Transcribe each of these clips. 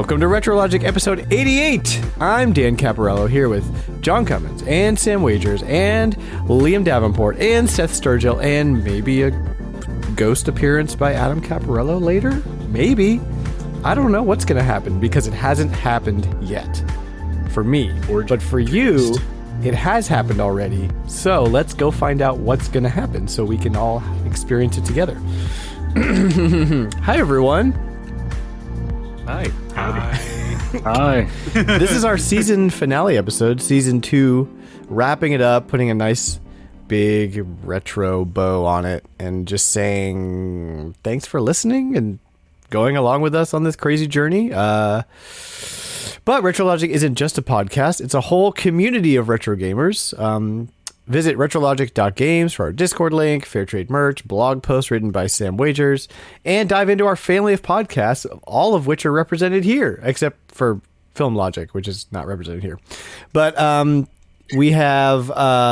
Welcome to RetroLogic episode 88. I'm Dan Caporello here with John Cummins and Sam Wagers and Liam Davenport and Seth Sturgill and maybe a ghost appearance by Adam Caporello later? Maybe. I don't know what's going to happen because it hasn't happened yet. For me. But for you, it has happened already. So let's go find out what's going to happen so we can all experience it together. Hi, everyone. Hi. Hi. This is our season finale episode, season 2, wrapping it up, putting a nice big retro bow on it, and just saying thanks for listening and going along with us on this crazy journey. But RetroLogic isn't just a podcast, it's a whole community of retro gamers. Visit retrologic.games for our Discord link, fair trade merch, blog posts written by Sam Wagers, and dive into our family of podcasts, all of which are represented here, except for Film Logic, which is not represented here. But we have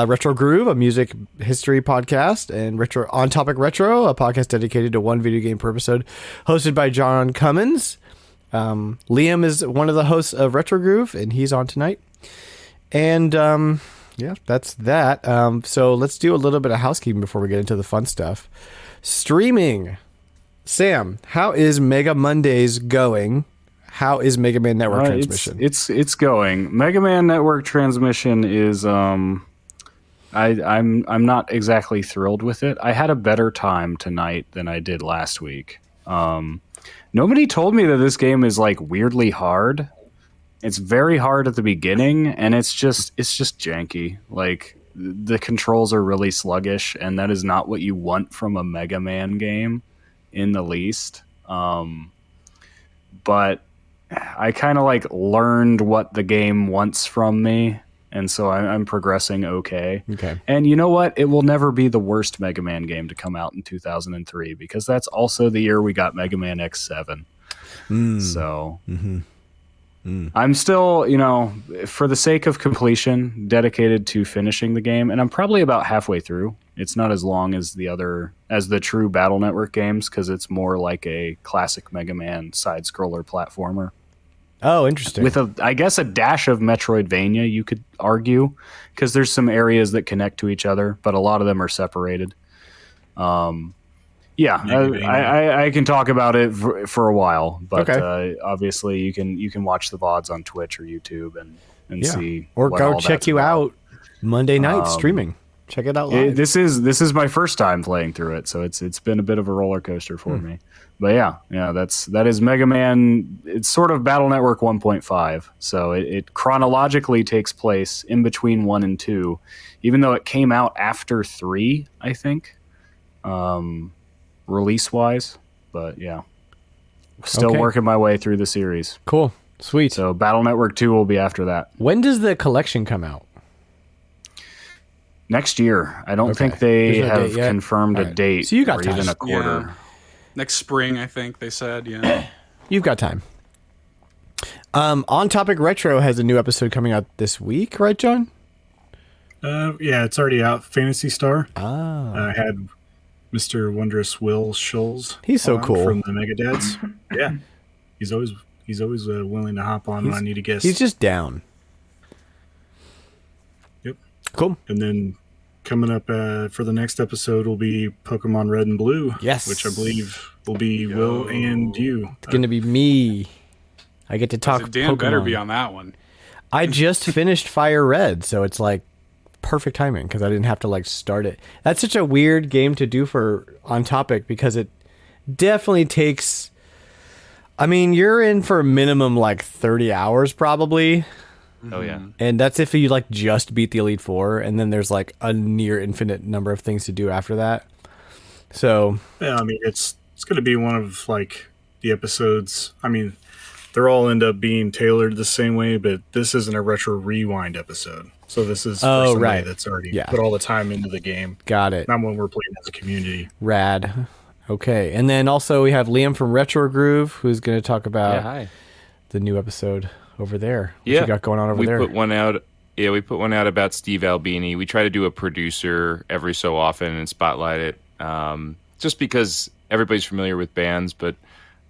Retro Groove, a music history podcast, and On Topic Retro, a podcast dedicated to one video game per episode, hosted by John Cummins. Liam is one of the hosts of Retro Groove, and he's on tonight. And yeah, that's that. So let's do a little bit of housekeeping before we get into the fun stuff. Streaming. Sam, how is Mega Mondays going? How is Mega Man Network transmission? It's going. Mega Man Network transmission is I'm not exactly thrilled with it. I had a better time tonight than I did last week. Nobody told me that this game is like weirdly hard. It's very hard at the beginning, and it's just janky. Like, the controls are really sluggish, and that is not what you want from a Mega Man game in the least. But I kind of like learned what the game wants from me, and so I'm progressing okay. And you know what? It will never be the worst Mega Man game to come out in 2003, because that's also the year we got Mega Man X7. So... Mm-hmm. I'm still, for the sake of completion, dedicated to finishing the game, and I'm probably about halfway through. It's not as long as the true Battle Network games, because it's more like a classic Mega Man side-scroller platformer. Oh, interesting. With I guess a dash of Metroidvania, you could argue, because there's some areas that connect to each other, but a lot of them are separated. Yeah, I can talk about it for a while, but obviously you can watch the VODs on Twitch or YouTube and see. Or go check you out Monday night streaming. Check it out live. This is my first time playing through it, so it's been a bit of a roller coaster for me. But yeah, that is Mega Man. It's sort of Battle Network 1.5, so it chronologically takes place in between 1 and 2, even though it came out after 3, I think. Release-wise, but yeah. Still working my way through the series. Cool. Sweet. So Battle Network 2 will be after that. When does the collection come out? Next year. I don't think they have confirmed a date. So you got or time. Even a quarter. Yeah. Next spring, I think they said, yeah. You've got time. On Topic Retro has a new episode coming out this week, right, John? Yeah, it's already out. Phantasy Star. Ah. I had Mr. Wondrous Will Schulz. He's so cool from the Megadads. Yeah, he's always willing to hop on when I need a guest. He's just down. Yep. Cool. And then coming up for the next episode will be Pokemon Red and Blue. Yes. Which I believe will be Will and you. It's going to be me. I get to talk Dan Pokemon. better be on that one. I just finished Fire Red, so it's like perfect timing because I didn't have to like start it. That's such a weird game to do for On Topic because it definitely takes, I mean, you're in for a minimum like 30 hours probably. Oh yeah. And that's if you like just beat the Elite Four, and then there's like a near infinite number of things to do after that. So yeah, I mean it's going to be one of like the episodes. I mean, they're all end up being tailored the same way, but this isn't a retro rewind episode. So this is for somebody that's already put all the time into the game. Got it. Not when we're playing as a community. Rad. Okay. And then also we have Liam from Retro Groove, who's going to talk about the new episode over there. What you got going on over there? We put one out. Yeah, we put one out about Steve Albini. We try to do a producer every so often and spotlight it. Just because everybody's familiar with bands, but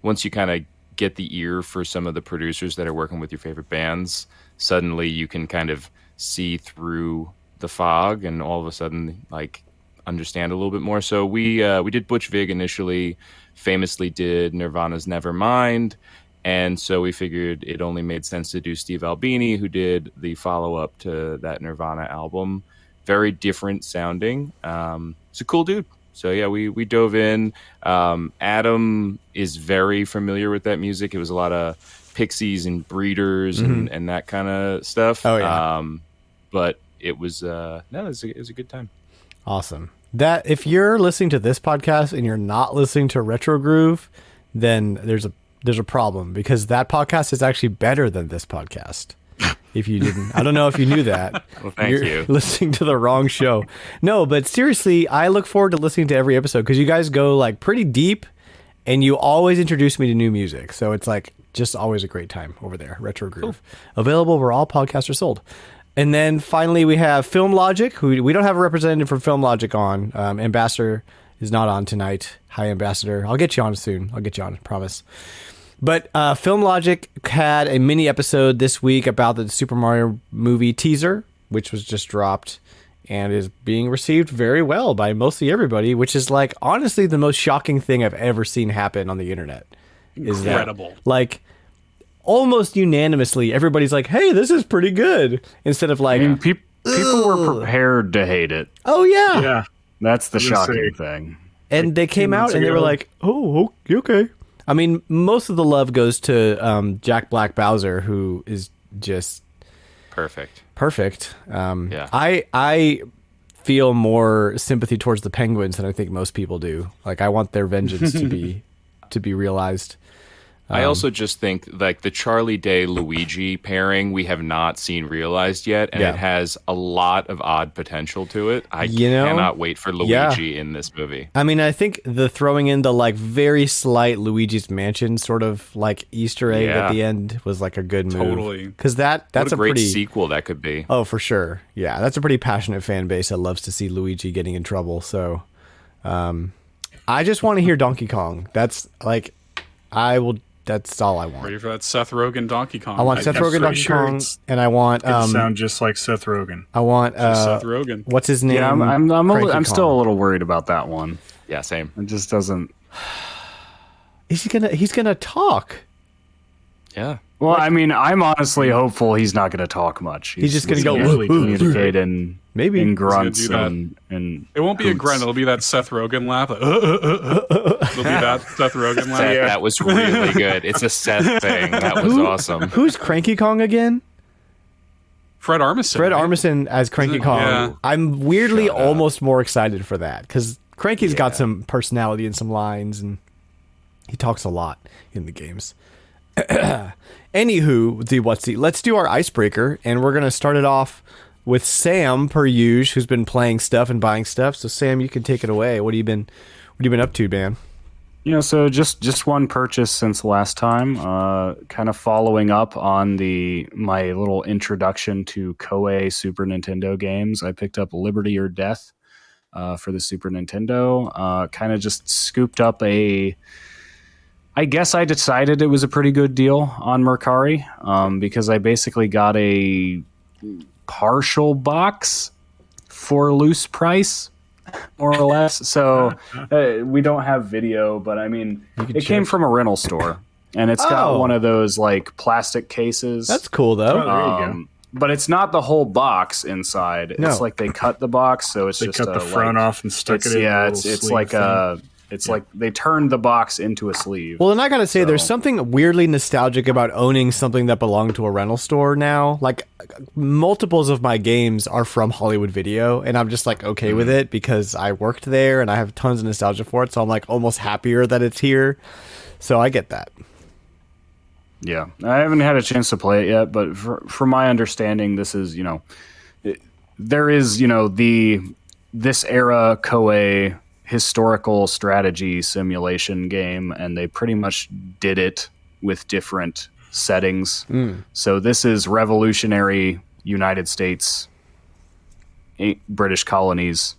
once you kind of get the ear for some of the producers that are working with your favorite bands, suddenly you can kind of see through the fog and all of a sudden like understand a little bit more. So we did Butch Vig initially, famously did Nirvana's Nevermind, and so we figured it only made sense to do Steve Albini, who did the follow-up to that Nirvana album. Very different sounding. He's a cool dude. So yeah, we dove in. Adam is very familiar with that music. It was a lot of Pixies and Breeders and that kind of stuff. Oh yeah. But it was it was a good time. Awesome. That if you're listening to this podcast and you're not listening to Retro Groove, then there's a problem, because that podcast is actually better than this podcast. If you didn't, I don't know if you knew that. Well, thank you. Listening to the wrong show. No, but seriously, I look forward to listening to every episode, because you guys go like pretty deep and you always introduce me to new music. So it's like just always a great time over there. Retro Groove. Cool. Available where all podcasts are sold. And then finally we have Film Logic, who we don't have a representative from Film Logic on. Ambassador is not on tonight. Hi, Ambassador. I'll get you on soon. I promise. But Film Logic had a mini episode this week about the Super Mario movie teaser, which was just dropped and is being received very well by mostly everybody, which is like honestly the most shocking thing I've ever seen happen on the internet. Incredible. Is that, like, almost unanimously, everybody's like, hey, this is pretty good. Instead of like... I mean, people were prepared to hate it. Oh, yeah. Yeah. That's the shocking thing. And they came out and they were like, oh, okay. I mean, most of the love goes to Jack Black Bowser, who is just... Perfect. Yeah. I feel more sympathy towards the Penguins than I think most people do. Like, I want their vengeance to be realized. I also just think like the Charlie Day Luigi pairing we have not seen realized yet, and it has a lot of odd potential to it. I cannot wait for Luigi in this movie. I mean, I think the throwing in the like very slight Luigi's Mansion sort of like Easter egg at the end was like a good move. Totally. Because that's what a great pretty sequel that could be. Oh, for sure. Yeah, that's a pretty passionate fan base that loves to see Luigi getting in trouble. So, I just want to hear Donkey Kong. That's like, that's all I want. Ready for that Seth Rogen Donkey Kong? I want Seth Rogen Donkey Kong, and I want sound just like Seth Rogen. I want Seth Rogen. What's his name? Yeah, I'm still a little worried about that one. Yeah, same. It just doesn't. He's gonna talk. Yeah. Well, I mean, I'm honestly hopeful he's not going to talk much. He's just going to go communicate maybe in grunts and it won't be hoots. a grunt. It'll be that Seth Rogen laugh. It'll be that Seth Rogen laugh. Seth, that was really good. It's a Seth thing. That was awesome. Who's Cranky Kong again? Fred Armisen. Fred Armisen as Cranky Kong. Yeah. I'm weirdly almost more excited for that, because Cranky's got some personality and some lines, and he talks a lot in the games. Anywho, let's do our icebreaker, and we're gonna start it off with Sam per usual, who's been playing stuff and buying stuff. So Sam, you can take it away. What have you been up to, man? So just one purchase since last time. Kind of following up on my little introduction to Koei Super Nintendo games. I picked up Liberty or Death for the Super Nintendo. Kind of just scooped up I guess I decided it was a pretty good deal on Mercari because I basically got a partial box for a loose price, more or less. So we don't have video, but I mean, it came from a rental store, and it's got one of those like plastic cases. That's cool, though. There you go. But it's not the whole box inside. No. It's like they cut the box, so it's they just cut the front off and stuck it in. Yeah, it's like a. It's like they turned the box into a sleeve. Well, and I gotta say, there's something weirdly nostalgic about owning something that belonged to a rental store now. Like, multiples of my games are from Hollywood Video, and I'm just like okay with it because I worked there and I have tons of nostalgia for it. So I'm like almost happier that it's here. So I get that. Yeah, I haven't had a chance to play it yet, but from my understanding, this is there is this era Koei historical strategy simulation game, and they pretty much did it with different settings. So this is revolutionary United States, British colonies.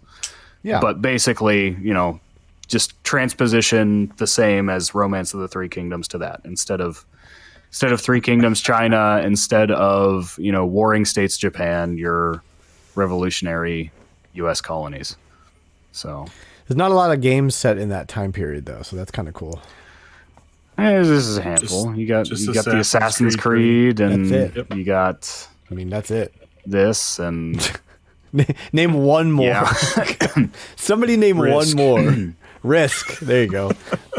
Yeah. But basically, just transposition the same as Romance of the Three Kingdoms to that instead of Three Kingdoms China, instead of Warring States Japan, your revolutionary U.S. colonies. So there's not a lot of games set in that time period though, so that's kind of cool. This is a handful. You got the Assassin's Creed and you got. I mean, that's it. This and name one more. Yeah. Somebody name one more. Risk. There you go.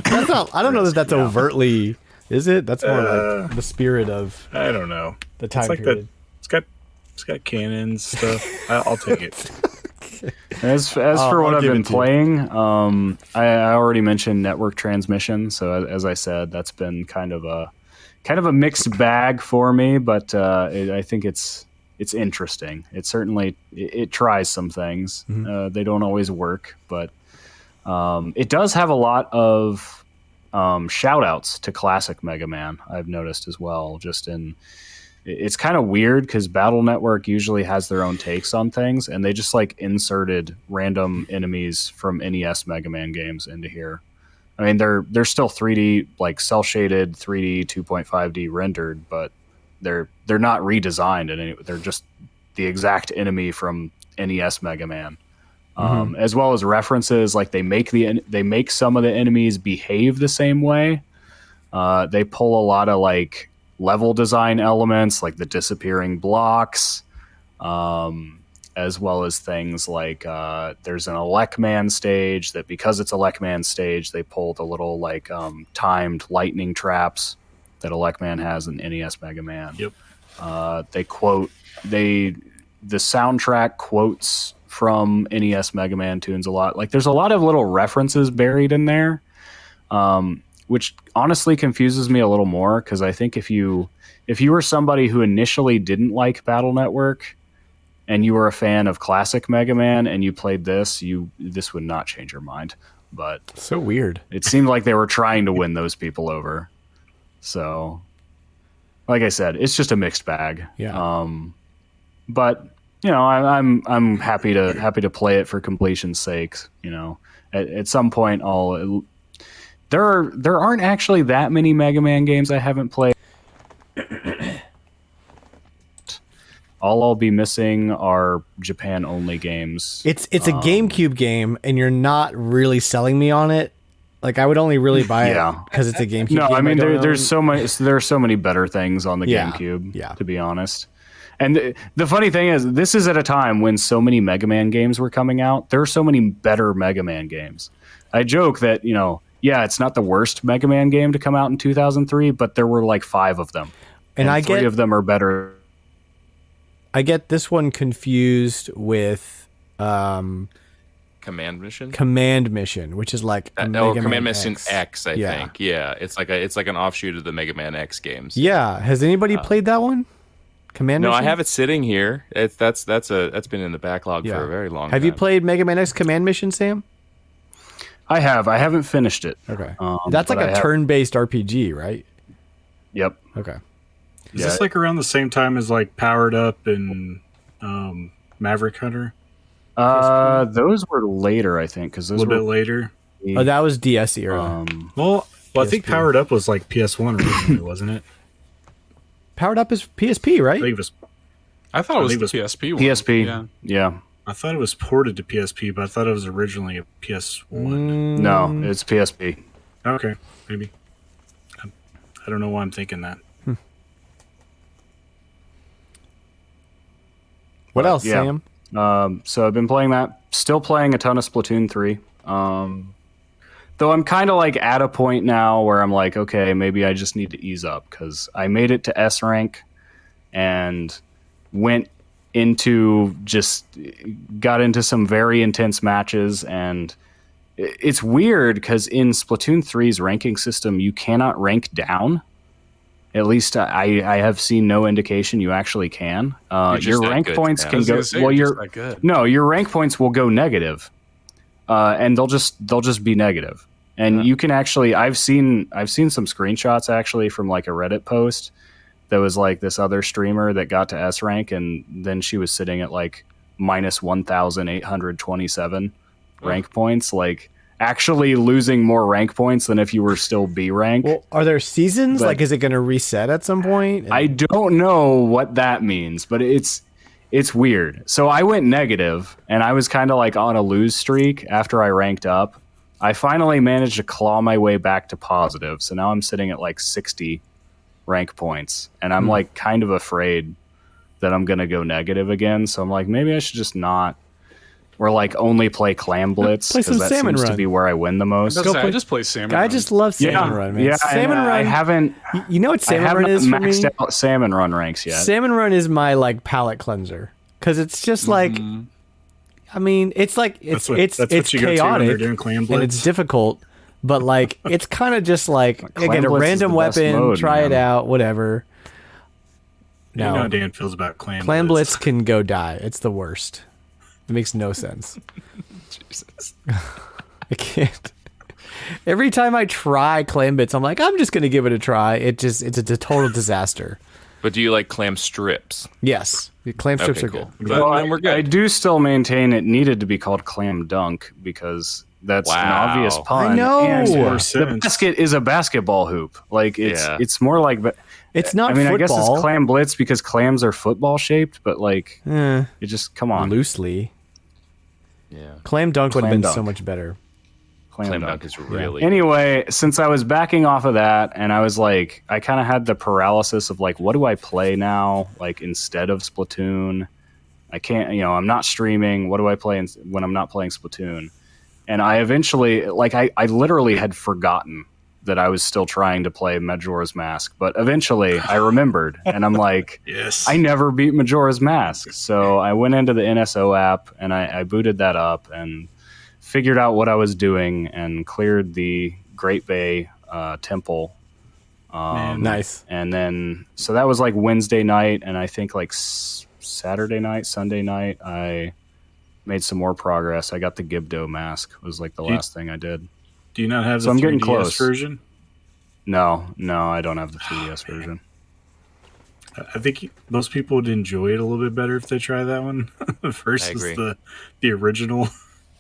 That's not. I don't know that that's overtly. Is it? That's more like the spirit of. I don't know. The time it's like period. It's got cannons stuff. I'll take it. As for what I've been playing, I already mentioned network transmission. So as I said, that's been kind of a mixed bag for me. But I think it's interesting. It certainly it tries some things. Mm-hmm. They don't always work, but. It does have a lot of shout outs to classic Mega Man, I've noticed as well. It's kind of weird because Battle Network usually has their own takes on things, and they just like inserted random enemies from NES Mega Man games into here. I mean, they're still 3D, like cel shaded 3D 2.5D rendered, but they're not redesigned, and they're just the exact enemy from NES Mega Man. As well as references, like they make some of the enemies behave the same way. They pull a lot of like level design elements, like the disappearing blocks, as well as things like there's an Elecman stage that, because it's Elecman stage, they pull the little like timed lightning traps that Elecman has in NES Mega Man. Yep. The soundtrack quotes from NES Mega Man tunes a lot. Like there's a lot of little references buried in there, which honestly confuses me a little more, because I think if you were somebody who initially didn't like Battle Network and you were a fan of classic Mega Man and you played this would not change your mind. But so weird. It seemed like they were trying to win those people over. So like I said, it's just a mixed bag. Yeah. But I'm happy to play it for completion's sake. At some point, there aren't actually that many Mega Man games I haven't played. All I'll be missing are Japan only games. It's a GameCube game, and you're not really selling me on it. Like I would only really buy it because it's a GameCube. No, game. I mean there's so many better things on the GameCube. Yeah. To be honest. And the funny thing is, this is at a time when so many Mega Man games were coming out. There are so many better Mega Man games. I joke that, it's not the worst Mega Man game to come out in 2003, but there were like 5 of them. And 3 of them are better. I get this one confused with Command Mission? Command Mission, which is like Command Mission X, I think. Yeah, it's like an offshoot of the Mega Man X games. Yeah. Has anybody played that one? Command Mission? No, I have it sitting here. That's been in the backlog for a very long time. Have you played Mega Man X Command Mission, Sam? I have. I haven't finished it. Okay. That's like a turn-based RPG, right? Yep. Okay. Is this like around the same time as like Powered Up and Maverick Hunter? Those were later, I think, because those were a little bit later. Oh, that was DS era. Well, I think Powered Up was like PS1 originally, wasn't it? Powered Up is PSP, right? I thought it was the PSP one. PSP, yeah. I thought it was ported to PSP, but I thought it was originally a PS1. No, it's PSP. Okay, maybe. I don't know why I'm thinking that. What else, Sam? So I've been playing that. Still playing a ton of Splatoon 3. Though I'm kind of like at a point now where I'm like, okay, maybe I just need to ease up, because I made it to S rank and got into some very intense matches. And it's weird because in Splatoon 3's ranking system, you cannot rank down. At least I have seen no indication you actually can. Your rank points can go. Well, your rank points will go negative, and they'll just be negative. And you can actually, I've seen some screenshots actually from like a Reddit post that was like this other streamer that got to S rank, and then she was sitting at like minus 1,827 rank points. Like, actually losing more rank points than if you were still B rank. Well, are there seasons? But like, is it going to reset at some point? I don't know what that means, but it's weird. So I went negative, and I was kind of like on a lose streak after I ranked up. I finally managed to claw my way back to positive, so now I'm sitting at like 60 rank points, and I'm like kind of afraid that I'm going to go negative again. So I'm like, maybe I should just not. Or like only play Clam Blitz because that seems to be where I win the most. I just play Salmon Run. I just love Salmon Run, man. Yeah, Salmon Run. I haven't. You know what Salmon Run is for me? Maxed out Salmon Run ranks yet. Salmon Run is my like palate cleanser because it's just like. I mean, it's like it's chaotic and it's difficult, but like it's kind of just like I get a random weapon, try it out, whatever. No, you know how Dan feels about Clam Blitz can go die. It's the worst. It makes no sense. Jesus. I can't. Every time I try Clam Blitz, I'm like, I'm just going to give it a try. It's a total disaster. But do you like clam strips? Yes. The clam strips are cool. good. Well, I do still maintain it needed to be called Clam Dunk because that's an obvious pun. I know. And the basket is a basketball hoop. Like it's more like... It's not football. I guess it's Clam Blitz because clams are football shaped, but like, you just come on. Loosely. Yeah. Clam Dunk would have been so much better. Clam Dunk is really... Anyway, since I was backing off of that, and I was like, I kind of had the paralysis of like, what do I play now? Like, instead of Splatoon, I can't, I'm not streaming. What do I play when I'm not playing Splatoon? And I eventually, like, I literally had forgotten that I was still trying to play Majora's Mask, but eventually I remembered, and I'm like, yes, I never beat Majora's Mask. So I went into the NSO app, and I booted that up, and figured out what I was doing, and cleared the Great Bay Temple. Nice. And then, so that was like Wednesday night, and I think like Saturday night, Sunday night, I made some more progress. I got the Gibdo mask, was like the last thing I did. Do you not have the 3DS version? No, I don't have the 3DS version. I think most people would enjoy it a little bit better if they try that one versus the original.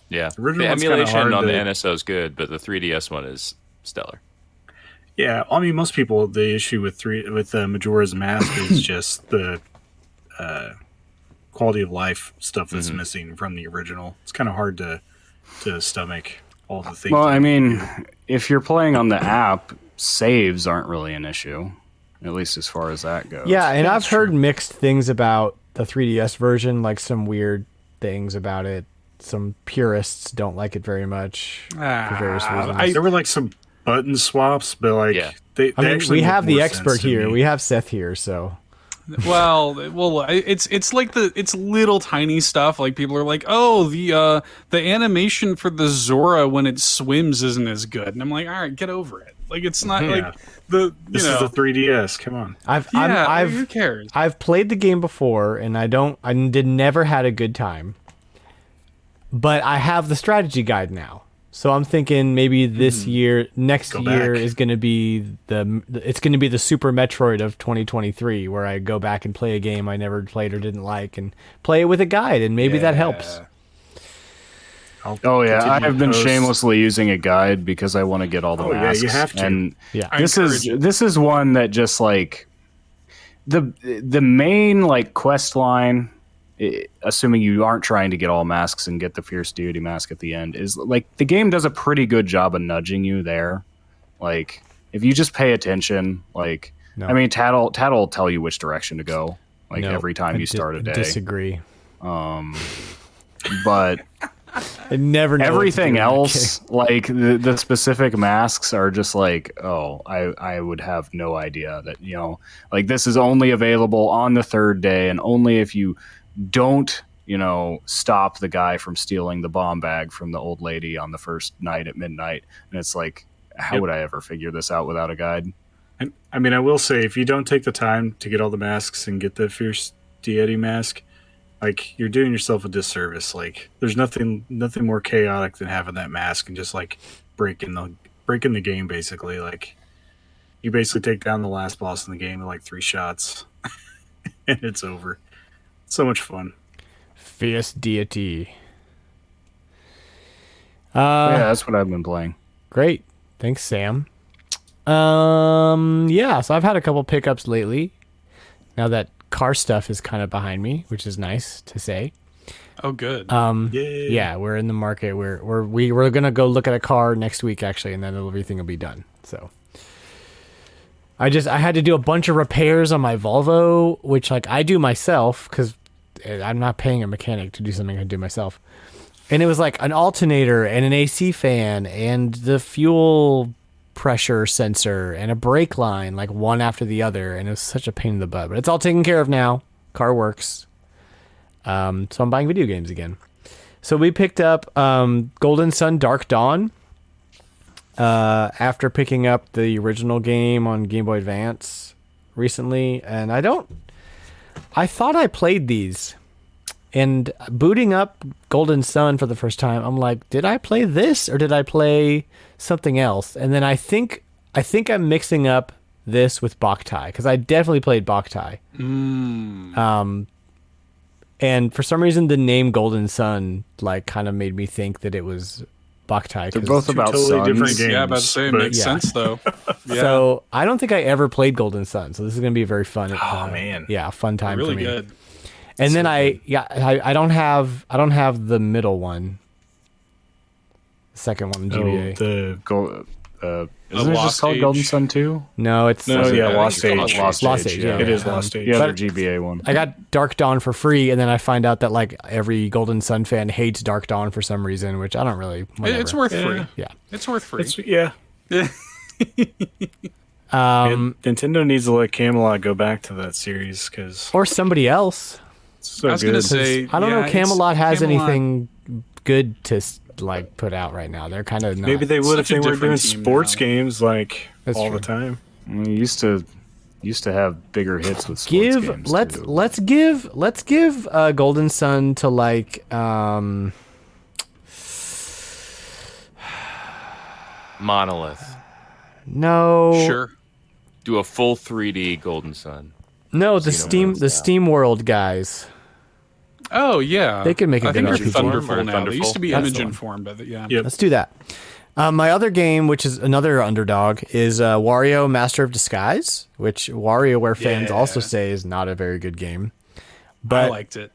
Yeah, the emulation on the NSO is good, but the 3DS one is stellar. Yeah, I mean, most people, the issue with Majora's Mask is just the quality of life stuff that's missing from the original. It's kind of hard to stomach all the things. Well, I mean, if you're playing on the app, saves aren't really an issue, at least as far as that goes. Yeah, and I've heard mixed things about the 3DS version, like some weird things about it. Some purists don't like it very much for various reasons. There were like some button swaps, but like they actually we have the expert here. We have Seth here, so. Well, it's like it's little tiny stuff. Like people are like, oh, the animation for the Zora when it swims isn't as good, and I'm like, all right, get over it. Like it's not like this is the 3DS. Come on. Who cares? I've played the game before, and I never had a good time. But I have the strategy guide now. So I'm thinking maybe next year is going to be the Super Metroid of 2023, where I go back and play a game I never played or didn't like, and play it with a guide, and maybe that helps. I have been shamelessly using a guide because I want to get all the masks. Yeah, you have to. And this is one that just like the main like quest line. Assuming you aren't trying to get all masks and get the Fierce Deity mask at the end, is like the game does a pretty good job of nudging you there. Like if you just pay attention, like I mean, Tattle will tell you which direction to go. Like every time you start a day. Disagree. But I never know everything else, like the specific masks are just like, I would have no idea that like this is only available on the third day, and only if you don't stop the guy from stealing the bomb bag from the old lady on the first night at midnight. And it's like, how would I ever figure this out without a guide? I mean, I will say, if you don't take the time to get all the masks and get the Fierce Deity mask, like you're doing yourself a disservice. Like there's nothing more chaotic than having that mask and just like breaking the game. Basically, like you basically take down the last boss in the game in like 3 shots and it's over. So much fun. Fierce Deity. Yeah, that's what I've been playing. Great. Thanks, Sam. So I've had a couple pickups lately. Now that car stuff is kind of behind me, which is nice to say. Oh, good. Yeah, we're in the market. We're gonna go look at a car next week actually, and then everything will be done. So I had to do a bunch of repairs on my Volvo, which like I do myself because I'm not paying a mechanic to do something I do myself. And it was like an alternator and an AC fan and the fuel pressure sensor and a brake line, like one after the other, and it was such a pain in the butt. But it's all taken care of now. Car works. So I'm buying video games again. So we picked up Golden Sun Dark Dawn after picking up the original game on Game Boy Advance recently, and I thought I played these. And booting up Golden Sun for the first time, I'm like, did I play this or did I play something else? And then I think I'm mixing up this with Boktai because I definitely played Boktai. And for some reason, the name Golden Sun like kind of made me think that it was Boktai. They're both about totally different games. Yeah, about to say it makes sense though. Yeah. So I don't think I ever played Golden Sun. So this is gonna be a very fun. Man, yeah, fun time really for me. Good. And then I don't have the middle one. The second one, GBA. Isn't it just called Golden Sun 2? No, it's Lost Age. Lost Age. Yeah, it is Lost Age. The other GBA one. I got Dark Dawn for free, and then I find out that like every Golden Sun fan hates Dark Dawn for some reason, which I don't really. Whatever. It's worth free. Yeah, it's worth free. Nintendo needs to let Camelot go back to that series because or somebody else. I was gonna say I don't know. Camelot has anything good to like put out right now. They're kind of maybe they would if they were doing sports games like all the time. We used to have bigger hits with sports games. Let's give Golden Sun to like Monolith. No. Sure. Do a full 3D Golden Sun. No, the Steam World guys. Oh yeah, they can make a good RPG. RPG. Thunderful now. They used to be Image Informed, but yeah. Yep. Let's do that. My other game, which is another underdog, is Wario Master of Disguise, which WarioWare fans also say is not a very good game. But I liked it.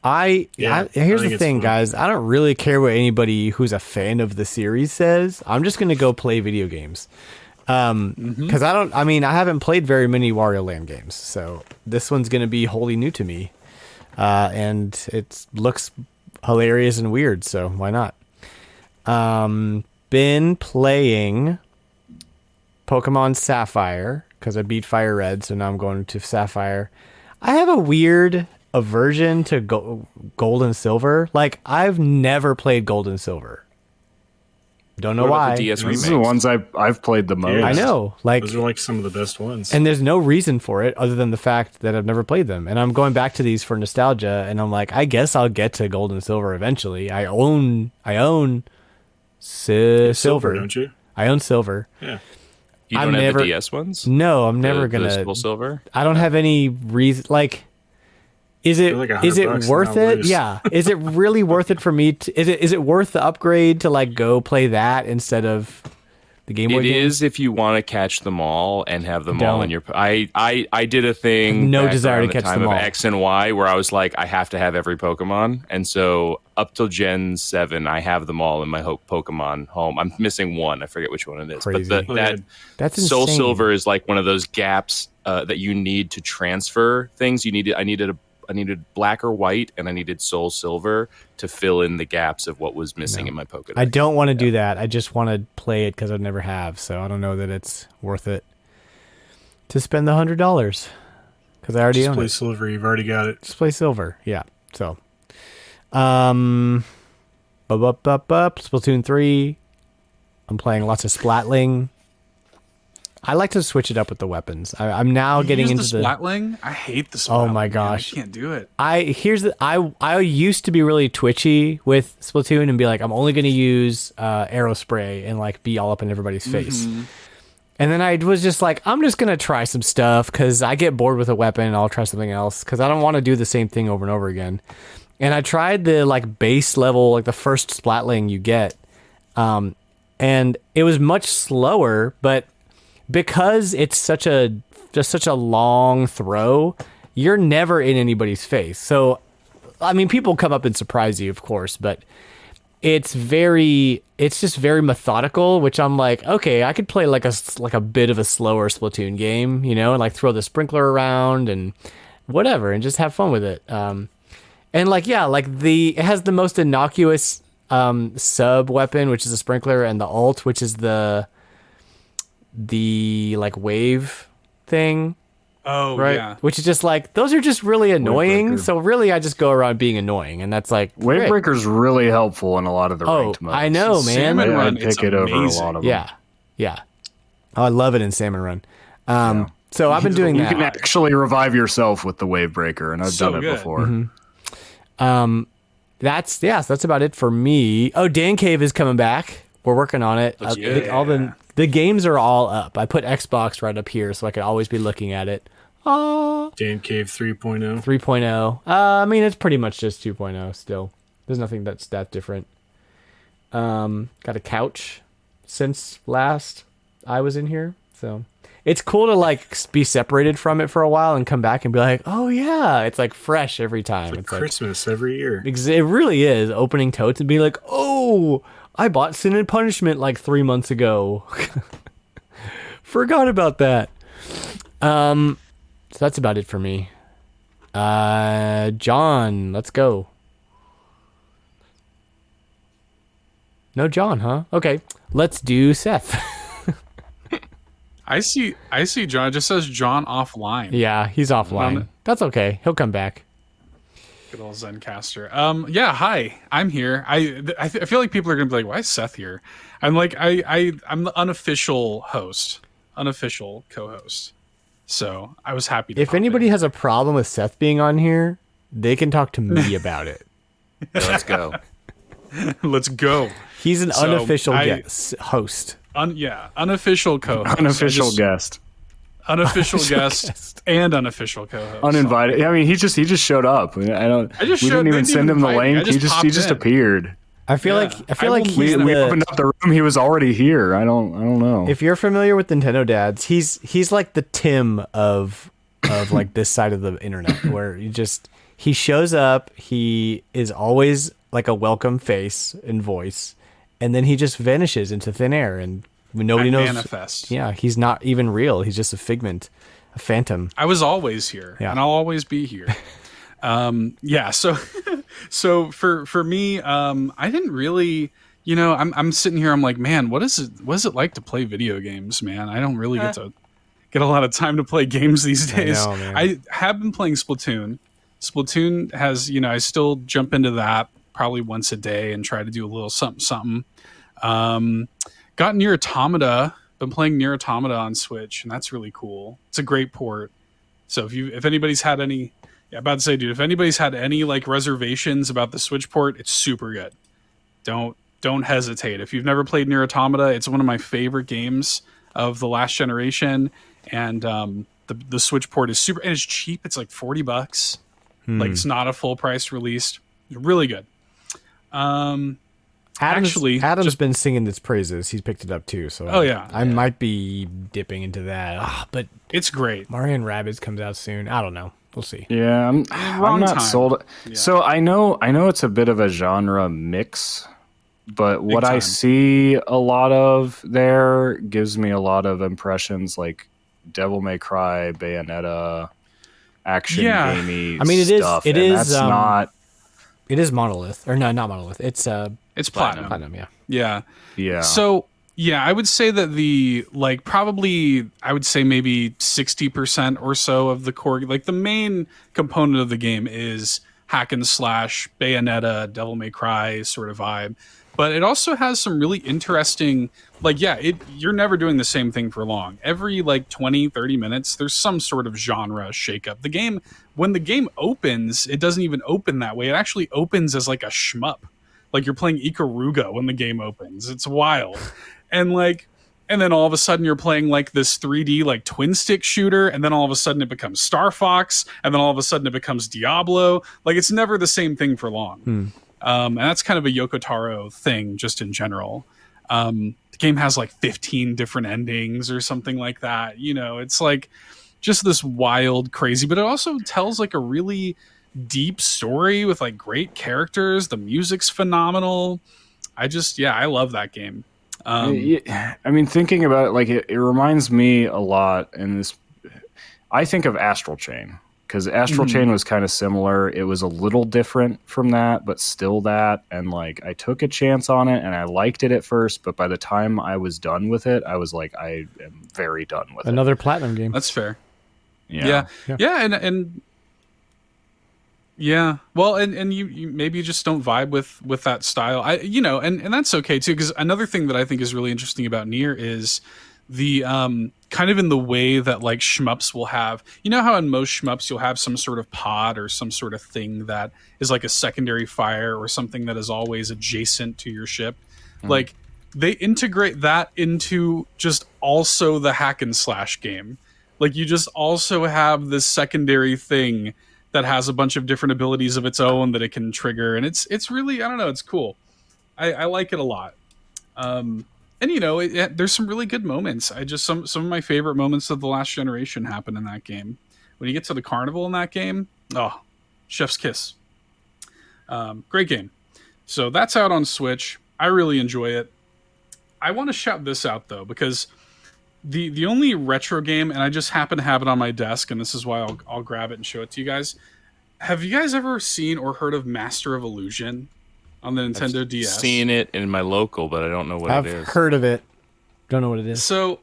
Here's the thing, guys. I don't really care what anybody who's a fan of the series says. I'm just gonna go play video games. Because I haven't played very many Wario Land games, so this one's gonna be wholly new to me, and it looks hilarious and weird, so why not? Been playing Pokemon Sapphire because I beat Fire Red, so now I'm going to Sapphire. I have a weird aversion to Gold and Silver. Like I've never played Gold and Silver. Don't know why. DS These are the ones I've played the most. I know. Like those are like some of the best ones. And there's no reason for it other than the fact that I've never played them. And I'm going back to these for nostalgia, and I'm like, I guess I'll get to Gold and Silver eventually. I own Silver, don't you? I own Silver. Yeah. You don't have the DS ones? No, I'm never gonna. Full Silver. I don't have any reason. Like, is it worth it? Yeah. Is it really worth it for me? Is it worth the upgrade to like go play that instead of the Game Boy game? It is if you want to catch them all and have them all in your. I did a thing. No desire to catch them all. Of X and Y, where I was like, I have to have every Pokemon, and so up till Gen 7, I have them all in my Pokemon home. I'm missing one. I forget which one it is. Crazy. But that's insane. Soul Silver is like one of those gaps that you need to transfer things. I needed black or white, and I needed Soul Silver to fill in the gaps of what was missing in my Pokédex. I don't want to do that. I just want to play it because I never have, so I don't know that it's worth it to spend the $100 because I already own it. Just play Silver. You've already got it. Just play Silver. Yeah. So, Splatoon 3. I'm playing lots of Splatling. I like to switch it up with the weapons. I'm now getting into the Splatling. I hate the Splatling. Oh my gosh, I can't do it. I used to be really twitchy with Splatoon and be like, I'm only going to use arrow spray and like be all up in everybody's face. And then I was just like, I'm just going to try some stuff because I get bored with a weapon and I'll try something else because I don't want to do the same thing over and over again. And I tried the like base level, like the first Splatling you get. And it was much slower, but because it's just such a long throw, you're never in anybody's face. So, I mean, people come up and surprise you, of course, but it's just very methodical, which I'm like, okay, I could play like a bit of a slower Splatoon game, you know, and like throw the sprinkler around and whatever, and just have fun with it. And like, yeah, like it has the most innocuous sub weapon, which is a sprinkler, and the ult, which is the like wave thing. Oh, right? Yeah. Which is just like, those are just really annoying. So really, I just go around being annoying, and that's like, Wavebreaker's really helpful in a lot of the ranked modes. I know, man. Salmon Run, I'd pick it over a lot of them. Yeah. Oh, I love it in Salmon Run. So I've been doing that. You can actually revive yourself with the Wavebreaker, and I've done it before. Mm-hmm. That's about it for me. Oh, Dan Cave is coming back. We're working on it. All the games are all up. I put Xbox right up here so I could always be looking at it. Dan Cave 3.0. 3.0. I mean, it's pretty much just 2.0 still. There's nothing that's that different. Got a couch since last I was in here. So it's cool to like be separated from it for a while and come back and be like, oh yeah, it's like fresh every time. It's like Christmas every year. It really is, opening totes and being like, oh, I bought Sin and Punishment like 3 months ago. Forgot about that. So that's about it for me. John, let's go. No John, huh? Okay, let's do Seth. I see John. It just says John offline. Yeah, he's offline. That's okay. He'll come back. Good old Zencaster. Yeah, hi. I'm here. I feel like people are gonna be like, why is Seth here? I'm like, I'm the unofficial host, unofficial co-host. So I was happy to If anybody has a problem with Seth being on here, they can talk to me about it. Let's go. Let's go. He's an unofficial host. Unofficial co-host. Unofficial guest. Unofficial guest and unofficial co-host. Uninvited. I mean, he just showed up. We didn't even send him the link. He just appeared. I feel like we opened up the room. He was already here. I don't know. If you're familiar with Nintendo dads, he's like the Tim of like this side of the internet, where he shows up. He is always like a welcome face and voice, and then he just vanishes into thin air, and nobody knows. Manifest. Yeah, he's not even real. He's just a figment, a phantom. I was always here, and I'll always be here. So for me, I didn't really, I'm sitting here, I'm like, man, what is it like to play video games, man? I don't really get a lot of time to play games these days. I know, man. I have been playing Splatoon. Splatoon has, I still jump into that probably once a day and try to do a little something. Got Nier Automata, been playing Nier Automata on Switch, and that's really cool. It's a great port. So if anybody's had any, about to say, dude, if anybody's had any like reservations about the Switch port, it's super good. Don't hesitate. If you've never played Nier Automata, it's one of my favorite games of the last generation, and the Switch port is super, and it's cheap. It's like $40. Like, it's not a full price release. Really good. Adam's been singing its praises. He's picked it up too. So I might be dipping into that. But it's great. Mario and Rabbids comes out soon. I don't know. We'll see. Yeah, I'm not sold. Yeah. So I know it's a bit of a genre mix, but what I see a lot of there gives me a lot of impressions like Devil May Cry, Bayonetta, action gamey. I mean, stuff. It is not. It is Monolith, or no, not Monolith. It's Platinum. Platinum, yeah. So I would say that I would say maybe 60% or so of the core, like the main component of the game is hack and slash, Bayonetta, Devil May Cry sort of vibe. But it also has some really interesting, you're never doing the same thing for long. Every 20, 30 minutes, there's some sort of genre shakeup. The game, when the game opens, it doesn't even open that way. It actually opens as like a shmup. Like you're playing Ikaruga when the game opens. It's wild. And then all of a sudden you're playing like this 3D twin stick shooter, and then all of a sudden it becomes Star Fox, and then all of a sudden it becomes Diablo. Like it's never the same thing for long. And that's kind of a Yoko Taro thing just in general. The game has like 15 different endings or something like that. You know, it's like just this wild, crazy, but it also tells like a really deep story with like great characters. The music's phenomenal. I love that game. I mean, thinking about it, like it reminds me a lot, and this, I think of Astral Chain, because Astral Chain was kind of similar. It was a little different from that, but still that. And like, I took a chance on it, and I liked it at first, but by the time I was done with it, I was like, I am very done with Another platinum game. That's fair. Yeah. And yeah, well, and you maybe just don't vibe with that style. And that's okay too, because another thing that I think is really interesting about Nier is the kind of in the way that like shmups will have, you know how in most shmups you'll have some sort of pod or some sort of thing that is like a secondary fire or something that is always adjacent to your ship. Like they integrate that into just also the hack and slash game. Like you just also have this secondary thing that has a bunch of different abilities of its own that it can trigger, and it's really, I don't know, it's cool. I like it a lot. And you know, there's some really good moments. Some of my favorite moments of the last generation happen in that game. When you get to the carnival in that game, oh, chef's kiss. Great game. So that's out on Switch. I really enjoy it. I want to shout this out though, because the only retro game, and I just happen to have it on my desk, and this is why I'll grab it and show it to you guys. Have you guys ever seen or heard of Master of Illusion on the Nintendo DS? Seen it in my local, but I don't know what it is. I've heard of it. Don't know what it is. So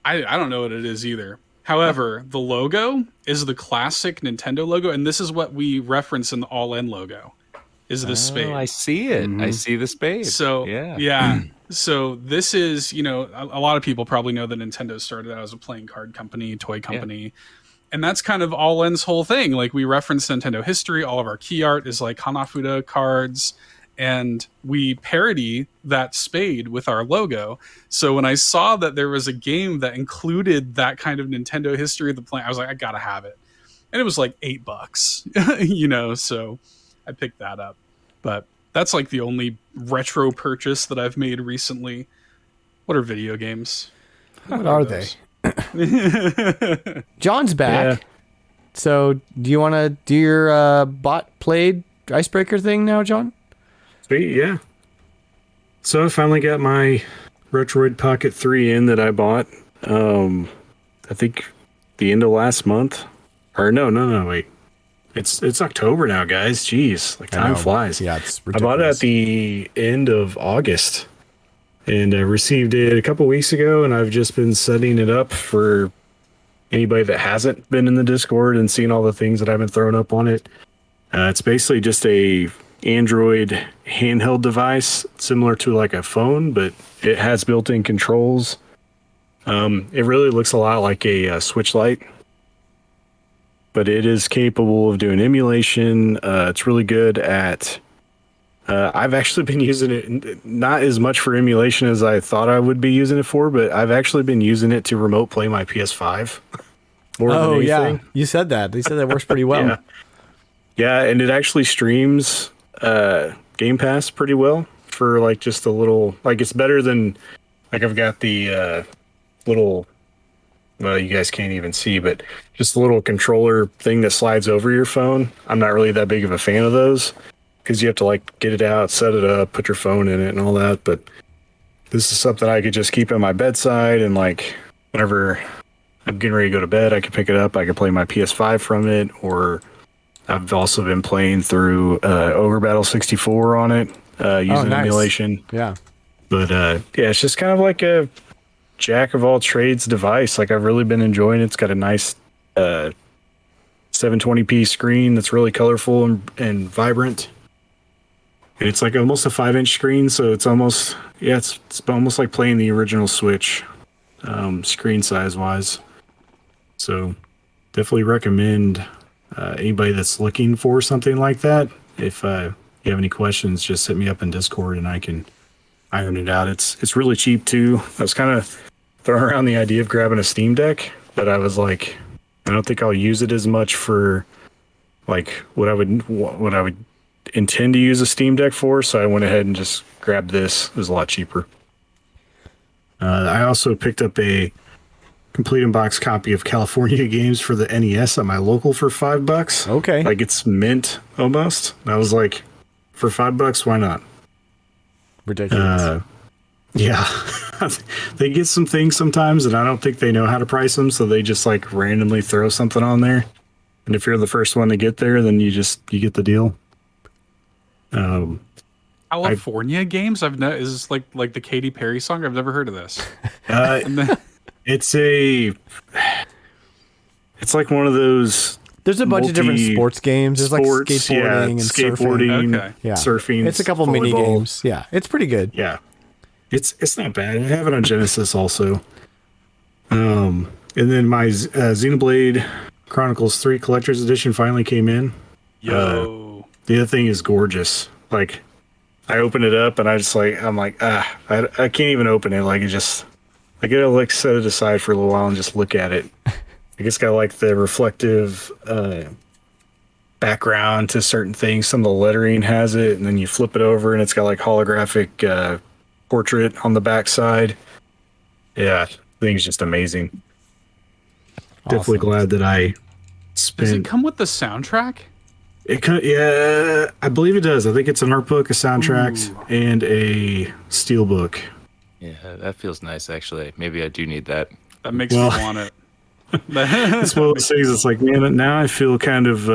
I don't know what it is either. However, the logo is the classic Nintendo logo, and this is what we reference in the All In logo. Is this spade? I see it. I see the spade. So yeah. So this is, you know, a lot of people probably know that Nintendo started out as a playing card company, toy company. And that's kind of All In's whole thing. Like we reference Nintendo history. All of our key art is like Hanafuda cards. And we parody that spade with our logo. So when I saw that there was a game that included that kind of Nintendo history of the play, I was like, I gotta have it. And it was like $8, you know, so I picked that up. But that's like the only retro purchase that I've made recently. What are video games? What are they? John's back. Yeah. So do you want to do your bot played Icebreaker thing now, John? Sweet, yeah. So I finally got my Retroid Pocket 3 in that I bought. I think the end of last month. Or no, wait. It's October now, guys. Jeez, like time flies. Yeah, it's ridiculous. I bought it at the end of August, and I received it a couple weeks ago, and I've just been setting it up for anybody that hasn't been in the Discord and seen all the things that I've been throwing up on it. It's basically just a Android handheld device, similar to like a phone, but it has built-in controls. It really looks a lot like a Switch Lite. But it is capable of doing emulation. It's really good at... I've actually been using it, not as much for emulation as I thought I would be using it for, but I've actually been using it to remote play my PS5. Oh, yeah. You said that. They said that works pretty well. Yeah, and it actually streams Game Pass pretty well for like just a little... Like it's better than... Like I've got the little... Well, you guys can't even see, but just a little controller thing that slides over your phone. I'm not really that big of a fan of those because you have to like get it out, set it up, put your phone in it and all that. But this is something I could just keep at my bedside, and like whenever I'm getting ready to go to bed, I can pick it up. I can play my PS5 from it, or I've also been playing through Ogre Battle 64 on it using emulation. Yeah. But yeah, it's just kind of like a jack of all trades device. Like I've really been enjoying it. It's got a nice 720p screen that's really colorful and vibrant. And it's like almost a 5-inch screen, so it's almost it's almost like playing the original Switch, screen size wise. So definitely recommend anybody that's looking for something like that. If you have any questions, just hit me up in Discord and I can iron it out. It's really cheap too. I was kind of throwing around the idea of grabbing a Steam Deck, but I was like, I don't think I'll use it as much for like what I would intend to use a Steam Deck for. So I went ahead and just grabbed this. It was a lot cheaper. I also picked up a complete in-box copy of California Games for the NES at my local for $5. Okay. Like it's mint almost. I was like, for $5, why not? Ridiculous. Yeah. They get some things sometimes and I don't think they know how to price them, so they just like randomly throw something on there. And if you're the first one to get there, then you get the deal. California Games? Is this like the Katy Perry song? I've never heard of this. It's like one of those. There's a bunch of different sports games. There's like skateboarding and surfing. It's a couple volleyball. Mini games. Yeah, it's pretty good. Yeah, it's not bad. I have it on Genesis also. And then my Xenoblade Chronicles 3 Collector's Edition finally came in. Yo, the other thing is gorgeous. Like, I open it up and I'm like, I can't even open it. Like, I gotta like set it aside for a little while and just look at it. I guess got like the reflective background to certain things. Some of the lettering has it, and then you flip it over and it's got like holographic portrait on the backside. Yeah, the thing's just amazing. Awesome. Definitely glad that I spent. Does it come with the soundtrack? Yeah, I believe it does. I think it's an art book, a soundtrack, and a steelbook. Yeah, that feels nice, actually. Maybe I do need that. That makes me want it. It's one of those things. It's like, man, now I feel kind of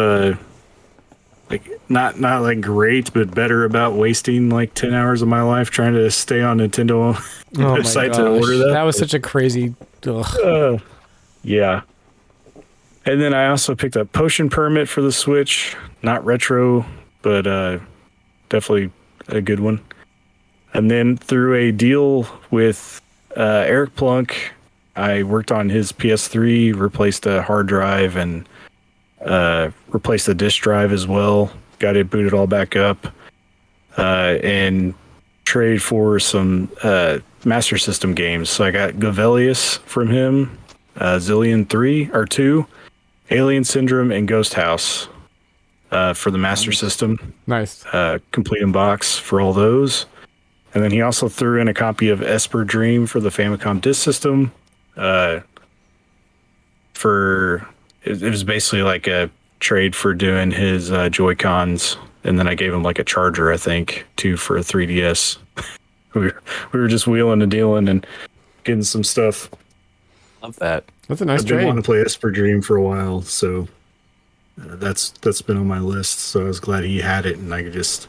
like not like great, but better about wasting like 10 hours of my life trying to stay on Nintendo website to order that. That was such a crazy. Yeah. And then I also picked up Potion Permit for the Switch. Not retro, but definitely a good one. And then through a deal with Eric Plunk, I worked on his PS3, replaced a hard drive, and replaced the disk drive as well. Got it booted all back up. And trade for some Master System games. So I got Govelllius from him, Zillion 3 or 2, Alien Syndrome, and Ghost House for the Master System. Nice. Complete in box for all those. And then he also threw in a copy of Esper Dream for the Famicom Disk System. It was basically like a trade for doing his Joy-Cons, and then I gave him like a charger, I think, too, for a 3DS. we were just wheeling and dealing and getting some stuff. Love that. That's a nice trade. I've been wanting to play Esper Dream for a while, so that's been on my list. So I was glad he had it and I could just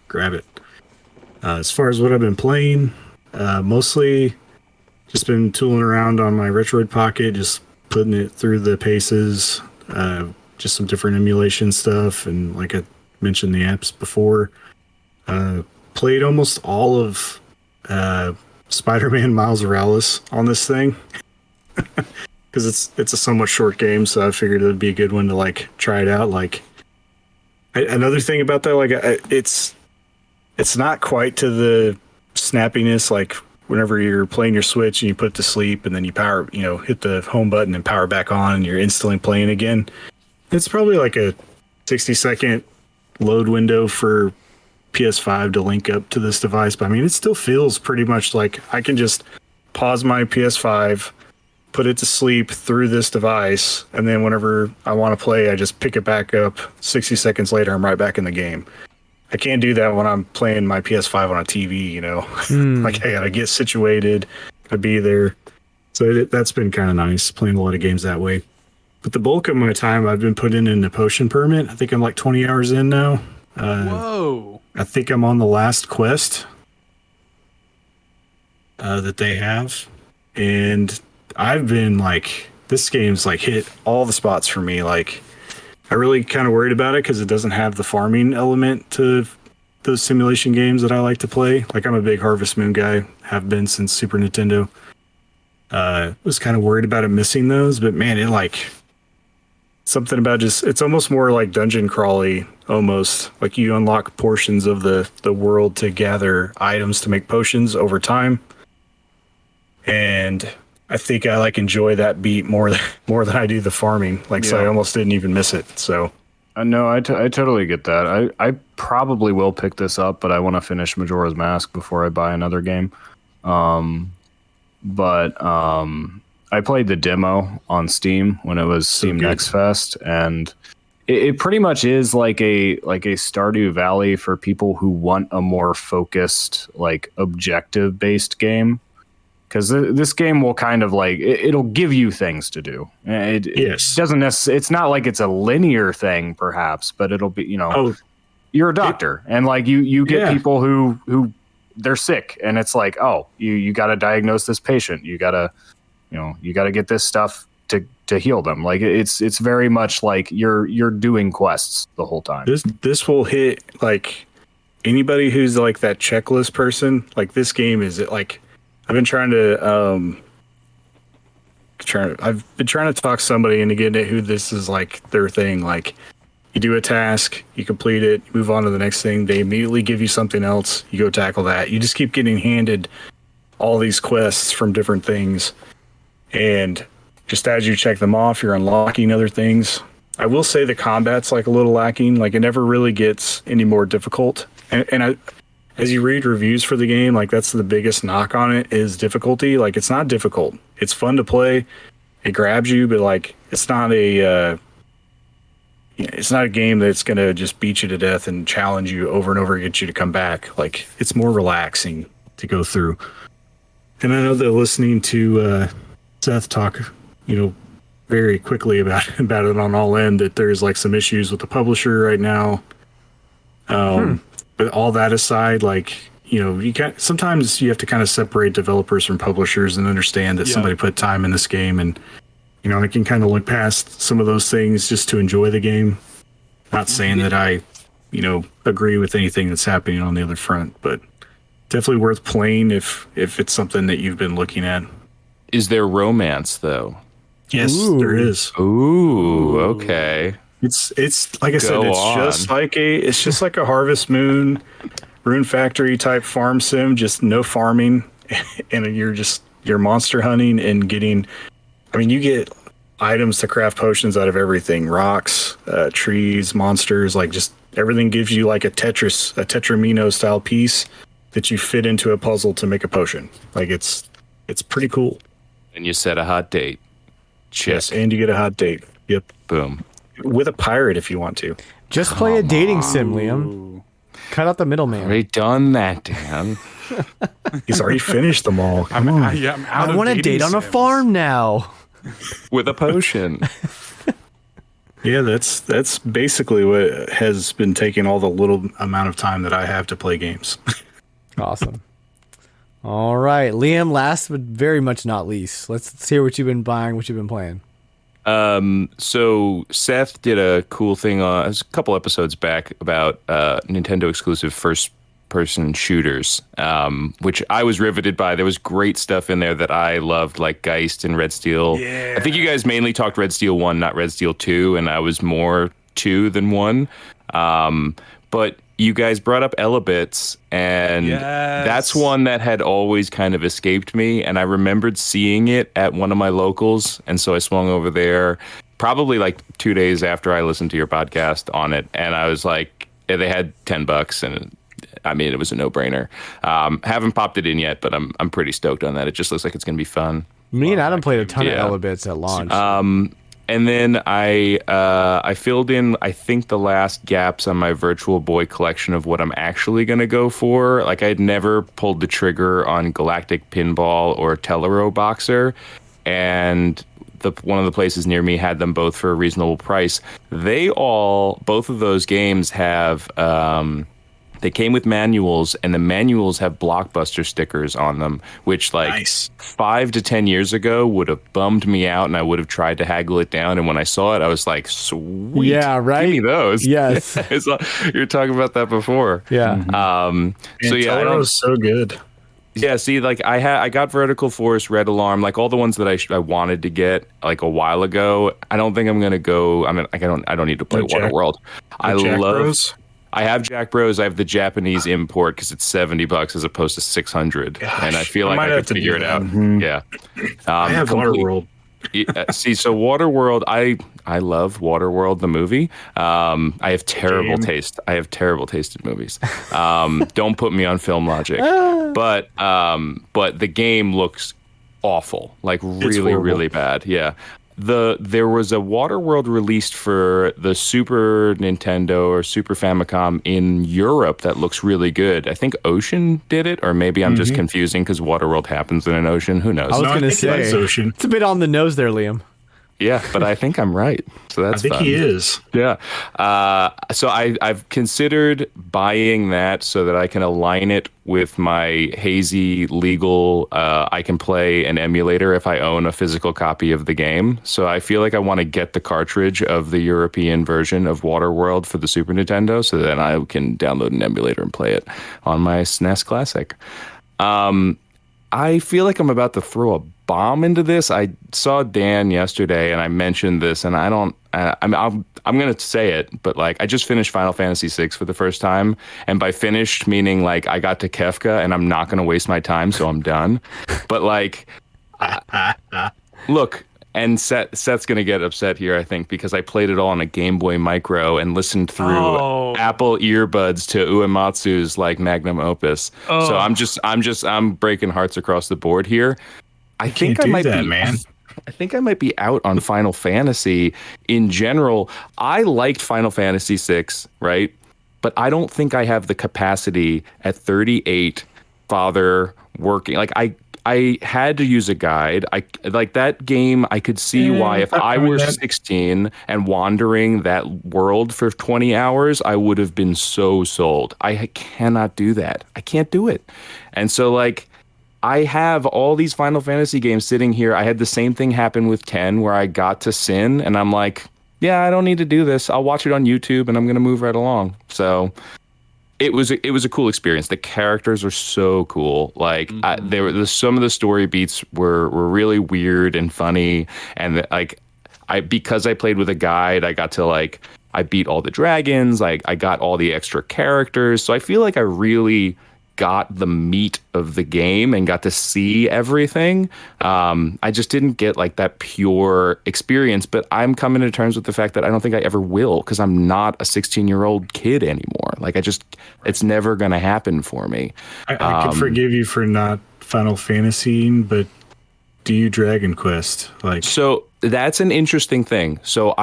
grab it. As far as what I've been playing, mostly just been tooling around on my Retroid Pocket, just putting it through the paces, just some different emulation stuff, and like I mentioned the apps before. Played almost all of Spider-Man Miles Morales on this thing. Because it's a somewhat short game, so I figured it would be a good one to like try it out. Like another thing about that, like it's not quite to the snappiness like whenever you're playing your Switch and you put it to sleep and then you power, hit the home button and power back on and you're instantly playing again. It's probably like a 60-second load window for PS5 to link up to this device, but I mean, it still feels pretty much like I can just pause my PS5, put it to sleep through this device, and then whenever I want to play, I just pick it back up. 60 seconds later, I'm right back in the game. I can't do that when I'm playing my PS5 on a TV, Like, I gotta get situated, gotta be there. So that's been kind of nice, playing a lot of games that way. But the bulk of my time I've been putting in the Potion Permit. I think I'm like 20 hours in now. Whoa. I think I'm on the last quest that they have. And I've been like, this game's like hit all the spots for me. Like, I really kind of worried about it because it doesn't have the farming element to those simulation games that I like to play. Like, I'm a big Harvest Moon guy, have been since Super Nintendo. Was kind of worried about it missing those, but man, it like something about it's almost more like dungeon crawly, almost like you unlock portions of the world to gather items to make potions over time. And I think I like enjoy that beat more than I do the farming. Like, so I almost didn't even miss it. So, no, I totally get that. I probably will pick this up, but I want to finish Majora's Mask before I buy another game. but I played the demo on Steam when it was Steam Next Fest, and it pretty much is like a Stardew Valley for people who want a more focused, like objective based game. Because this game will kind of like it'll give you things to do. It doesn't necessarily. It's not like it's a linear thing, perhaps, but it'll be you're a doctor, and like you get people who they're sick, and it's like, oh, you got to diagnose this patient. You gotta get this stuff to heal them. Like it's very much like you're doing quests the whole time. This will hit like anybody who's like that checklist person. Like this game is like. I've been trying to talk somebody into getting it who this is like their thing. Like you do a task, you complete it, you move on to the next thing. They immediately give you something else. You go tackle that. You just keep getting handed all these quests from different things. And just as you check them off, you're unlocking other things. I will say the combat's like a little lacking. Like it never really gets any more difficult. And as you read reviews for the game, like that's the biggest knock on it is difficulty. Like it's not difficult. It's fun to play. It grabs you, but like it's not a game that's gonna just beat you to death and challenge you over and over and get you to come back. Like it's more relaxing to go through. And I know that listening to Seth talk, very quickly about it on All In, that there's like some issues with the publisher right now. But all that aside, like, sometimes you have to kind of separate developers from publishers and understand that somebody put time in this game, and I can kind of look past some of those things just to enjoy the game. Not saying that I, agree with anything that's happening on the other front, but definitely worth playing if it's something that you've been looking at. Is there romance though? Yes, there is. Ooh, okay. It's like I said, it's just like a Harvest Moon, Rune Factory type farm sim, just no farming, and you're monster hunting and getting. I mean, you get items to craft potions out of everything: rocks, trees, monsters. Like just everything gives you like a Tetramino style piece that you fit into a puzzle to make a potion. Like it's pretty cool. And you set a hot date. Check. Yes, and you get a hot date. Yep. Boom. With a pirate if you want to. Just play a dating sim, Liam. Cut out the middleman. Already done that, Dan. He's already finished them all. I'm out I want to date on a farm now. With a potion. Yeah, that's basically what has been taking all the little amount of time that I have to play games. Awesome. All right, Liam, last but very much not least, let's hear what you've been buying, what you've been playing. So Seth did a cool thing it was a couple episodes back about Nintendo exclusive first person shooters, which I was riveted by. There was great stuff in there that I loved, like Geist and Red Steel. Yeah. I think you guys mainly talked Red Steel 1, not Red Steel 2, and I was more 2 than 1. But you guys brought up Elebits, and that's one that had always kind of escaped me, and I remembered seeing it at one of my locals, and so I swung over there probably like 2 days after I listened to your podcast on it, and I was like, they had $10, and I mean, it was a no-brainer. Haven't popped it in yet, but I'm pretty stoked on that. It just looks like it's going to be fun. Me and Adam played a ton of Elebits at launch. And then I filled in, I think, the last gaps on my Virtual Boy collection of what I'm actually going to go for. Like, I had never pulled the trigger on Galactic Pinball or Telero Boxer, and one of the places near me had them both for a reasonable price. Both of those games have... they came with manuals, and the manuals have Blockbuster stickers on them, which, like, nice. 5 to 10 years ago would have bummed me out, and I would have tried to haggle it down. And when I saw it, I was like, sweet. Yeah, right? Give me those. Yes. You were talking about that before. Yeah. So, yeah. That was so good. Yeah, see, like, I got Vertical Force, Red Alarm, like, all the ones that I wanted to get, like, a while ago. I don't think I'm going to go... I mean, I don't need to play Waterworld. I love... Bros? I have Jack Bros. I have the Japanese import because it's $70 as opposed to $600, and I feel like I could figure it out. Mm-hmm. Yeah, I have Waterworld. See, so Waterworld, I love Waterworld the movie. I have terrible taste. I have terrible taste in movies. Don't put me on Film Logic, but the game looks awful, like really bad. Yeah. There was a Waterworld released for the Super Nintendo or Super Famicom in Europe that looks really good. I think Ocean did it, or maybe I'm just confusing because Waterworld happens in an ocean. Who knows? I was going to say, it's a bit on the nose there, Liam. Yeah, but I think I'm right. So that's fun. He is. Yeah. So I've considered buying that so that I can align it with my hazy legal. I can play an emulator if I own a physical copy of the game. So I feel like I want to get the cartridge of the European version of Waterworld for the Super Nintendo, so then I can download an emulator and play it on my SNES Classic. I feel like I'm about to throw a bomb into this. I saw Dan yesterday, and I mentioned this, and I'm going to say it, but like I just finished Final Fantasy VI for the first time, and by finished meaning like I got to Kefka, and I'm not going to waste my time, so I'm done. But like, look. And Seth's going to get upset here, I think, because I played it all on a Game Boy Micro and listened through Apple earbuds to Uematsu's like magnum opus. So I'm breaking hearts across the board here. I think I might be out on Final Fantasy in general. I liked Final Fantasy VI, right? But I don't think I have the capacity at 38, father working. Like I had to use a guide. I like that game. I could see why if I were 16 and wandering that world for 20 hours, I would have been so sold. I cannot do that. I can't do it. And so like I have all these Final Fantasy games sitting here. I had the same thing happen with 10 where I got to Sin and I'm like, yeah, I don't need to do this. I'll watch it on YouTube and I'm going to move right along. So it was a cool experience. The characters are so cool. Like some of the story beats were really weird and funny. And like because I played with a guide, I got to like I beat all the dragons. I got all the extra characters. So I feel like I really got the meat of the game and got to see everything. I just didn't get like that pure experience, but I'm coming to terms with the fact that I don't think I ever will because I'm not a 16-year-old kid anymore. Like it's never going to happen for me. I can forgive you for not Final Fantasy, but do you Dragon Quest? So that's an interesting thing. So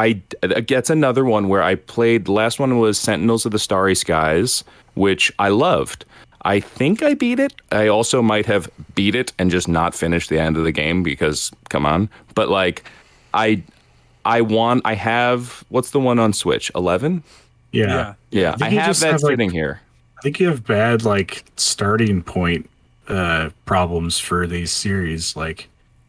that's another one where I played. The last one was Sentinels of the Starry Skies, which I loved. I think I beat it. I also might have beat it and just not finished the end of the game because, come on. But like, I have, what's the one on Switch? 11? Yeah. I have that sitting here. I think you have bad like starting point problems for these series.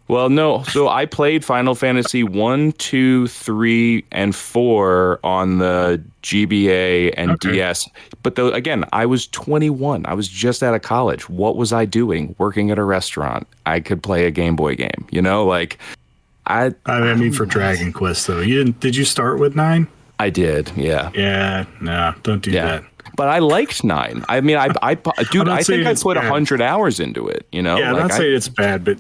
Well, no. So I played Final Fantasy 1, 2, 3, and 4 on the GBA and DS. But again, I was 21. I was just out of college. What was I doing? Working at a restaurant. I could play a Game Boy game. You know, like I mean, for Dragon Quest though, did you start with 9? I did. Yeah. Yeah. No, don't do that. But I liked 9. I mean, I think I put 100 hours into it. You know. Yeah, I'm not saying it's bad, but.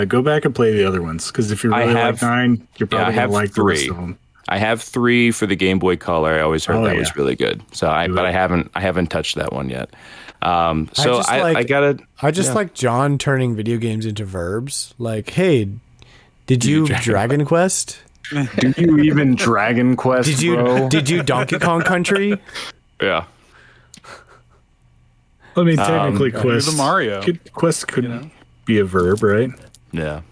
Go back and play the other ones because if you really like 9, you're probably gonna like 3. The rest of them. I have 3 for the Game Boy Color. I always heard that was really good. So but I haven't touched that one yet. So I just like John turning video games into verbs. Like, hey, did you Dragon Quest? Do you even Dragon Quest? Did you Donkey Kong Country? Yeah. I mean, technically, Quest could be a verb, right? Yeah.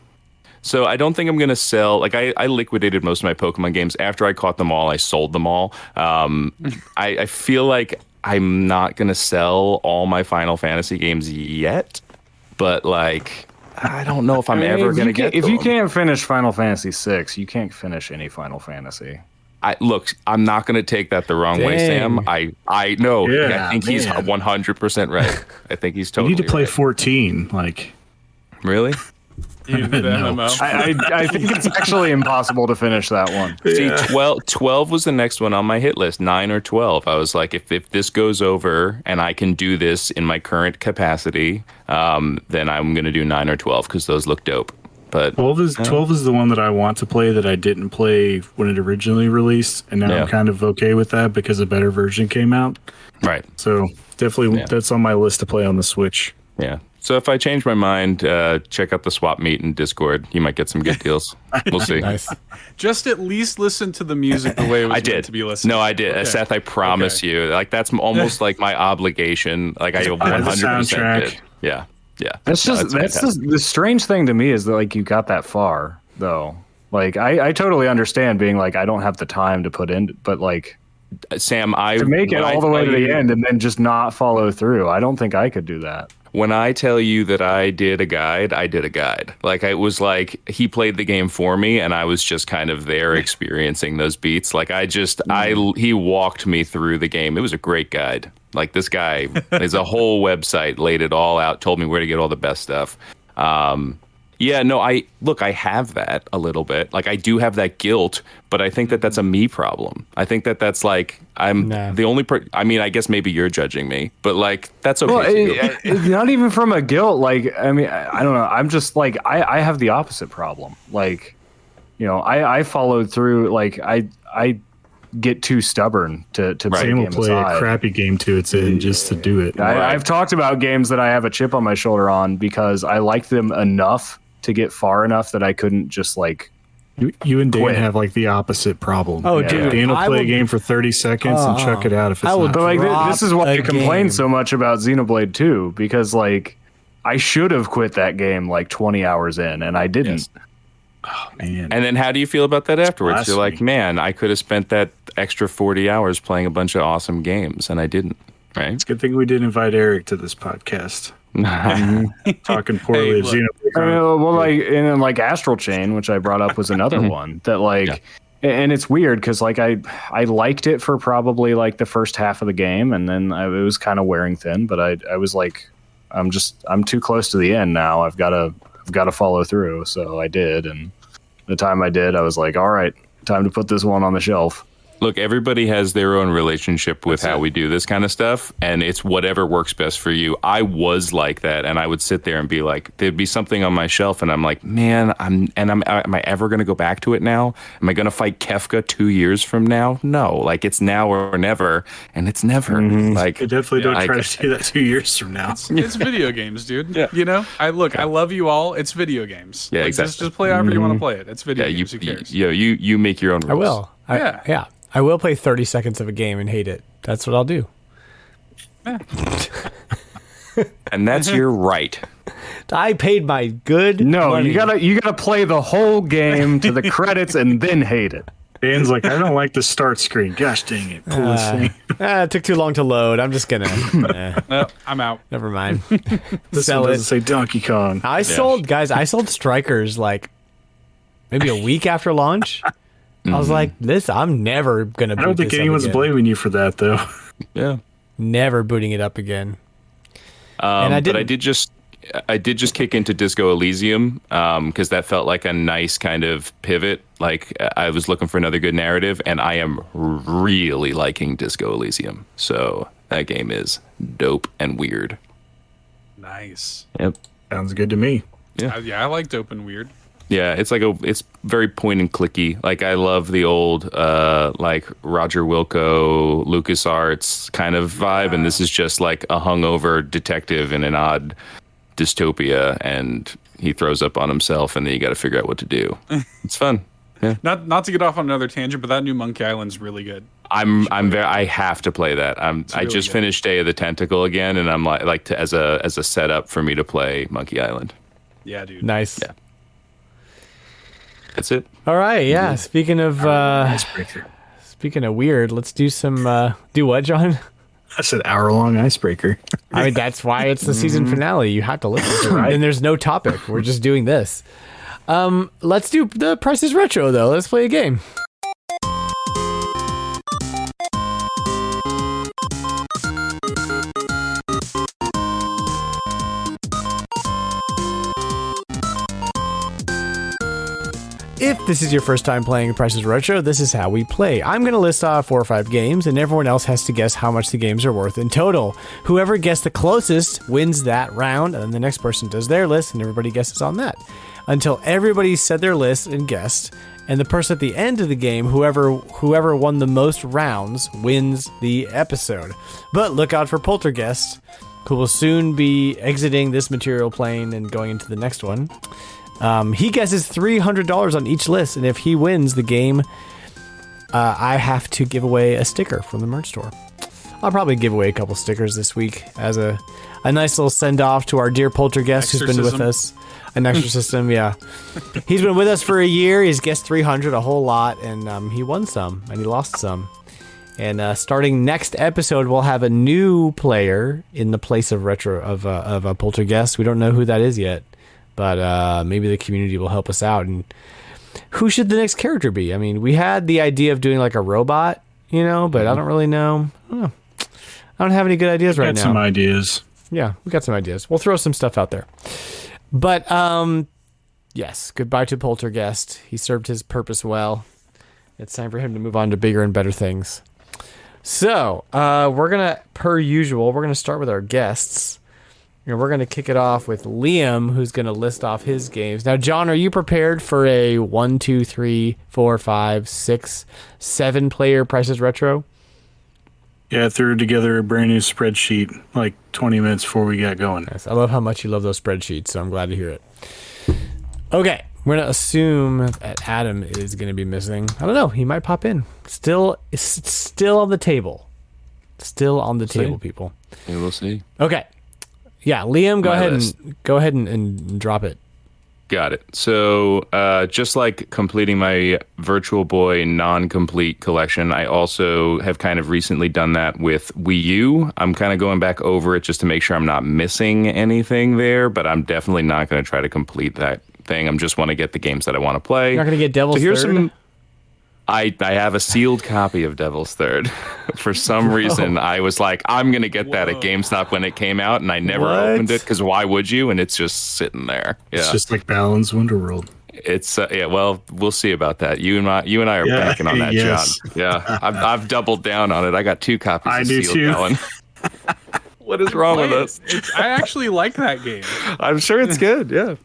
So I don't think I'm going to sell. Like I liquidated most of my Pokemon games after I caught them all. I sold them all. I feel like I'm not going to sell all my Final Fantasy games yet, but like I don't know if I'm ever going to get. If you can't finish Final Fantasy VI, you can't finish any Final Fantasy. Look, I'm not going to take that the wrong way, Sam. I know. Yeah, I think he's 100% right. I think he's totally. You need to play right. 14, Really? No. I think it's actually impossible to finish that one. Yeah. See, 12 was the next one on my hit list, 9 or 12. I was like, if this goes over and I can do this in my current capacity, then I'm going to do 9 or 12 because those look dope. But 12 is the one that I want to play that I didn't play when it originally released, and now I'm kind of okay with that because a better version came out. Right. So definitely that's on my list to play on the Switch. Yeah. So if I change my mind, check out the swap meet in Discord. You might get some good deals. We'll see. Nice. Just at least listen to the music the way it was meant to be listened. No, I did. Okay. Seth, I promise you. Like, that's almost like my obligation. Like, I 100% did. Yeah. Yeah. That's the strange thing to me is that, like, you got that far, though. Like, I totally understand being like, I don't have the time to put in, but, like, Sam, to make it all the way to the end and then just not follow through. I don't think I could do that. When I tell you that I did a guide, I did a guide. Like, it was like he played the game for me, and I was just kind of there experiencing those beats. Like, he walked me through the game. It was a great guide. Like, this guy, there's a whole website, laid it all out, told me where to get all the best stuff. Yeah, no, I have that a little bit. Like, I do have that guilt, but I think that that's a me problem. I think that that's like, the only I mean, I guess maybe you're judging me, but like, that's okay. Well, it's not even from a guilt. Like, I mean, I don't know. I'm just like, I have the opposite problem. Like, you know, I followed through. Like, I get too stubborn to Sam will play a crappy game to its end just to do it. I've talked about games that I have a chip on my shoulder on because I like them enough to get far enough that I couldn't just like you and Dan have like the opposite problem. Oh, dude, Dan will play a game for 30 seconds and chuck it out if it's not. But like this is why I complain so much about Xenoblade 2, because like I should have quit that game like 20 hours in and I didn't. Yes. Oh man. And then how do you feel about that afterwards? You're like, man, I could have spent that extra 40 hours playing a bunch of awesome games and I didn't. Right? It's a good thing we didn't invite Eric to this podcast. Talking poorly of Xenoblade. Well, like, and like Astral Chain, which I brought up, was another one that like, and it's weird because like I liked it for probably like the first half of the game, and then it was kind of wearing thin. But I was like, I'm too close to the end now. I've got to follow through. So I did, and the time I did, I was like, all right, time to put this one on the shelf. Look, everybody has their own relationship with how we do this kind of stuff, and it's whatever works best for you. I was like that, and I would sit there and be like, there'd be something on my shelf, and I'm like, man, am I ever going to go back to it now? Am I going to fight Kefka 2 years from now? No, like it's now or never, and it's never. Like, I definitely don't try to do that 2 years from now. It's video games, dude. Yeah. You know, I love you all. It's video games. Yeah, like, exactly. Just play however you want to play it. It's video games. Who cares? You make your own rules. I will. Yeah. I will play 30 seconds of a game and hate it. That's what I'll do. Yeah. And that's your right. I paid my good money. you gotta play the whole game to the credits and then hate it. Dan's like, I don't like the start screen. Gosh dang it. Pull this thing. It took too long to load. I'm just gonna No, I'm out. Never mind. This one doesn't say Donkey Kong. I sold Strikers like maybe a week after launch. I was like, I'm never going to boot this up again. I don't think anyone's blaming you for that, though. Yeah. Never booting it up again. But I did just kick into Disco Elysium because that felt like a nice kind of pivot. Like I was looking for another good narrative, and I am really liking Disco Elysium. So that game is dope and weird. Nice. Yep. Sounds good to me. Yeah, I like dope and weird. Yeah, it's very point and clicky. Like I love the old like Roger Wilco, LucasArts kind of vibe, and this is just like a hungover detective in an odd dystopia, and he throws up on himself, and then you got to figure out what to do. It's fun. Yeah. Not to get off on another tangent, but that new Monkey Island's really good. I have to play that. I just finished Day of the Tentacle again, and I'm as a setup for me to play Monkey Island. Yeah, dude. Nice. Yeah. That's it. All right, yeah. Speaking of Icebreaker. Speaking of weird, let's do some do what, John? I said hour-long Icebreaker. I mean, that's why it's the season finale. You have to listen to it. And there's no topic. We're just doing this. Let's do the Price is Retro, though. Let's play a game. If this is your first time playing Price is Retro, this is how we play. I'm going to list off 4 or 5 games, and everyone else has to guess how much the games are worth in total. Whoever guessed the closest wins that round, and then the next person does their list, and everybody guesses on that. Until everybody said their list and guessed, and the person at the end of the game, whoever won the most rounds, wins the episode. But look out for Poltergeist. who will soon be exiting this material plane and going into the next one. He guesses $300 on each list, and if he wins the game, I have to give away a sticker from the merch store. I'll probably give away a couple stickers this week as a nice little send-off to our dear Poltergeist who's been with us. An exorcism, yeah. He's been with us for a year. He's guessed 300, a whole lot, and he won some, and he lost some. And starting next episode, we'll have a new player in the place of a Poltergeist. We don't know who that is yet, but maybe the community will help us out. And who should the next character be? I mean, we had the idea of doing like a robot, but I don't really know. I don't have any good ideas right now. Got some ideas. Yeah, we got some ideas. We'll throw some stuff out there. But, yes, goodbye to Poltergeist. He served his purpose well. It's time for him to move on to bigger and better things. So, we're going to, per usual, we're going to start with our guests. And we're going to kick it off with Liam, who's going to list off his games. Now, John, are you prepared for a 1, 2, 3, 4, 5, 6, 7 player Price is Retro? Yeah, I threw together a brand new spreadsheet like 20 minutes before we got going. Yes, I love how much you love those spreadsheets, so I'm glad to hear it. Okay, we're going to assume that Adam is going to be missing. I don't know, he might pop in. It's still on the table. Still on the table, people. Yeah, we'll see. Okay. Yeah, Liam, go ahead and drop it. Got it. So just like completing my Virtual Boy non-complete collection, I also have kind of recently done that with Wii U. I'm kind of going back over it just to make sure I'm not missing anything there, but I'm definitely not going to try to complete that thing. I just want to get the games that I want to play. You're not going to get Devil's Third? I have a sealed copy of Devil's Third. For some reason, I was like, I'm going to get that at GameStop when it came out, and I never opened it, because why would you? And it's just sitting there. Yeah. It's just like Balan's Wonderworld. It's, well, we'll see about that. You and I are banking on that, yes. John. Yeah, I've doubled down on it. I got 2 copies of sealed too. Balan. What is wrong with us? I actually like that game. I'm sure it's good, yeah.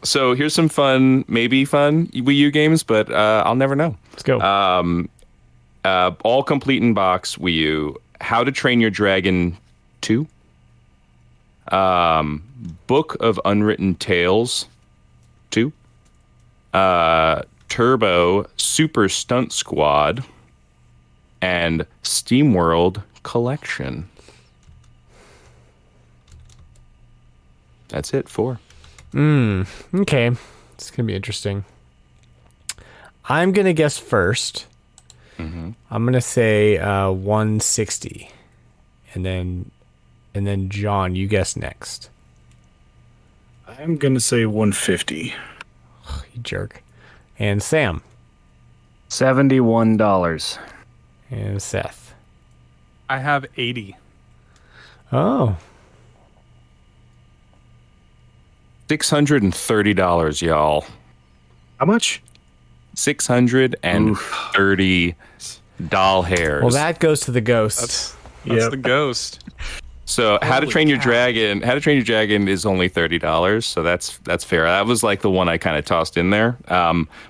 So here's some maybe fun Wii U games, but I'll never know. Let's go. All complete in box Wii U. How to Train Your Dragon 2. Book of Unwritten Tales 2. Turbo Super Stunt Squad. And SteamWorld Collection. That's it, 4. Okay. It's going to be interesting. I'm going to guess first. Mm-hmm. I'm going to say 160. And then John, you guess next. I'm going to say 150. You jerk. And Sam. $71. And Seth. I have 80. Oh. $630, y'all. How much? 630 doll hairs. Well, that goes to the ghost. That's the ghost. So, How to Train Your Dragon is only $30, so that's fair. That was like the one I kind of tossed in there.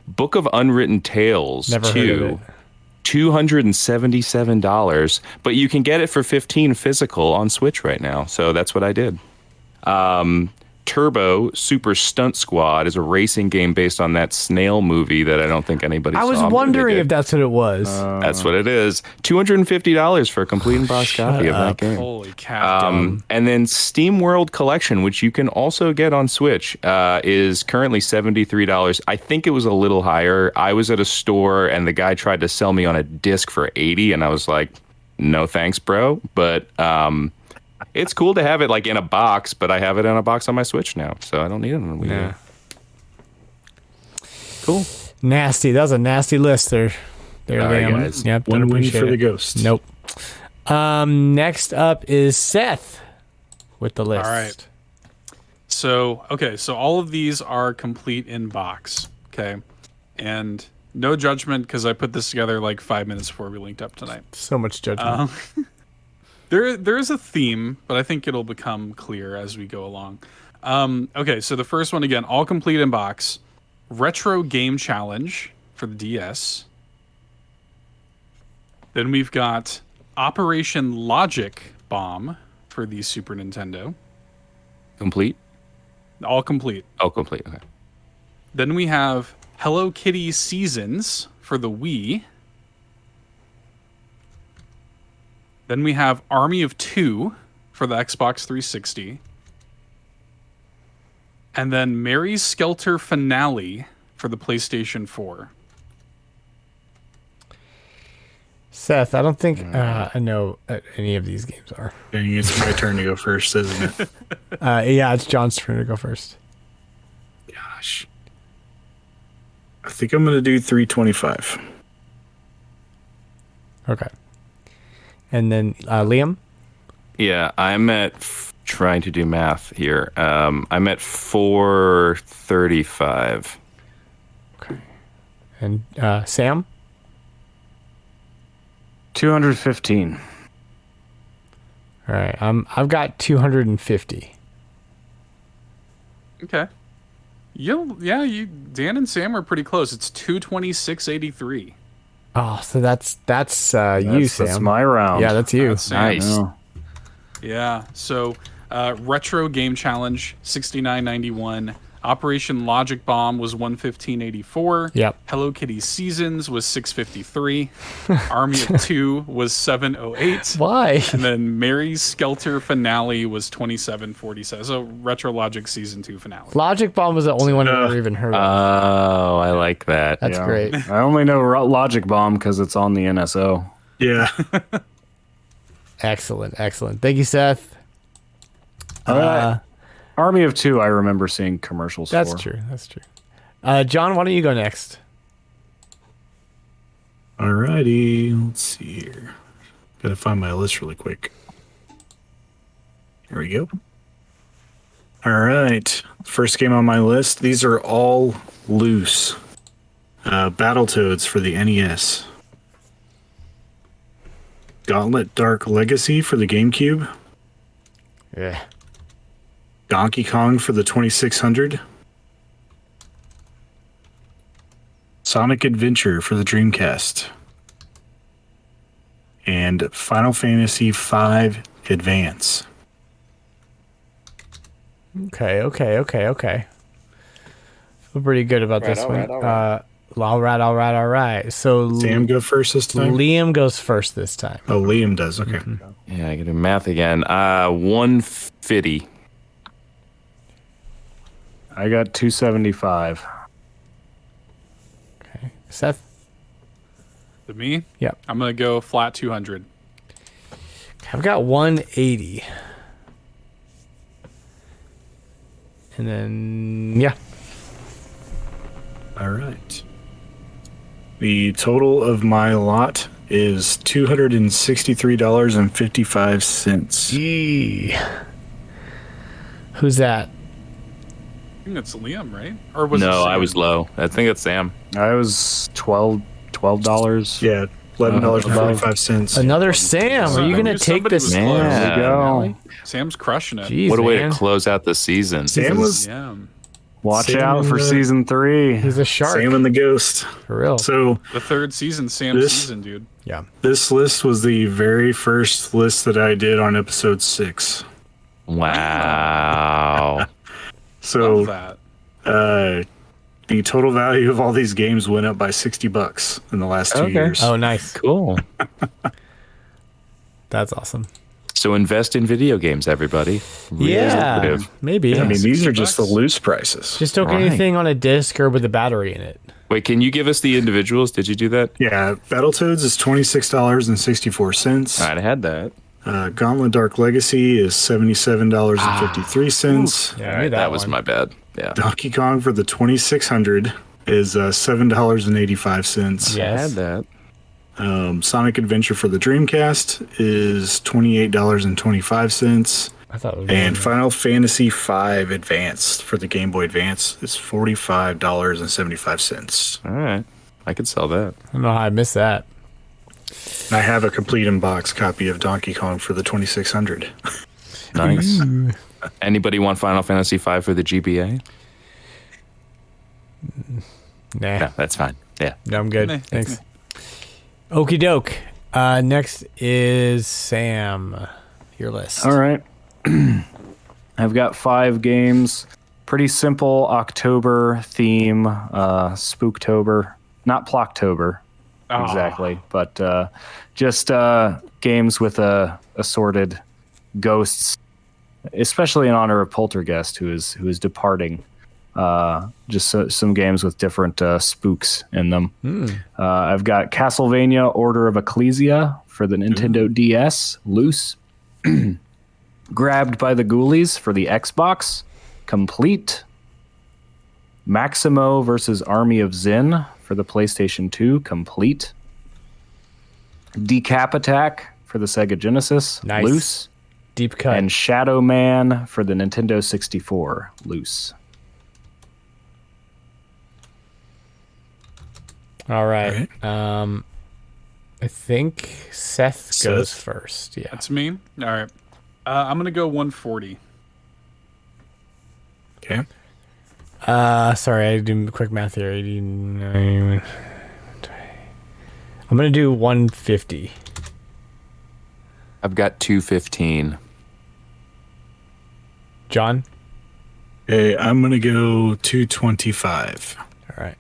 Book of Unwritten Tales Never heard of it. $277, but you can get it for $15 physical on Switch right now. So that's what I did. Turbo Super Stunt Squad is a racing game based on that snail movie that I don't think anybody saw. I was wondering if that's what it was. That's what it is. $250 for a complete and box copy of that game. Holy cow. And then SteamWorld Collection, which you can also get on Switch, is currently $73. I think it was a little higher. I was at a store and the guy tried to sell me on a disc for $80, and I was like, no thanks, bro. But it's cool to have it like in a box, but I have it in a box on my Switch now, so I don't need it on Wii U. Yeah. Cool. Nasty. That was a nasty list there. All right, guys. Yep, One don't win appreciate for it. the ghost. Nope. Next up is Seth with the list. All right. So all of these are complete in box. Okay. And no judgment, because I put this together like 5 minutes before we linked up tonight. So much judgment. There is a theme, but I think it'll become clear as we go along. Okay, so the first one, again, all complete in box. Retro Game Challenge for the DS. Then we've got Operation Logic Bomb for the Super Nintendo. Complete? All complete. Oh, complete. Okay. Then we have Hello Kitty Seasons for the Wii. Then we have Army of Two for the Xbox 360. And then Mary's Skelter Finale for the PlayStation 4. Seth, I don't think I know what any of these games are. Dang, it's my turn to go first, isn't it? Yeah, it's John's turn to go first. Gosh. I think I'm going to do 325. Okay. And then Liam? Yeah, I'm at trying to do math here. I'm at 435. Okay. And Sam? 215. All right. I've got 250. Okay. Dan and Sam are pretty close. It's 226.83. Oh, so that's you, Sam. That's my round. Yeah, that's you. That's Sam. Nice. Yeah. So, Retro Game Challenge 69.91. Operation Logic Bomb was 115.84. Yep. Hello Kitty Seasons was 653. Army of Two was 708. Why? And then Mary's Skelter Finale was 2747. So RetroLogic Season 2 finale. Logic Bomb was the only one I ever even heard of. Oh, I like that. That's great. I only know Logic Bomb because it's on the NSO. Yeah. Excellent. Thank you, Seth. Army of Two, I remember seeing commercials That's for. true. John, why don't you go next? Alrighty. Let's see here. Gotta find my list really quick. Here we go. Alright. First game on my list. These are all loose. Battletoads for the NES. Gauntlet Dark Legacy for the GameCube. Yeah. Donkey Kong for the 2600. Sonic Adventure for the Dreamcast. And Final Fantasy V Advance. Okay. Feel pretty good about this one. All right. So Sam go first this time? Liam goes first this time. Oh, Liam does. Okay. Yeah, I got to do math again. 150. I got 275. Okay. Seth? To me? Yep. I'm going to go flat 200. I've got 180. And then, yeah. All right. The total of my lot is $263.55. Gee. Who's that? I think that's Liam, right? Or was it No, Sam? I was low. I think it's Sam. I was $12. Yeah, $11.45. Another Sam. Are you going to take this? Somebody was close. There you go. Sam's crushing it. Jeez, What a way man. to close out the season. Sam was Yeah. Watch Sam out for and the- season 3. He's a shark. Sam and the Ghost. For real. So The third season, Sam's This- season, dude. Yeah. this list was the very first list that I did on episode 6. Wow. So Love that. the total value of all these games went up by $60 in the last 2 years. Oh, nice. Cool. That's awesome. So invest in video games, everybody. Really Yeah. lucrative. Maybe. I mean, these are just the $60. loose prices. Just don't get Right. anything on a disc or with a battery in it. Wait, can you give us the individuals? Did you do that? Yeah, Battletoads is $26.64. All right, I had that. Gauntlet Dark Legacy is $77.53. Yeah, All right, that was my bad. Yeah. Donkey Kong for the 2600 is $7.85. I Yes. had that. Sonic Adventure for the Dreamcast is $28.25. I thought it was And Final Fantasy V Advanced for the Game Boy Advance is $45.75. All right. I could sell that. I don't know how I missed that. I have a complete in-box copy of Donkey Kong for the 2600. Nice. Anybody want Final Fantasy V for the GBA? Nah. No, that's fine. Yeah. No, I'm good. Meh. Thanks. Okie doke. Next is Sam. your list. All right. I've got 5 games. Pretty simple October theme. Spooktober. Not Plocktober. Exactly. But just games with assorted ghosts, especially in honor of Poltergeist, who is departing. Just some games with different spooks in them. I've got Castlevania Order of Ecclesia for the Nintendo DS, loose. Grabbed by the Ghoulies for the Xbox, complete. Maximo versus Army of Zin for the PlayStation 2, complete. Decap Attack for the Sega Genesis, loose. Deep cut. And Shadow Man for the Nintendo 64, loose. All right. I think Seth goes first. Yeah. That's me? All right. I'm going to go 140. Okay. Sorry, I did quick math here. 89. I'm going to do 150. I've got 215. John? Hey, I'm going to go 225. All right.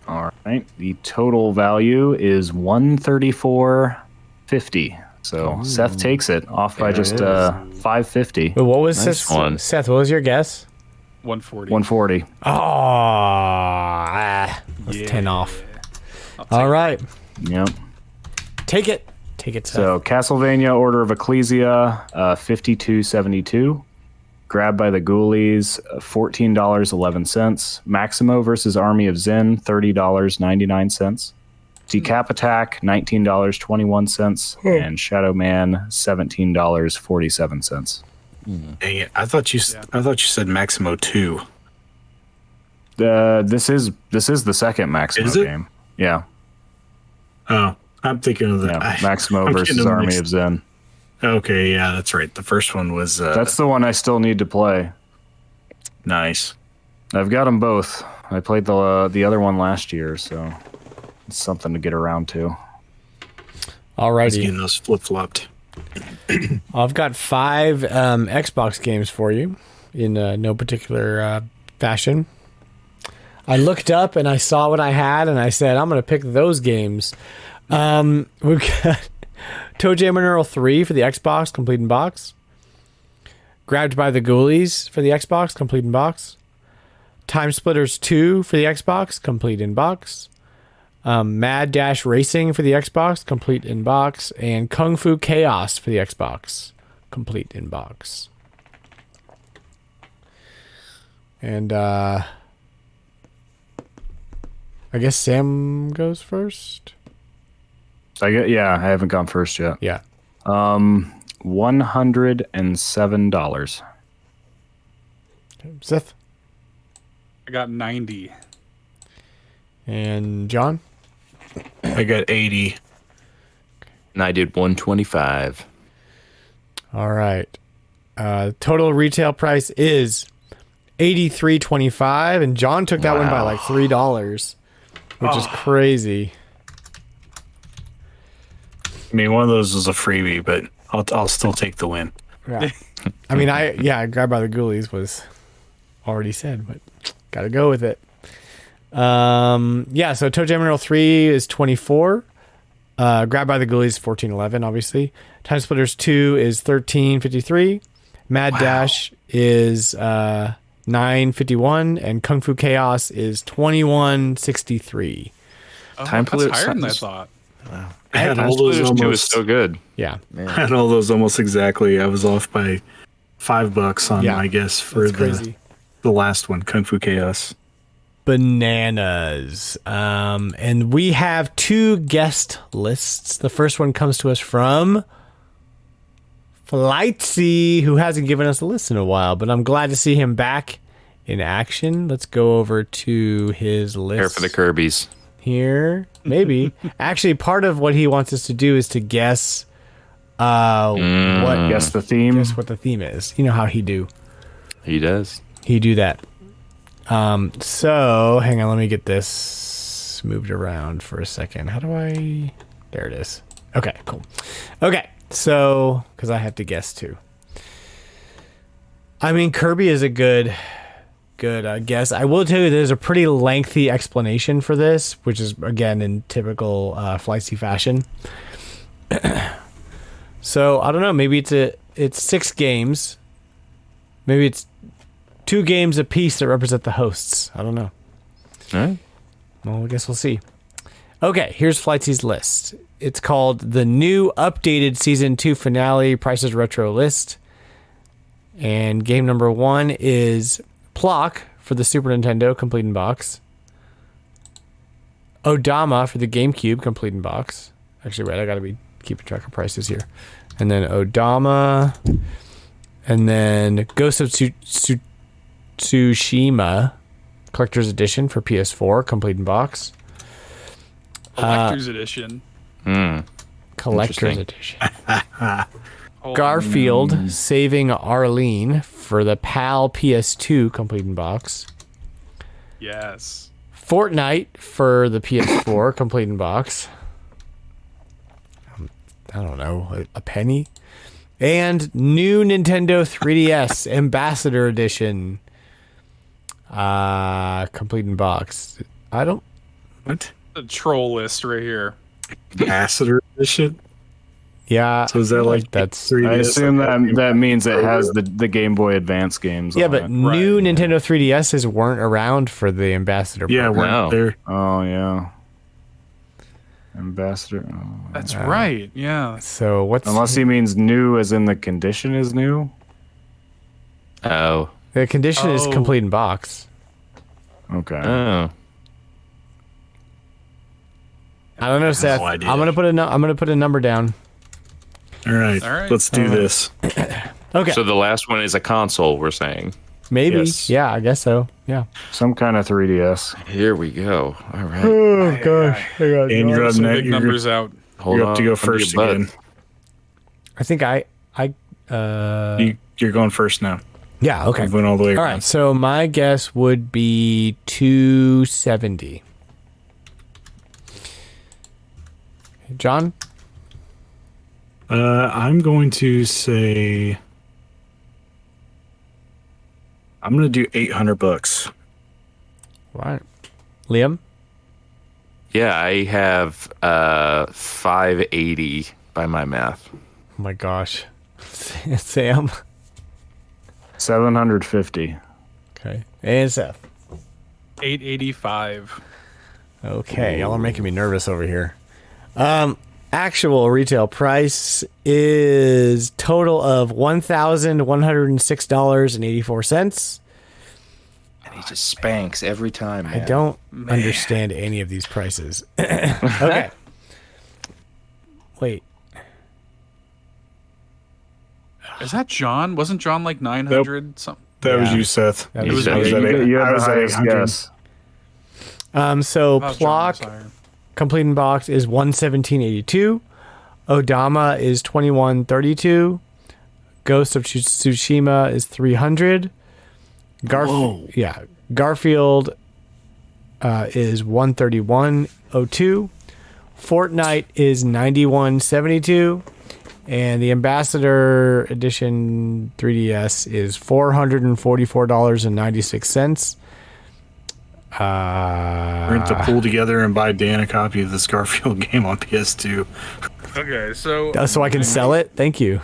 All right. The total value is 134.50. So Seth takes it off by just 550. Well, what was Nice one. Seth, what was your guess? 140. 140. That's 10 off. All right. Yep. Take it. Take it, Seth. So Castlevania Order of Ecclesia, 52.72. Grabbed by the Ghoulies, $14.11. Maximo versus Army of Zin, $30.99. Decap Attack, $19.21. And Shadow Man, $17.47. Dang it. I thought you said Maximo 2. This is the second Maximo game. Yeah. Oh, I'm thinking of the Maximo I'm versus getting them Army mixed. of Zen. Okay, yeah, that's right. The first one was That's the one I still need to play. nice. I've got them both. I played the other one last year, so it's something to get around to. All I was righty. getting those flip-flopped. I've got 5 Xbox games for you in no particular fashion. I looked up and I saw what I had and I said, I'm going to pick those games. We've got Toe Jam and Earl 3 for the Xbox, complete in box. Grabbed by the Ghoulies for the Xbox, complete in box. Time Splitters 2 for the Xbox, complete in box. Mad Dash Racing for the Xbox, complete in box. And Kung Fu Chaos for the Xbox, complete in box. And I guess Sam goes first. I haven't gone first yet. Yeah. $107. Seth I got 90. and John. I got 80. And I did 125. All right. Total retail price is $83.25, and John took that one by like $3, which is crazy. I mean, one of those was a freebie, but I'll still take the win. Yeah. I mean, Grabbed by the Ghoulies was already said, but gotta go with it. So Toe Jam and Earl 3 is 24. Grabbed by the Ghoulies, 14.11, obviously. Time Splitters 2 is 13.53. Mad Dash is 9.51, and Kung Fu Chaos is 21.63. Oh, Time that's Splitters- higher than I thought. I had Time all those Splitters 2 is almost. so good. Yeah. I had all those almost exactly. I was off by $5 on my guess for That's crazy. the last one, Kung Fu Chaos. Bananas. And we have 2 guest lists. The first one comes to us from Flightsy, who hasn't given us a list in a while, but I'm glad to see him back in action. Let's go over to his list. Care for the Kirby's. Here, maybe. Actually, part of what he wants us to do is to guess Guess the theme. guess what the theme is. You know how he do. He does. He do that. So hang on, let me get this moved around for a second. How do I? There it is. Okay, cool. Okay, So, because I have to guess too. I mean, Kirby is a good guess. I will tell you there's a pretty lengthy explanation for this, which is, again, in typical Flightsy fashion. So, I don't know. Maybe it's 6 games. Maybe it's 2 games apiece that represent the hosts. I don't know. All right. Well, I guess we'll see. Okay, here's Flightsy's list. It's called the new updated Season 2 finale Prices Retro list. And game number 1 is Plock for the Super Nintendo, complete in box. Odama for the GameCube, complete in box. Actually, wait, I gotta be keeping track of prices here. And then Odama. And then Ghost of Tsushima, Collector's Edition for PS4, complete in box. Collector's Edition. Collector's Edition. Garfield, Saving Arlene for the PAL PS2, complete in box. Yes. Fortnite for the PS4, complete in box. I don't know, a penny. And new Nintendo 3DS Ambassador Edition, complete in box. I don't. What? The troll list right here. Ambassador Edition. Yeah. So is that like that's? 3DS? I assume that means it has the Game Boy Advance games. Yeah, on but it. new Nintendo 3DSs weren't around for the Ambassador. Yeah, program. weren't there? Oh yeah. Ambassador. Oh. That's right. Yeah. So what's Unless he means new as in the condition is new. Oh. the condition is Oh. complete in box. Okay. Oh. I don't know, Seth. no idea. I'm gonna put a number down. All right. Let's do this. Okay. So the last one is a console, we're saying. Maybe. Yes. Yeah, I guess so. Yeah. Some kind of 3DS. Here we go. All right. Oh gosh. And you're up Some next. big numbers out. Hold You're up on. to go Under your first butt. again. I think You're going first now. yeah, okay. I've went all the way All around. right. So my guess would be 270. John? I'm going to say I'm going to do $800. All right. Liam? Yeah, I have 580 by my math. Oh my gosh. Sam? 750. Okay. And Seth? 885. Okay, y'all are making me nervous over here. Actual retail price is total of $1,106.84. And he just spanks every time. I don't understand any of these prices. Okay. Wait. Is that John? Wasn't John like 900 something? That was Yeah. you, Seth. That was I me. was You at got- eight- You I have was the at highest 800. guess. So Oh, John Plock was higher. complete in box is 117.82. Odama is 21.32. Ghost of Tsushima is 300. Garfield is 131.02. Fortnite is 91.72. And the Ambassador Edition 3DS is $444.96. We're going to pull together and buy Dan a copy of this Garfield game on PS2. Okay, so So I can sell it? Thank you.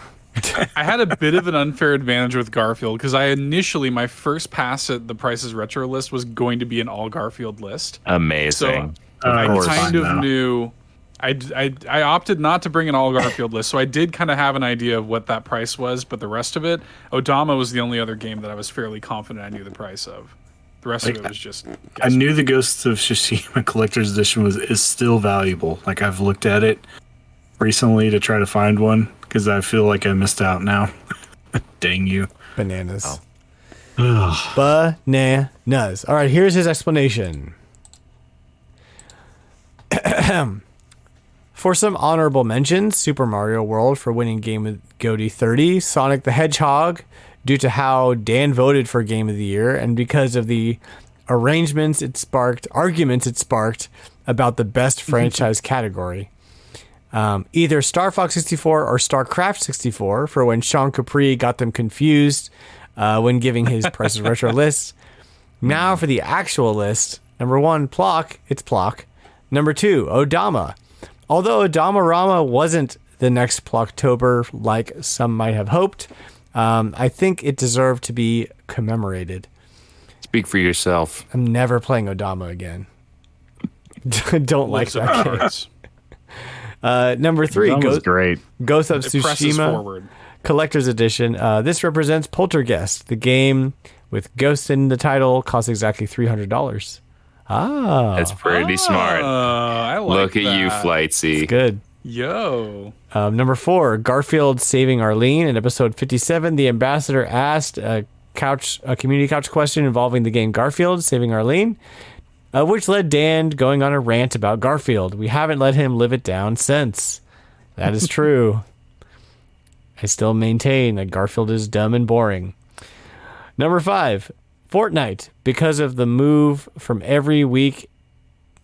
I had a bit of an unfair advantage with Garfield because my first pass at the Prices Retro list was going to be an all Garfield list. Amazing. So I course. kind of Fine now. knew. I opted not to bring an all Garfield list, so I did kind of have an idea of what that price was, but the rest of it, Odama was the only other game that I was fairly confident I knew the price of. The rest of it was just. I knew the Ghost of Tsushima Collector's Edition is still valuable. Like, I've looked at it recently to try to find one because I feel like I missed out now. Dang you. Bananas. Bananas. All right, here's his explanation. For some honorable mentions, Super Mario World for winning Game of GOTY 30, Sonic the Hedgehog due to how Dan voted for Game of the Year and because of the arguments it sparked about the best franchise category. Either Star Fox 64 or StarCraft 64 for when Sean Capri got them confused when giving his Price is Retro list. Now for the actual list. Number 1, Plock. It's Plock. Number 2, Odama. Although Odama Rama wasn't the next Plocktober like some might have hoped, I think it deserved to be commemorated. Speak for yourself. I'm never playing Odama again. Don't like that game. Number 3, great. Ghost of Tsushima Collector's Edition. This represents Poltergeist. The game with Ghost in the title costs exactly $300. That's pretty smart. I like Look that. at you, Flightsy. It's good. Yo. Number 4, Garfield saving Arlene. In episode 57, the ambassador asked a community couch question involving the game Garfield saving Arlene, which led Dan going on a rant about Garfield. We haven't let him live it down since. That is true. I still maintain that Garfield is dumb and boring. Number 5, Fortnite, because of the move from every week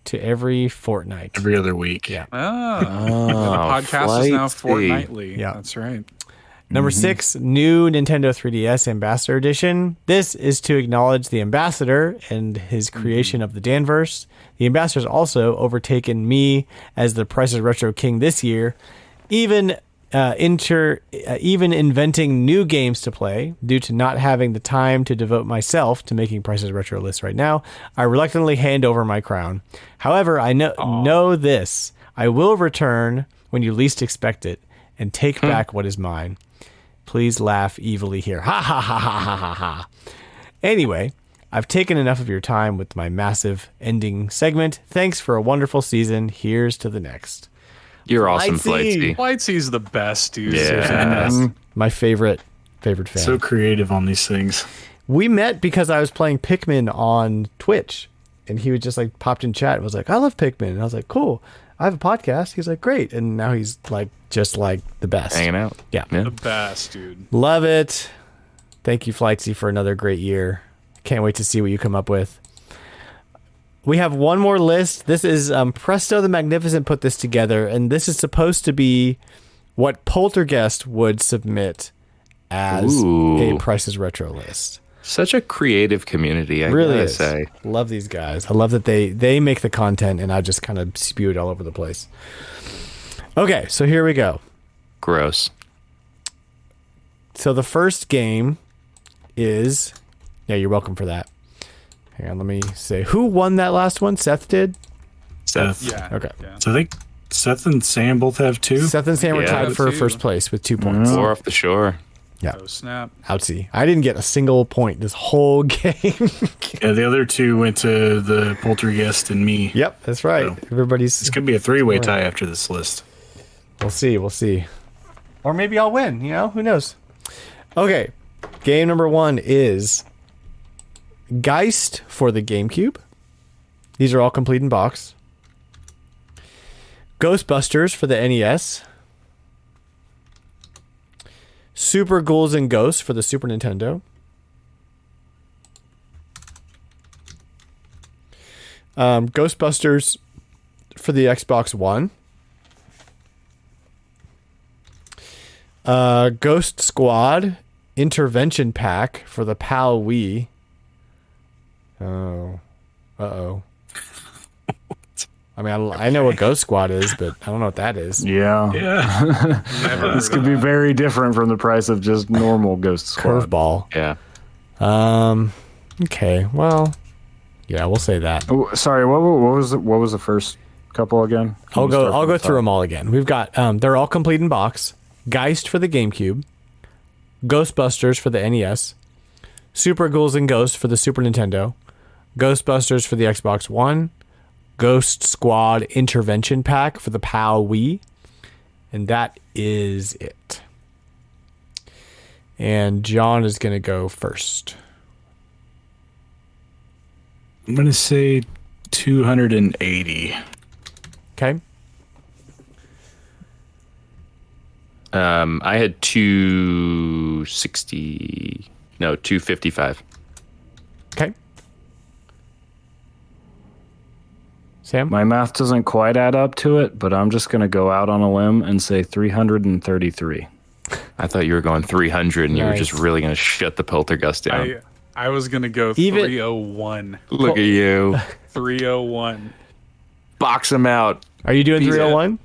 to every fortnight. Every other week. Yeah. The podcast is now fortnightly. Yeah. That's right. Number 6, new Nintendo 3DS Ambassador Edition. This is to acknowledge the ambassador and his creation of the Danverse. The ambassador's also overtaken me as the Price is Retro King this year, even inventing new games to play due to not having the time to devote myself to making Price is Retro lists right now. I reluctantly hand over my crown. However, I know this. I will return when you least expect it and take back what is mine. Please laugh evilly here. Ha ha ha ha ha ha ha. Anyway, I've taken enough of your time with my massive ending segment. Thanks for a wonderful season. Here's to the next. You're awesome, Flightsy. Flightsy's the best, dude. Yeah. My favorite fan. So creative on these things. We met because I was playing Pikmin on Twitch, and he would just like popped in chat and was like, I love Pikmin. And I was like, cool. I have a podcast. He's like, great. And now he's like, just like the best. Hanging out. Yeah. The best, dude. Love it. Thank you, Flightsy, for another great year. Can't wait to see what you come up with. We have one more list. This is Presto the Magnificent put this together, and this is supposed to be what Poltergeist would submit as a Price is Retro list. Such a creative community, I gotta say. Love these guys. I love that they make the content, and I just kind of spew it all over the place. Okay, so here we go. Gross. So the first game is... Yeah, you're welcome for that. Hang on, let me say. Who won that last one? Seth did? Seth. Yeah. Okay. Yeah. So I think Seth and Sam both have 2. Seth and Sam were tied for first place with 2 points. 4 off the shore. Yeah. Oh, snap. Outsy. I didn't get a single point this whole game. Yeah, the other 2 went to the Poltergeist and me. Yep, that's right. So, Everybody's... It's going to be a 3-way tie after this list. We'll see. Or maybe I'll win, who knows? Okay, game number 1 is Geist for the GameCube. These are all complete in box. Ghostbusters for the NES. Super Ghouls and Ghosts for the Super Nintendo. Ghostbusters for the Xbox One. Ghost Squad Intervention Pack for the PAL Wii. Oh. Uh-oh. I mean, I know what Ghost Squad is, but I don't know what that is. Yeah. This could be very different from the price of just normal Ghost Squad. Curveball. Yeah. Okay. Well, yeah, we'll say that. Oh, sorry, what was the first couple again? I'll go through them all again. We've got they're all complete in box. Geist for the GameCube. Ghostbusters for the NES. Super Ghouls and Ghosts for the Super Nintendo. Ghostbusters for the Xbox One. Ghost Squad Intervention Pack for the PAL Wii. And that is it. And John is going to go first. I'm going to say 280. Okay. I had 255. Okay. Sam? My math doesn't quite add up to it, but I'm just going to go out on a limb and say 333. I thought you were going 300 and you were just really going to shut the poltergust down. I was going to go 301. Look at you. 301. Box him out. Are you doing 301?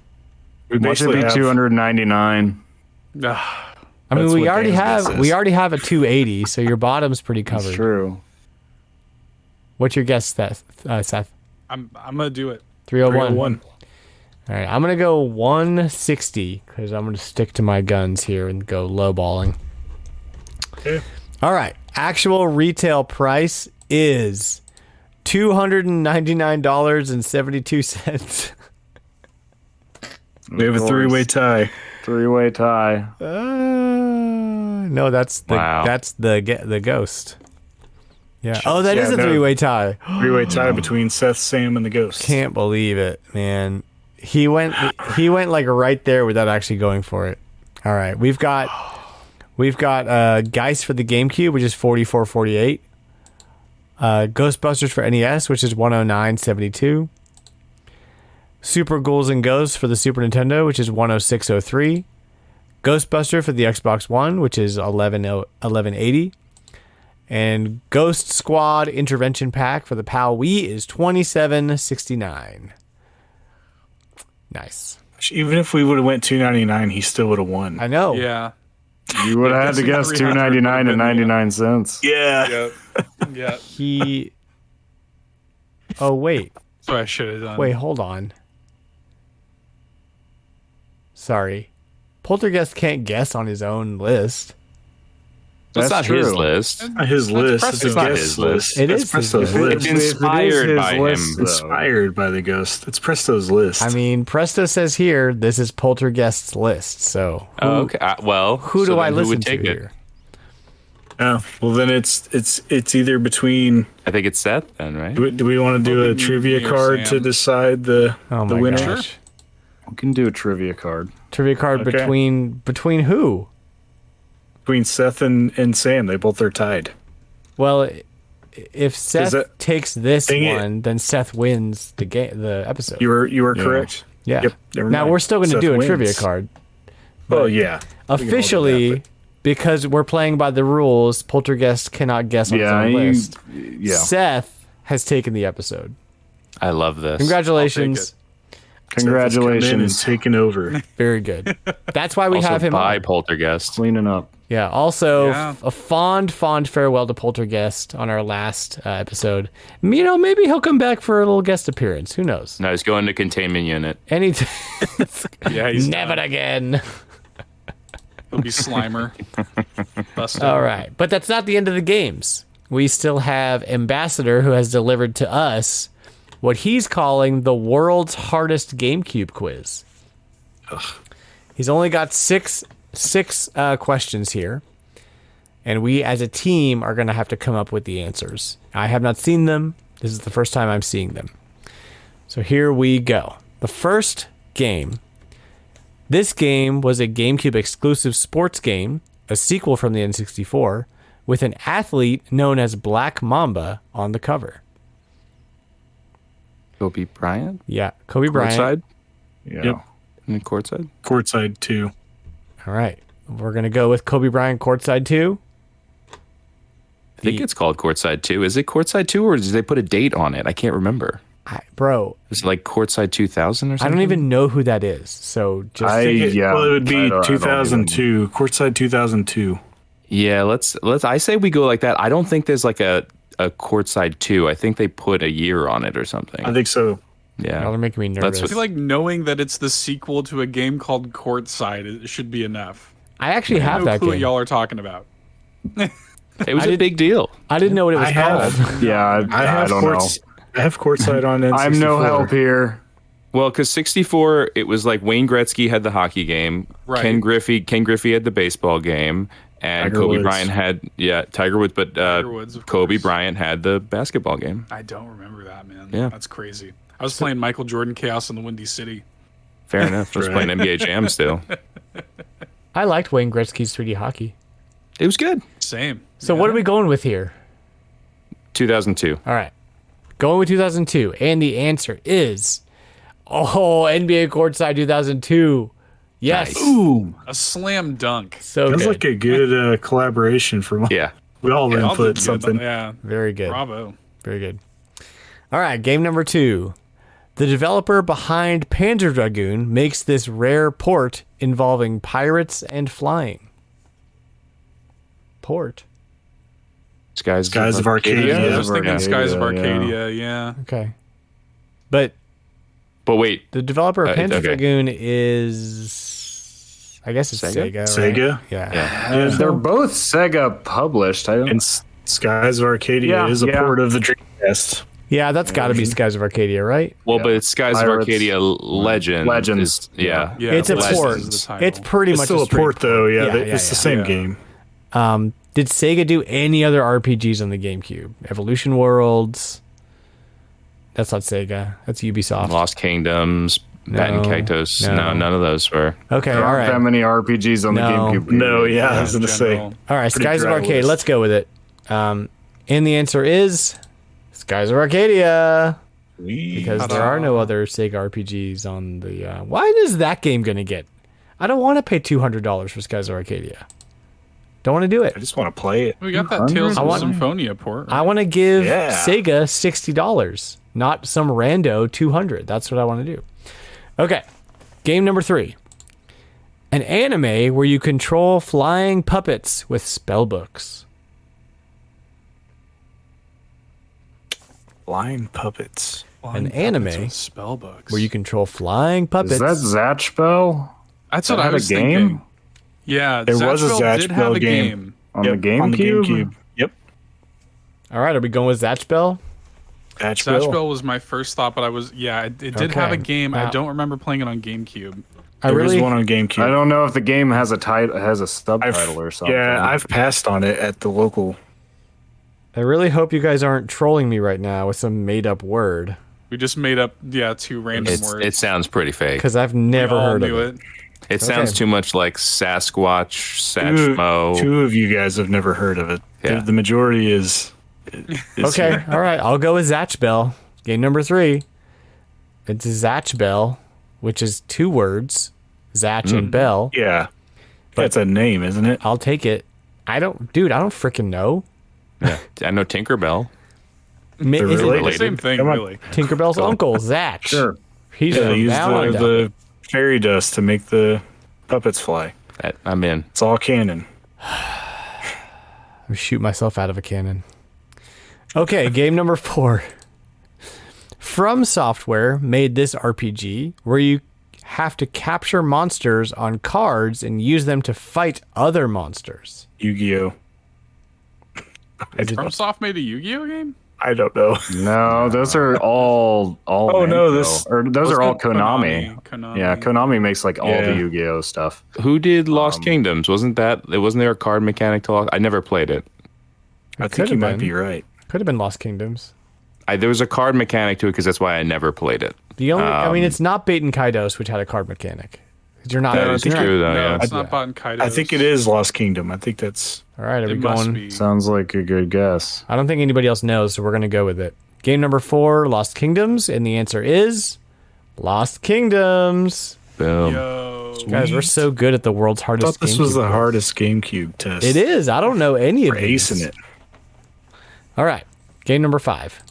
It should be 299. I mean, we already have a 280, so your bottom's pretty covered. That's true. What's your guess, Seth? I'm gonna do it. 301. All right, I'm gonna go 160 because I'm gonna stick to my guns here and go lowballing. Okay. All right, actual retail price is $299.72. We have a three-way tie. Three-way tie. No, that's the ghost. Yeah. Oh, that is a three-way tie. Three-way tie between Seth, Sam, and the ghost. Can't believe it, man. He went like right there without actually going for it. All right, we've got Geist for the GameCube, which is $44.48. Ghostbusters for NES, which is $109.72. Super Ghouls and Ghosts for the Super Nintendo, which is $106.03. Ghostbuster for the Xbox One, which is $11.80. And Ghost Squad Intervention Pack for the PAL Wii is $27.69. Nice. Even if we would have went $299, he still would have won. I know. Yeah. You would have had to guess $2.99 and 99 cents. Yeah. Yeah. Oh, wait. That's what I should have done. Wait, hold on. Sorry. Poltergeist can't guess on his own list. That's not true. his list. It's not his list. It's a guest list. It That's is Presto's his list. It's inspired by him. Inspired by the ghost. It's Presto's list. I mean, Presto says here this is Poltergeist's list. So Okay. who do I listen to here? Oh, well then it's either between. I think it's Seth then, right? Do we want to do a trivia card to decide the winner? Gosh. We can do a trivia card. Trivia card between who? Between Seth and Sam, they both are tied. Well, if Seth takes this one, then Seth wins the episode. You were correct. Yeah. Yep, never now mind. we're still going to Seth do a wins. trivia card. Oh yeah. Officially, because we're playing by the rules, Poltergeist cannot guess on his own list. Yeah. Seth has taken the episode. I love this. Congratulations. Congratulations. Taking over. Very good. That's why we have him by on. Poltergeist. Cleaning up. Yeah. Also, a fond farewell to Poltergeist on our last episode. Maybe he'll come back for a little guest appearance. Who knows? No, he's going to containment unit. Anytime. Yeah, he's never again. He'll be Slimer. Busted. All right. But that's not the end of the games. We still have Ambassador, who has delivered to us what he's calling the world's hardest GameCube quiz. Ugh. He's only got six questions here, and we as a team are going to have to come up with the answers. I have not seen them. This is the first time I'm seeing them. So here we go. The first game. This game was a GameCube exclusive sports game, a sequel from the N64, with an athlete known as Black Mamba on the cover. Kobe Bryant? Yeah, Kobe Bryant. Courtside? Yeah. Yep. And courtside? Courtside 2. All right. We're going to go with Kobe Bryant courtside 2. I think it's called Courtside 2. Is it Courtside 2 or did they put a date on it? I can't remember. Bro. Is it like Courtside 2000 or something? I don't even know who that is. So just Well, it would be 2002. Courtside 2002. Yeah, I say we go like that. I don't think there's like a Courtside 2. I think they put a year on it or something. I think so. Yeah. Y'all are making me nervous. I feel like knowing that it's the sequel to a game called Courtside should be enough. I actually have that clue game. what y'all are talking about. It was a big deal. I didn't know what it was called. I don't know. I have Courtside on N64. I'm no help here. Well, because 64, it was like Wayne Gretzky had the hockey game. Right. Ken Griffey had the baseball game. And Tiger Kobe Woods. Bryant had, Tiger Woods, but Tiger Woods, of Kobe course. Bryant had the basketball game. I don't remember that, man. Yeah. That's crazy. I was playing Michael Jordan Chaos in the Windy City. Fair enough. I was playing NBA Jam still. I liked Wayne Gretzky's 3D hockey. It was good. Same. So what are we going with here? 2002. All right. going with 2002, and the answer is NBA Courtside 2002. Yes. Nice. Ooh, a slam dunk. So Sounds good. like a good collaboration from Yeah. we all Y'all input did good. something. Yeah. Very good. Bravo. Very good. All right, game number 2. The developer behind Panzer Dragoon makes this rare port involving pirates and flying. Port. Skies of Arcadia. I was thinking Skies of Arcadia, Arcadia. Yeah. Okay. But wait. the developer of Panzer okay. Dragoon is, I guess it's Sega? Sega. Sega? Right? Yeah. Yeah. They're both Sega published. I don't. And Skies of Arcadia is a port of the Dreamcast. Yeah, that's got to be Skies of Arcadia, right? Well, but it's Skies of Pirates. Arcadia Legends. Yeah. It's a Legends port. is the title. It's pretty It's much still a straight port, though. Yeah, Yeah, it's the same Yeah. game. Did Sega do any other RPGs on the GameCube? Evolution Worlds. That's not Sega. That's Ubisoft. Lost Kingdoms, Batten Kaitos. no. No, none of those were. Okay, There all aren't that right. many RPGs on No. the GameCube. No, yeah, I was going to say. General. All right, Pretty Skies of dry Arcadia. list. Let's go with it. And the answer is Skies of Arcadia. Because there are no other Sega RPGs on the... why is that game going to get... I don't want to pay $200 for Skies of Arcadia. Don't want to do it. I just want to play it. We got that Tales I of want- Symphonia port. I want to give Yeah. Sega $60, not some rando $200. That's what I want to do. Okay, game number 3. An anime where you control flying puppets with spellbooks. Flying puppets. An anime spell books. where you control flying puppets. Is that Zatch Bell? That's That what I had a was game? thinking. Yeah, There was a Zatch Zatch did have Bell a game. game. On the GameCube? On the GameCube. Yep. All right, are we going with Zatch Bell? Zatch Zatch Bell. Bell was my first thought, but it did Okay. have a game. I Wow. don't remember playing it on GameCube. I There really is one on GameCube. I don't know if the game has a title, has a subtitle or something. Yeah, I've passed on it at the local. I really hope you guys aren't trolling me right now with some made-up word, We just made up, 2 random words. It sounds pretty fake. because I've never We all heard of knew it. It sounds too much like Sasquatch, Satchmo. Two of you guys have never heard of it. Yeah. The majority is Okay, here. all right, I'll go with Zatch Bell. Game number 3. It's Zatch Bell, which is 2 words, Zatch and Bell. Yeah. That's a name, isn't it? I'll take it. I don't freaking know. Yeah. I know Tinkerbell. Is it related. Same thing, Come on. really. Tinkerbell's uncle, Zatch? Sure. He's Yeah, from they use Valentine. the fairy dust to make the puppets fly. I'm in. It's all canon. I shoot myself out of a cannon. Okay, game number 4. From Software made this RPG where you have to capture monsters on cards and use them to fight other monsters. Yu-Gi-Oh. FromSoft made a Yu-Gi-Oh game? I don't know. No, those are all. Oh, no, this- or those are all Konami. Konami. Yeah, Konami makes like all Yeah. the Yu-Gi-Oh stuff. Who did Lost Kingdoms? Wasn't there a card mechanic to Lost? I never played it. I could think you have might been. be right. Could have been Lost Kingdoms. There was a card mechanic to it because that's why I never played it. The only, I mean, it's not Bait and Kaidos, which had a card mechanic. You're not. That is you're not- true, though. No, Yeah. it's not bought in Kaidos. I think it is Lost Kingdom. I think that's... All right, are we It must going? be. Sounds like a good guess. I don't think anybody else knows, so we're going to go with it. Game number 4, Lost Kingdoms, and the answer is Lost Kingdoms. Boom. Yo. Guys, we're so good at the world's I hardest thought this was GameCube the quiz. hardest GameCube test. It is. I don't know any of We're these. acing it. All right, game number 5.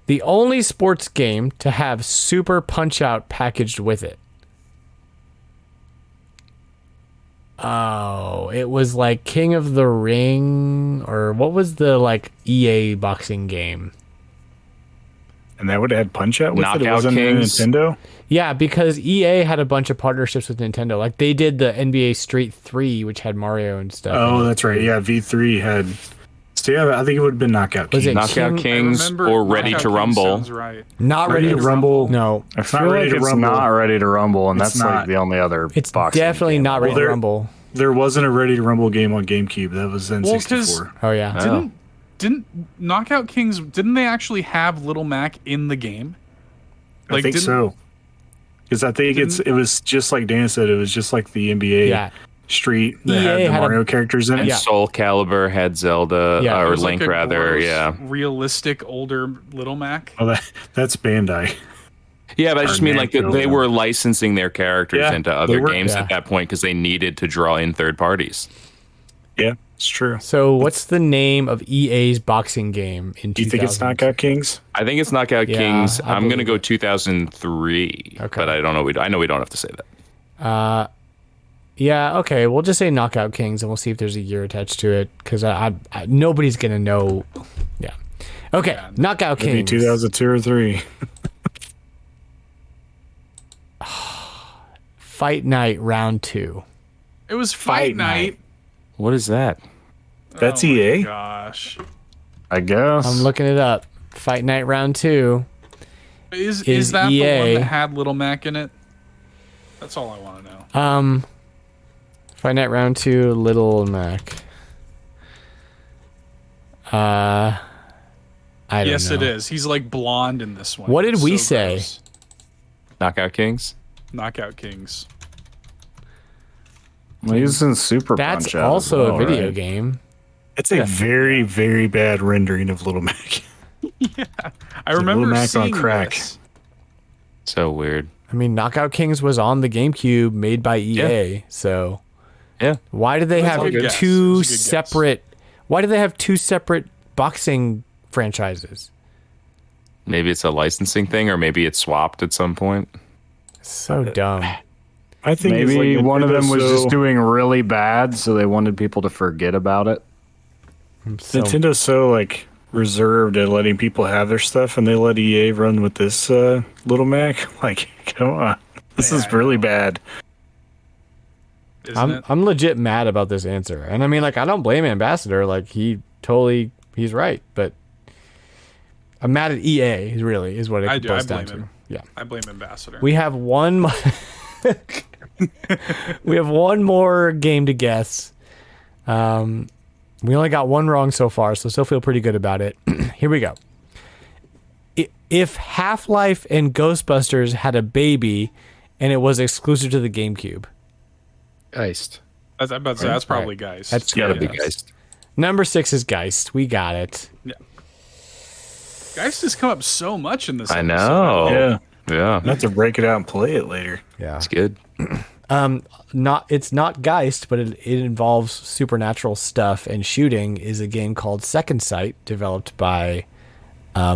The only sports game to have Super Punch-Out packaged with it. Oh, it was like King of the Ring, or what was the like EA boxing game? And that would have had Punch-Out with it? It Knockout wasn't a Kings. Nintendo? Yeah, because EA had a bunch of partnerships with Nintendo. Like they did the NBA Street 3, which had Mario and stuff. Oh, in it. that's right. Yeah, V3 had... So yeah, I think it would have been Knockout Was Kings. it Knockout King- I Kings remember or Ready Knockout to King Rumble. Sounds right. Not Ready to Rumble? No, I feel not like Ready to it's Rumble. not Ready to Rumble, and It's that's like not. the only other it's boxing definitely game. not Ready to there- Rumble. There wasn't a Ready to Rumble game on GameCube. That was N64. Oh yeah. Oh. Didn't Knockout Kings? Didn't they actually have Little Mac in the game? I think didn't- so. Because I think it was just like Dan said. It was just like the NBA Yeah. Street that had the Mario characters in it. And Soul Calibur had Zelda, or Link like rather. Yeah, realistic older Little Mac. Oh, that's Bandai. Yeah, but I just mean like they were licensing their characters into other games at that point because they needed to draw in third parties. Yeah, it's true. So what's the name of EA's boxing game in 2000? Do you think it's Knockout Kings? I think it's Knockout Kings. I'm going to go 2003, but I don't know. I know we don't have to say that. Yeah, okay. We'll just say Knockout Kings, and we'll see if there's a year attached to it, because I nobody's going to know. Yeah. Okay, Knockout Kings. 2002 or 3. Fight Night Round 2. It was Fight Night. What is that? That's Oh EA? gosh. I guess. I'm looking it up. Fight Night Round 2. Is that EA. the one that had Little Mac in it? That's all I want to know. Fight Night Round 2, Little Mac. I don't know. Yes, it is. He's like blonde in this one. What did It's we so say? gross. Knockout Kings? Knockout Kings. Well, he's in Super That's Punch Out also as well, a video right? game. It's a very, very bad rendering of Little Mac. I remember Little Mac on seeing crack. this. So weird. I mean, Knockout Kings was on the GameCube, made by EA. So, Yeah. why did they have a good guess. It two was a good guess. separate? Why did they have two separate boxing franchises? Maybe it's a licensing thing, or maybe it's swapped at some point. So dumb. I think it's Maybe like one of them was Nintendo just doing really bad, so they wanted people to forget about it. Nintendo's so like reserved at letting people have their stuff, and they let EA run with this Little Mac. Like, come on, this is really bad. Isn't it? I'm legit mad about this answer, and I mean, like, I don't blame Ambassador. Like, he's right, but I'm mad at EA. Really, is what it boils down to. him. Yeah, I blame Ambassador. we have one. We have one more game to guess. We only got one wrong so far, so still feel pretty good about it. Here we go. If Half-Life and Ghostbusters had a baby and it was exclusive to the GameCube. Geist. That's probably Geist. That's Gotta good. be Geist. Number 6 is Geist. We got it. Yeah. Geist has come up so much in this I episode. know. Yeah, Yeah. I have to break it out and play it later. Yeah. It's good. It's not Geist, but it involves supernatural stuff, and shooting is a game called Second Sight, developed by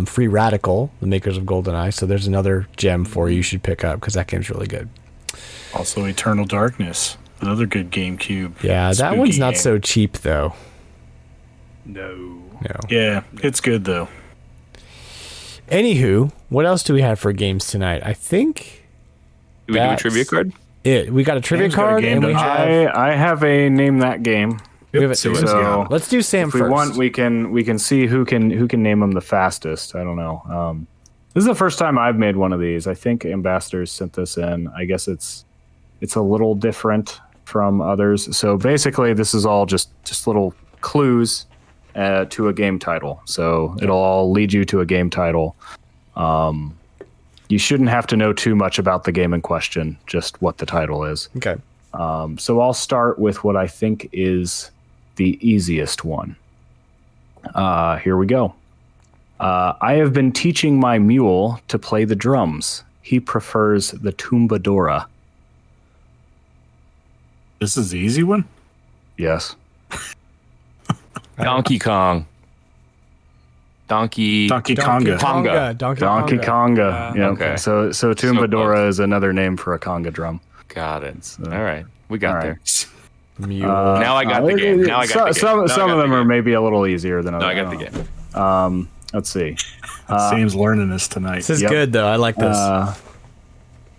Free Radical, the makers of GoldenEye. So there's another gem for you should pick up, because that game's really good. Also, Eternal Darkness, another good GameCube. Yeah, that spooky one's not game. so cheap, though. No. Yeah, it's good though. Anywho, what else do we have for games tonight? I think Do we do a trivia card? we got a trivia Sam's got a card, game, and we don't have. I have a name that game. We have So let's do Sam if we first. want, we can see who can name them the fastest. I don't know. This is the first time I've made one of these. I think Ambassadors sent this in. I guess it's a little different from others. So basically, this is all just little clues to a game title. So it'll all lead you to a game title. You shouldn't have to know too much about the game in question, just what the title is. Okay. So I'll start with what I think is the easiest one. Here we go. I have been teaching my mule to play the drums. He prefers the tumbadora. This is the easy one. Yes. Donkey Kong. Donkey Konga. Konga. Donkey Konga. Yeah. Okay. So tumbadora is another name for a conga drum. Got it. All right. We got all there. Mule. Now I got the game. Now I got the game. Some of them are maybe a little easier than others. No, I got the game. Let's see. Sam's learning this tonight. This is good, though. I like this.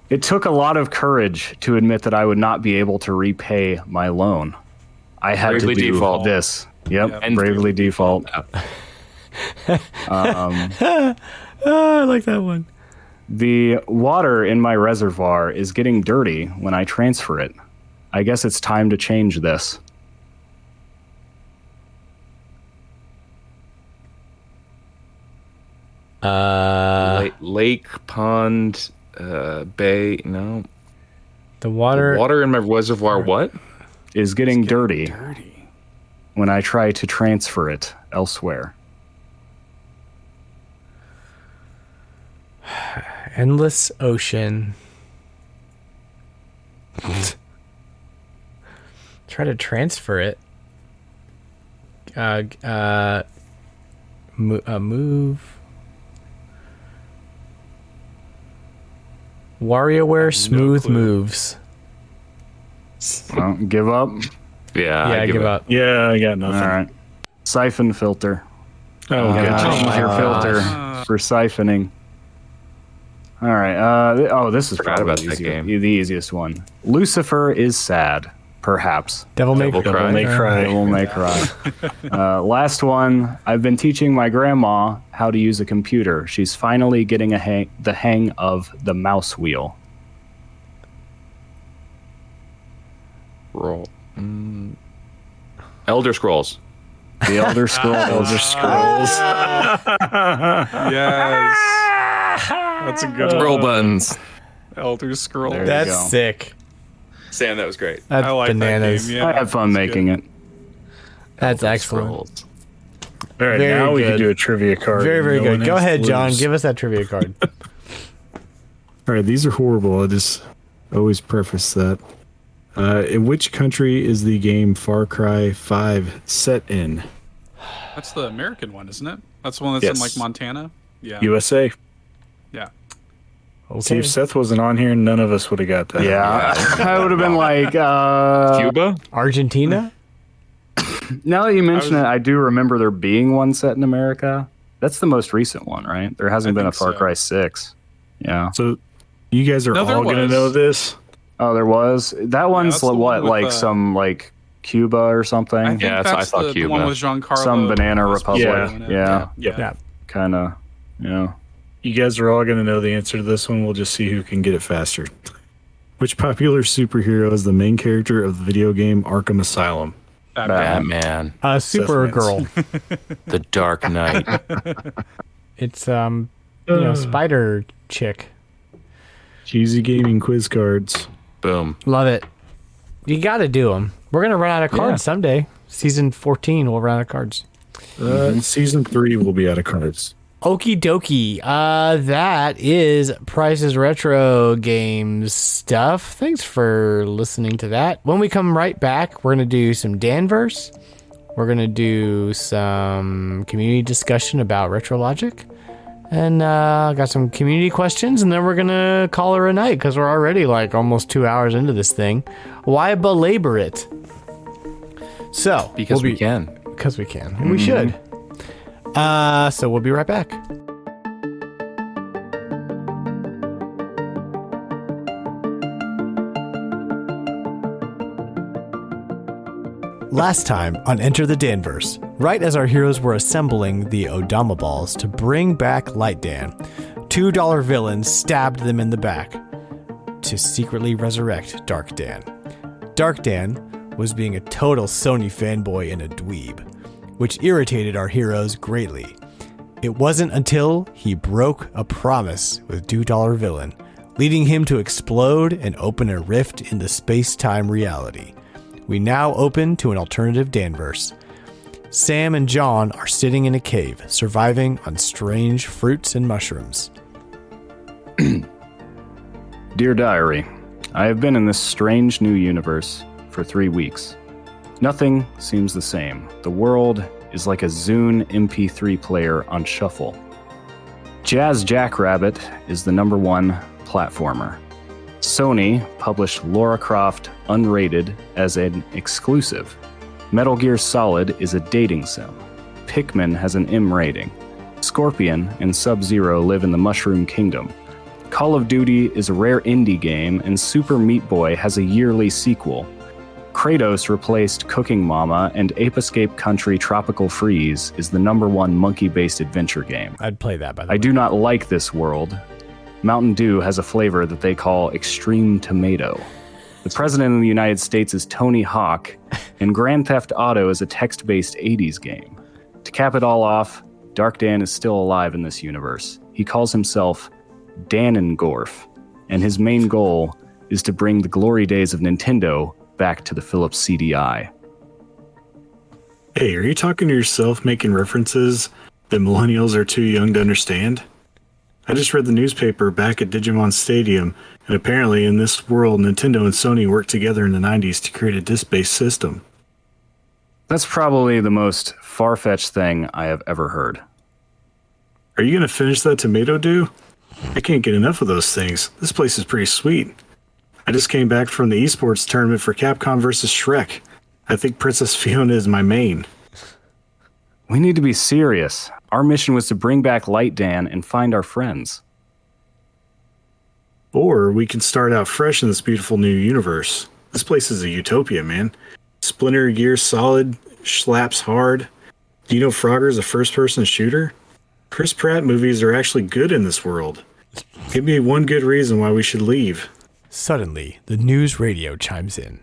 It took a lot of courage to admit that I would not be able to repay my loan. I had Bravely to do default. this. Yep. And Bravely default. I like that one. The water in my reservoir is getting dirty when I transfer it. I guess it's time to change this. Lake, pond, bay. No. The water. Water in my reservoir. What? is getting dirty when I try to transfer it elsewhere. Endless ocean. Try to transfer it. Move. WarioWare smooth moves. Well, give up? Yeah, I give up. Yeah, I got nothing. All right. Siphon filter. Oh, good. Change your filter for siphoning. All right. This is Forgot probably about that game. the easiest one. Lucifer is sad, perhaps. Devil May Cry. Devil May Cry. Last one. I've been teaching my grandma how to use a computer. She's finally getting the hang of the mouse wheel. Roll. Elder Scrolls. The Elder Scrolls. Elder Scrolls. Yes. That's a good Scroll one. buttons. Elder Scrolls. There you That's go. sick. Sam, that was great. That's I like bananas. that game. Yeah, I had fun making it. That's Elder excellent. Scrolls. All right, Very now we good. can do a trivia card. Very, very No one good. Go has to ahead, John. lose. Give us that trivia card. All right, these are horrible. I just always preface that. In which country is the game Far Cry 5 set in? That's the American one, isn't it? That's the one that's Yes. in like Montana. Yeah. USA. Yeah. See, Okay. if Seth wasn't on here, none of us would have got that. Yeah. I would have been like, Cuba? Argentina? now that you mention it, I do remember there being one set in America. That's the most recent one, right? There hasn't been a think Far so. Cry 6. Yeah. So you guys are No, all there All gonna was. know this. Oh, there was? That one's that's the one what, with, like some like Cuba or something? I think Yeah, that's- I that's thought the Cuba. one with Giancarlo. Some Banana Republic. Yeah. Yeah. Yeah. Kind of, You guys are all gonna know the answer to this one. We'll just see who can get it faster. Which popular superhero is the main character of the video game Arkham Asylum? Batman. Supergirl. The Dark Knight. It's spider chick. Cheesy gaming quiz cards. Boom. Love it. You got to do them. We're gonna run out of cards someday. Season 14, we'll run out of cards. Season 3 will be out of cards. Okie dokie. That is Price's Retro Games stuff. Thanks for listening to that. When we come right back, we're going to do some Danverse. We're going to do some community discussion about RetroLogic. And got some community questions, and then we're going to call her a night because we're already like almost 2 hours into this thing. Why belabor it? So, Because we can. Because we can. And we should. So we'll be right back. Last time on Enter the Danverse, right as our heroes were assembling the Odama balls to bring back Light Dan, $2 villains stabbed them in the back to secretly resurrect Dark Dan. Dark Dan was being a total Sony fanboy and a dweeb, which irritated our heroes greatly. It wasn't until he broke a promise with $2 Villain, leading him to explode and open a rift in the space-time reality. We now open to an alternative Danverse. Sam and John are sitting in a cave, surviving on strange fruits and mushrooms. Dear Diary, I have been in this strange new universe for 3 weeks. Nothing seems the same. The world is like a Zune MP3 player on shuffle. Jazz Jackrabbit is the #1 platformer. Sony published Lara Croft Unrated as an exclusive. Metal Gear Solid is a dating sim. Pikmin has an M rating. Scorpion and Sub-Zero live in the Mushroom Kingdom. Call of Duty is a rare indie game, and Super Meat Boy has a yearly sequel. Kratos replaced Cooking Mama, and Ape Escape Country Tropical Freeze is the #1 monkey-based adventure game. I'd play that, by the way. I do not like this world. Mountain Dew has a flavor that they call Extreme Tomato. The President of the United States is Tony Hawk, and Grand Theft Auto is a text-based 80s game. To cap it all off, Dark Dan is still alive in this universe. He calls himself Danengorf, and his main goal is to bring the glory days of Nintendo back to the Philips CDI. Hey, are you talking to yourself making references that millennials are too young to understand? I just read the newspaper back at Digimon Stadium, and apparently in this world, Nintendo and Sony worked together in the 90s to create a disc-based system. That's probably the most far-fetched thing I have ever heard. Are you going to finish that tomato dew? I can't get enough of those things. This place is pretty sweet. I just came back from the esports tournament for Capcom vs. Shrek. I think Princess Fiona is my main. We need to be serious. Our mission was to bring back Light Dan and find our friends. Or we can start out fresh in this beautiful new universe. This place is a utopia, man. Splinter Gear Solid slaps hard. Do you know Frogger's a first-person shooter? Chris Pratt movies are actually good in this world. Give me one good reason why we should leave. Suddenly, the news radio chimes in.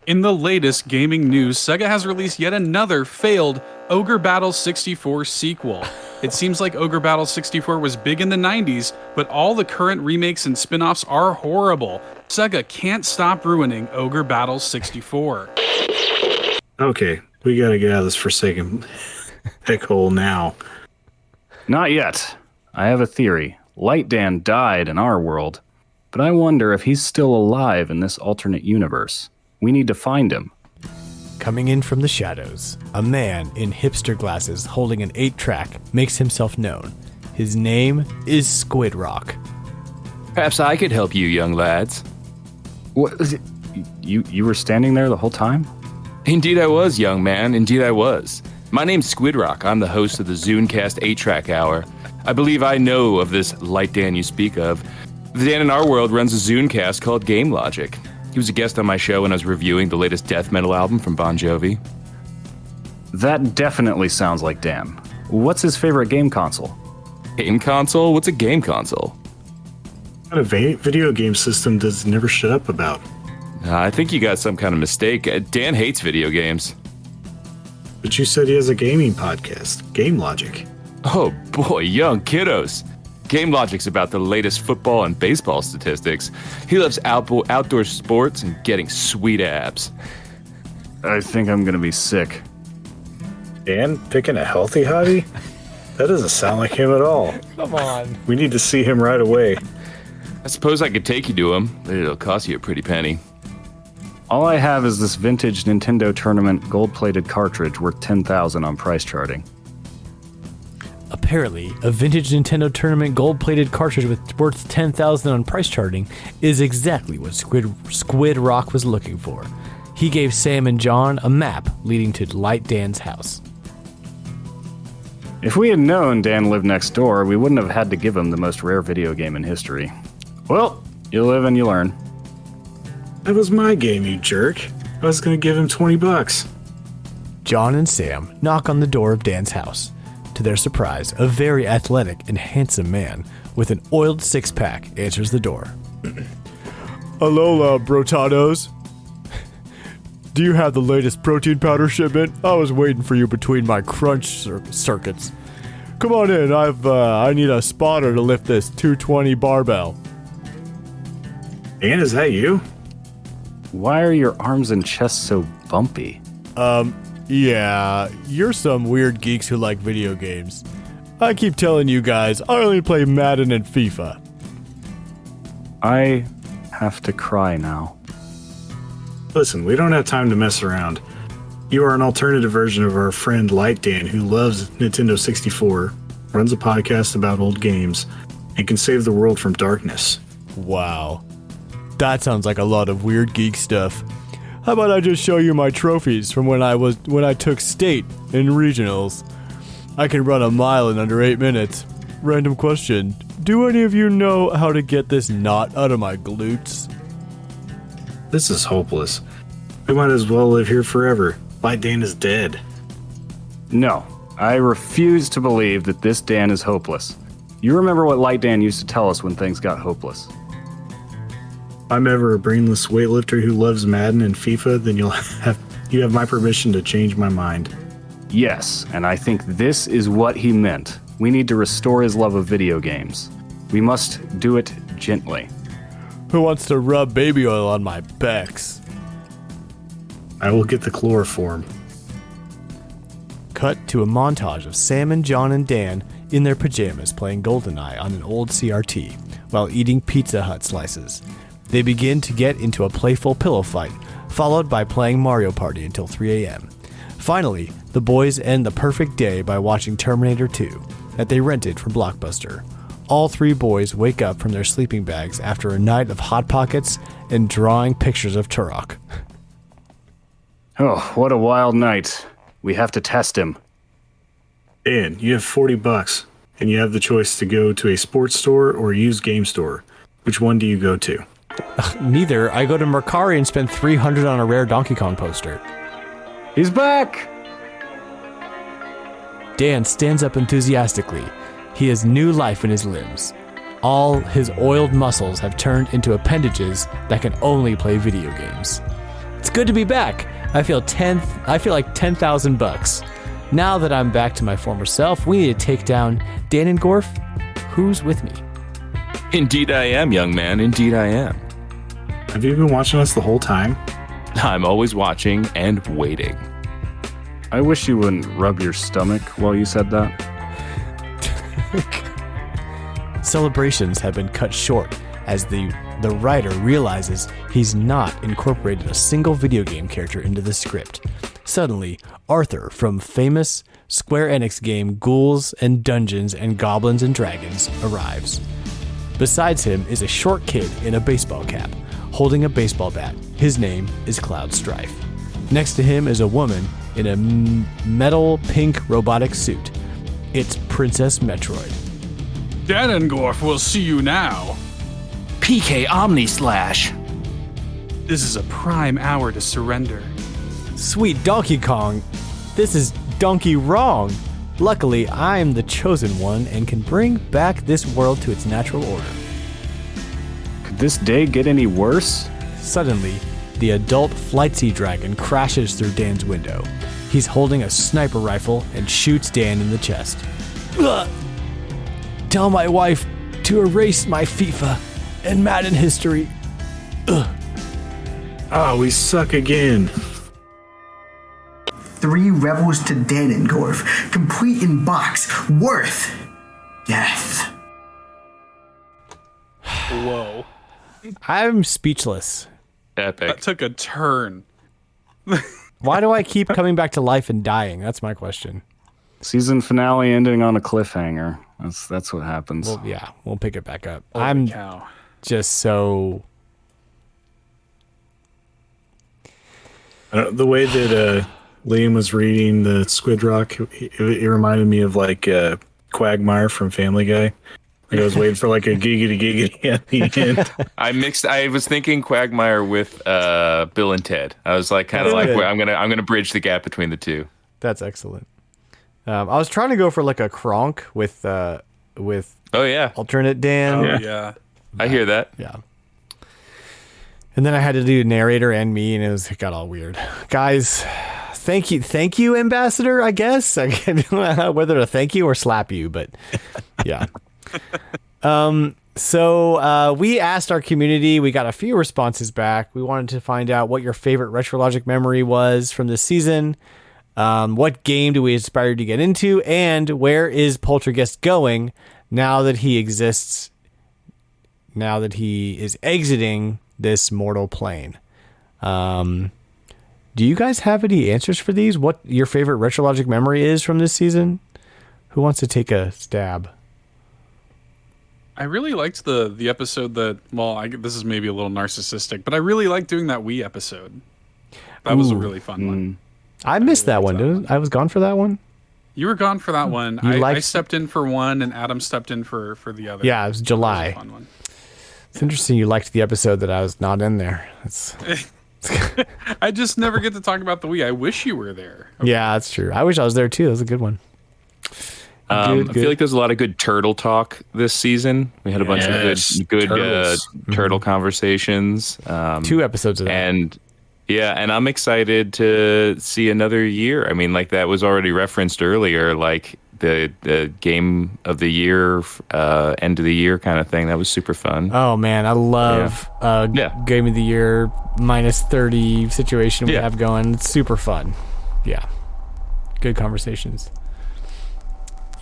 In the latest gaming news, Sega has released yet another failed Ogre Battle 64 sequel. It seems like Ogre Battle 64 was big in the 90s, but all the current remakes and spin-offs are horrible. Sega can't stop ruining Ogre Battle 64. Okay, we gotta get out of this forsaken heck hole now. Not yet. I have a theory. Light Dan died in our world, but I wonder if he's still alive in this alternate universe. We need to find him. Coming in from the shadows, a man in hipster glasses holding an 8-track makes himself known. His name is Squid Rock. Perhaps I could help you, young lads. What is it? You were standing there the whole time? Indeed I was, young man. Indeed I was. My name's Squidrock. I'm the host of the Zooncast 8-Track Hour. I believe I know of this Light Dan you speak of. The Dan in our world runs a Zooncast called Game Logic. He was a guest on my show when I was reviewing the latest death metal album from Bon Jovi. That definitely sounds like Dan. What's his favorite game console? Game console? What's a game console? What a video game system does never shut up about? I think you got some kind of mistake. Dan hates video games. But you said he has a gaming podcast, Game Logic. Oh boy, young kiddos. Game Logic's about the latest football and baseball statistics. He loves outdoor sports and getting sweet abs. I think I'm gonna be sick. Dan picking a healthy hobby? That doesn't sound like him at all. Come on. We need to see him right away. I suppose I could take you to him, but it'll cost you a pretty penny. All I have is this vintage Nintendo Tournament gold-plated cartridge worth $10,000 on price charting. Apparently, a vintage Nintendo Tournament gold-plated cartridge worth $10,000 on price charting is exactly what Squid Rock was looking for. He gave Sam and John a map leading to Light Dan's house. If we had known Dan lived next door, we wouldn't have had to give him the most rare video game in history. Well, you live and you learn. That was my game, you jerk. I was going to give him $20. John and Sam knock on the door of Dan's house. To their surprise, a very athletic and handsome man with an oiled six-pack answers the door. Alola, brotados. Do you have the latest protein powder shipment? I was waiting for you between my crunch circuits. Come on in, I need a spotter to lift this 220 barbell. Dan, is that you? Why are your arms and chest so bumpy? Yeah, you're some weird geeks who like video games. I keep telling you guys, I only play Madden and FIFA. I have to cry now. Listen, we don't have time to mess around. You are an alternative version of our friend Light Dan, who loves Nintendo 64, runs a podcast about old games, and can save the world from darkness. Wow. That sounds like a lot of weird geek stuff. How about I just show you my trophies from when I took state in regionals? I can run a mile in under 8 minutes. Random question. Do any of you know how to get this knot out of my glutes? This is hopeless. We might as well live here forever. Light Dan is dead. No, I refuse to believe that this Dan is hopeless. You remember what Light Dan used to tell us when things got hopeless. If I'm ever a brainless weightlifter who loves Madden and FIFA, then you have my permission to change my mind. Yes, and I think this is what he meant. We need to restore his love of video games. We must do it gently. Who wants to rub baby oil on my pecs? I will get the chloroform. Cut to a montage of Sam and John and Dan in their pajamas playing GoldenEye on an old CRT while eating Pizza Hut slices. They begin to get into a playful pillow fight, followed by playing Mario Party until 3 a.m. Finally, the boys end the perfect day by watching Terminator 2 that they rented from Blockbuster. All three boys wake up from their sleeping bags after a night of Hot Pockets and drawing pictures of Turok. Oh, what a wild night. We have to test him. Dan, you have $40, and you have the choice to go to a sports store or a used game store. Which one do you go to? Neither. I go to Mercari and spend $300 on a rare Donkey Kong poster. He's back! Dan stands up enthusiastically. He has new life in his limbs. All his oiled muscles have turned into appendages that can only play video games. It's good to be back. I feel like $10,000. Now that I'm back to my former self, we need to take down Dan and Gorf. Who's with me? Indeed I am, young man. Indeed I am. Have you been watching us the whole time? I'm always watching and waiting. I wish you wouldn't rub your stomach while you said that. Celebrations have been cut short as the writer realizes he's not incorporated a single video game character into the script. Suddenly, Arthur from famous Square Enix game Ghouls and Dungeons and Goblins and Dragons arrives. Beside him is a short kid in a baseball cap, holding a baseball bat. His name is Cloud Strife. Next to him is a woman in a metal pink robotic suit. It's Princess Metroid. Ganondorf will see you now. PK Omni Slash. This is a prime hour to surrender. Sweet Donkey Kong, this is donkey wrong. Luckily, I'm the chosen one and can bring back this world to its natural order. Could this day get any worse? Suddenly, the adult Flight Sea Dragon crashes through Dan's window. He's holding a sniper rifle and shoots Dan in the chest. Ugh. Tell my wife to erase my FIFA and Madden history. Ugh. Oh, we suck again. 3 rebels to Danengorf, complete in box, worth death. Whoa. I'm speechless. Epic. That took a turn. Why do I keep coming back to life and dying? That's my question. Season finale ending on a cliffhanger. That's what happens. Well, yeah, we'll pick it back up. Holy I'm cow. just so... The way that Liam was reading the Squid Rock, it reminded me of like Quagmire from Family Guy. Like I was waiting for like a giggity at the end. I was thinking Quagmire with Bill and Ted. I was like kind of like I'm gonna bridge the gap between the two. That's excellent. I was trying to go for like a Kronk with oh yeah, alternate Dan. Oh yeah. I hear that. Yeah. And then I had to do narrator and me, and it got all weird. Guys, thank you, Ambassador. I guess I don't know whether to thank you or slap you, but yeah. So we asked our community. We got a few responses back. We wanted to find out what your favorite RetroLogic memory was from this season. What game do we aspire to get into, and where is Poltergeist going now that he exists? Now that he is exiting this mortal plane. Do you guys have any answers for these? What your favorite RetroLogic memory is from this season? Who wants to take a stab? I really liked the episode that, this is maybe a little narcissistic, but I really liked doing that Wii episode. That was a really fun one. I missed that one, didn't I? I was gone for that one. You were gone for that one. I stepped in for one, and Adam stepped in for the other. Yeah, it was July. That was a fun one. It's interesting you liked the episode that I was not in there. I just never get to talk about the Wii. I wish you were there. Okay. Yeah, that's true. I wish I was there too. That was a good one. I feel like there's a lot of good turtle talk this season. We had a bunch of good turtle conversations. 2 episodes of that. And I'm excited to see another year. I mean, like that was already referenced earlier. Like the game of the year, end of the year kind of thing. That was super fun. Oh man, I love game of the year -30 situation we have going. It's super fun. Yeah, good conversations.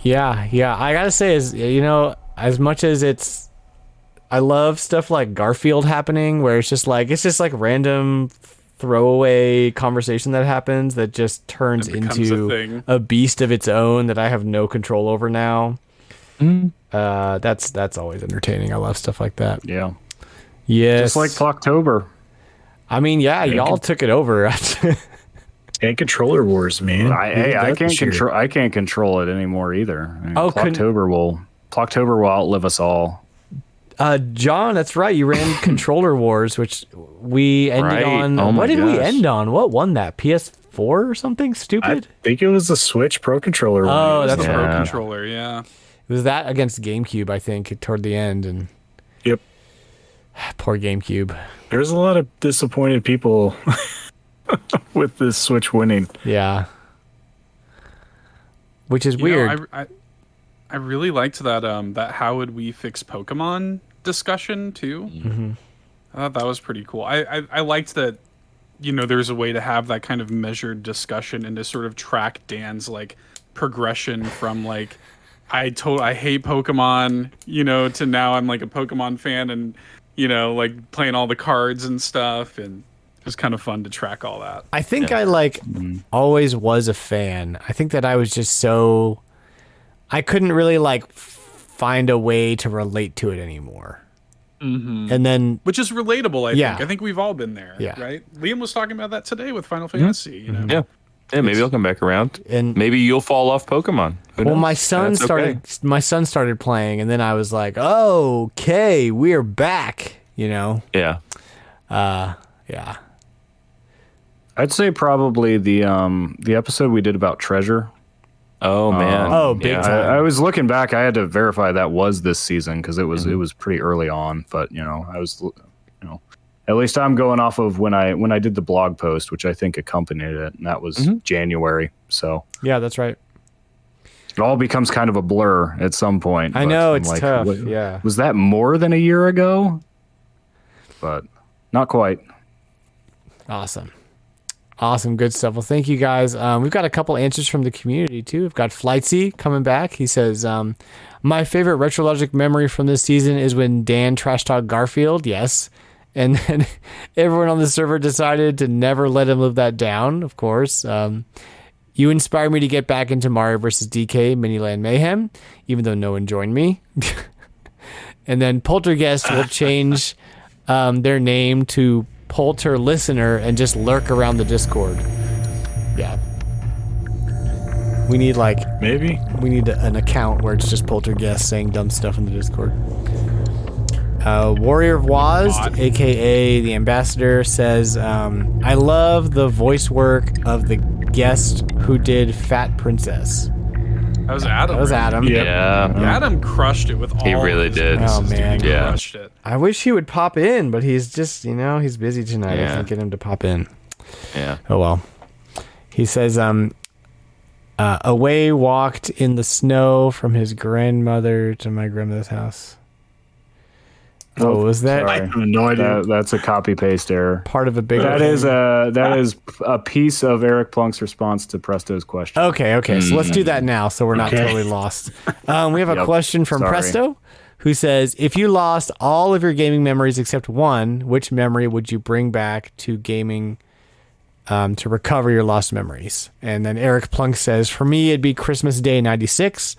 Yeah. I gotta say, as much as I love stuff like Garfield happening, where it's just like random throwaway conversation that happens that just turns into a beast of its own that I have no control over now. That's always entertaining. I love stuff like that. Yeah. Yes. Just like Plocktober. I mean, y'all took it over. And controller wars, man. I can't control it anymore either. I mean, Plocktober will outlive us all. John, that's right. You ran Controller Wars, which we ended on. What did we end on? What won that? PS4 or something stupid? I think it was the Switch Pro Controller. Oh, that's Pro Controller, yeah. It was that against GameCube, I think, toward the end. And yep. Poor GameCube. There's a lot of disappointed people with this Switch winning. Yeah. Which is weird. I really liked that how would we fix Pokemon discussion too. Mm-hmm. I thought that was pretty cool. I liked that, there's a way to have that kind of measured discussion and to sort of track Dan's like progression from like I hate Pokemon, to now I'm like a Pokemon fan and like playing all the cards and stuff, and it was kind of fun to track all that. I think I always was a fan. I think that I was just I couldn't really find a way to relate to it anymore. Mm-hmm. And then, which is relatable, I think. I think we've all been there, right? Liam was talking about that today with Final Fantasy. Yeah, maybe I'll come back around, and maybe you'll fall off Pokemon. Well, my son started playing, and then I was like, "Oh, okay, we're back." Yeah. Yeah. I'd say probably the episode we did about Treasure. Oh man! Big time! I was looking back. I had to verify that was this season because it was pretty early on. But I was, at least I'm going off of when I did the blog post, which I think accompanied it, and that was January. So yeah, that's right. It all becomes kind of a blur at some point. I know it's tough. Yeah, was that more than a year ago? But not quite. Awesome, good stuff. Well, thank you guys. We've got a couple answers from the community too. We've got Flightsy coming back. He says, my favorite RetroLogic memory from this season is when Dan trash talked Garfield. Yes. And then everyone on the server decided to never let him live that down, of course. You inspired me to get back into Mario vs. DK Miniland Mayhem, even though no one joined me. And then Poltergeist will change their name to Polter Listener and just lurk around the Discord. Yeah. We need an account where it's just Poltergeist saying dumb stuff in the Discord. Warrior of Wazd, aka the Ambassador, says, I love the voice work of the guest who did Fat Princess. That was Adam. Yeah. Adam crushed it with all. He really did. Oh man, he crushed it. I wish he would pop in, but he's just, he's busy tonight. I can't get him to pop in. Yeah. Oh well. He says, away walked in the snow from his grandmother to my grandmother's house. Oh, was that? I have no idea. That's a copy paste error. Part of a bigger. That is a piece of Eric Plunk's response to Presto's question. Okay. So let's do that now, so we're not totally lost. We have a question from Presto, who says, "If you lost all of your gaming memories except one, which memory would you bring back to gaming to recover your lost memories?" And then Eric Plunk says, "For me, it'd be Christmas Day '96."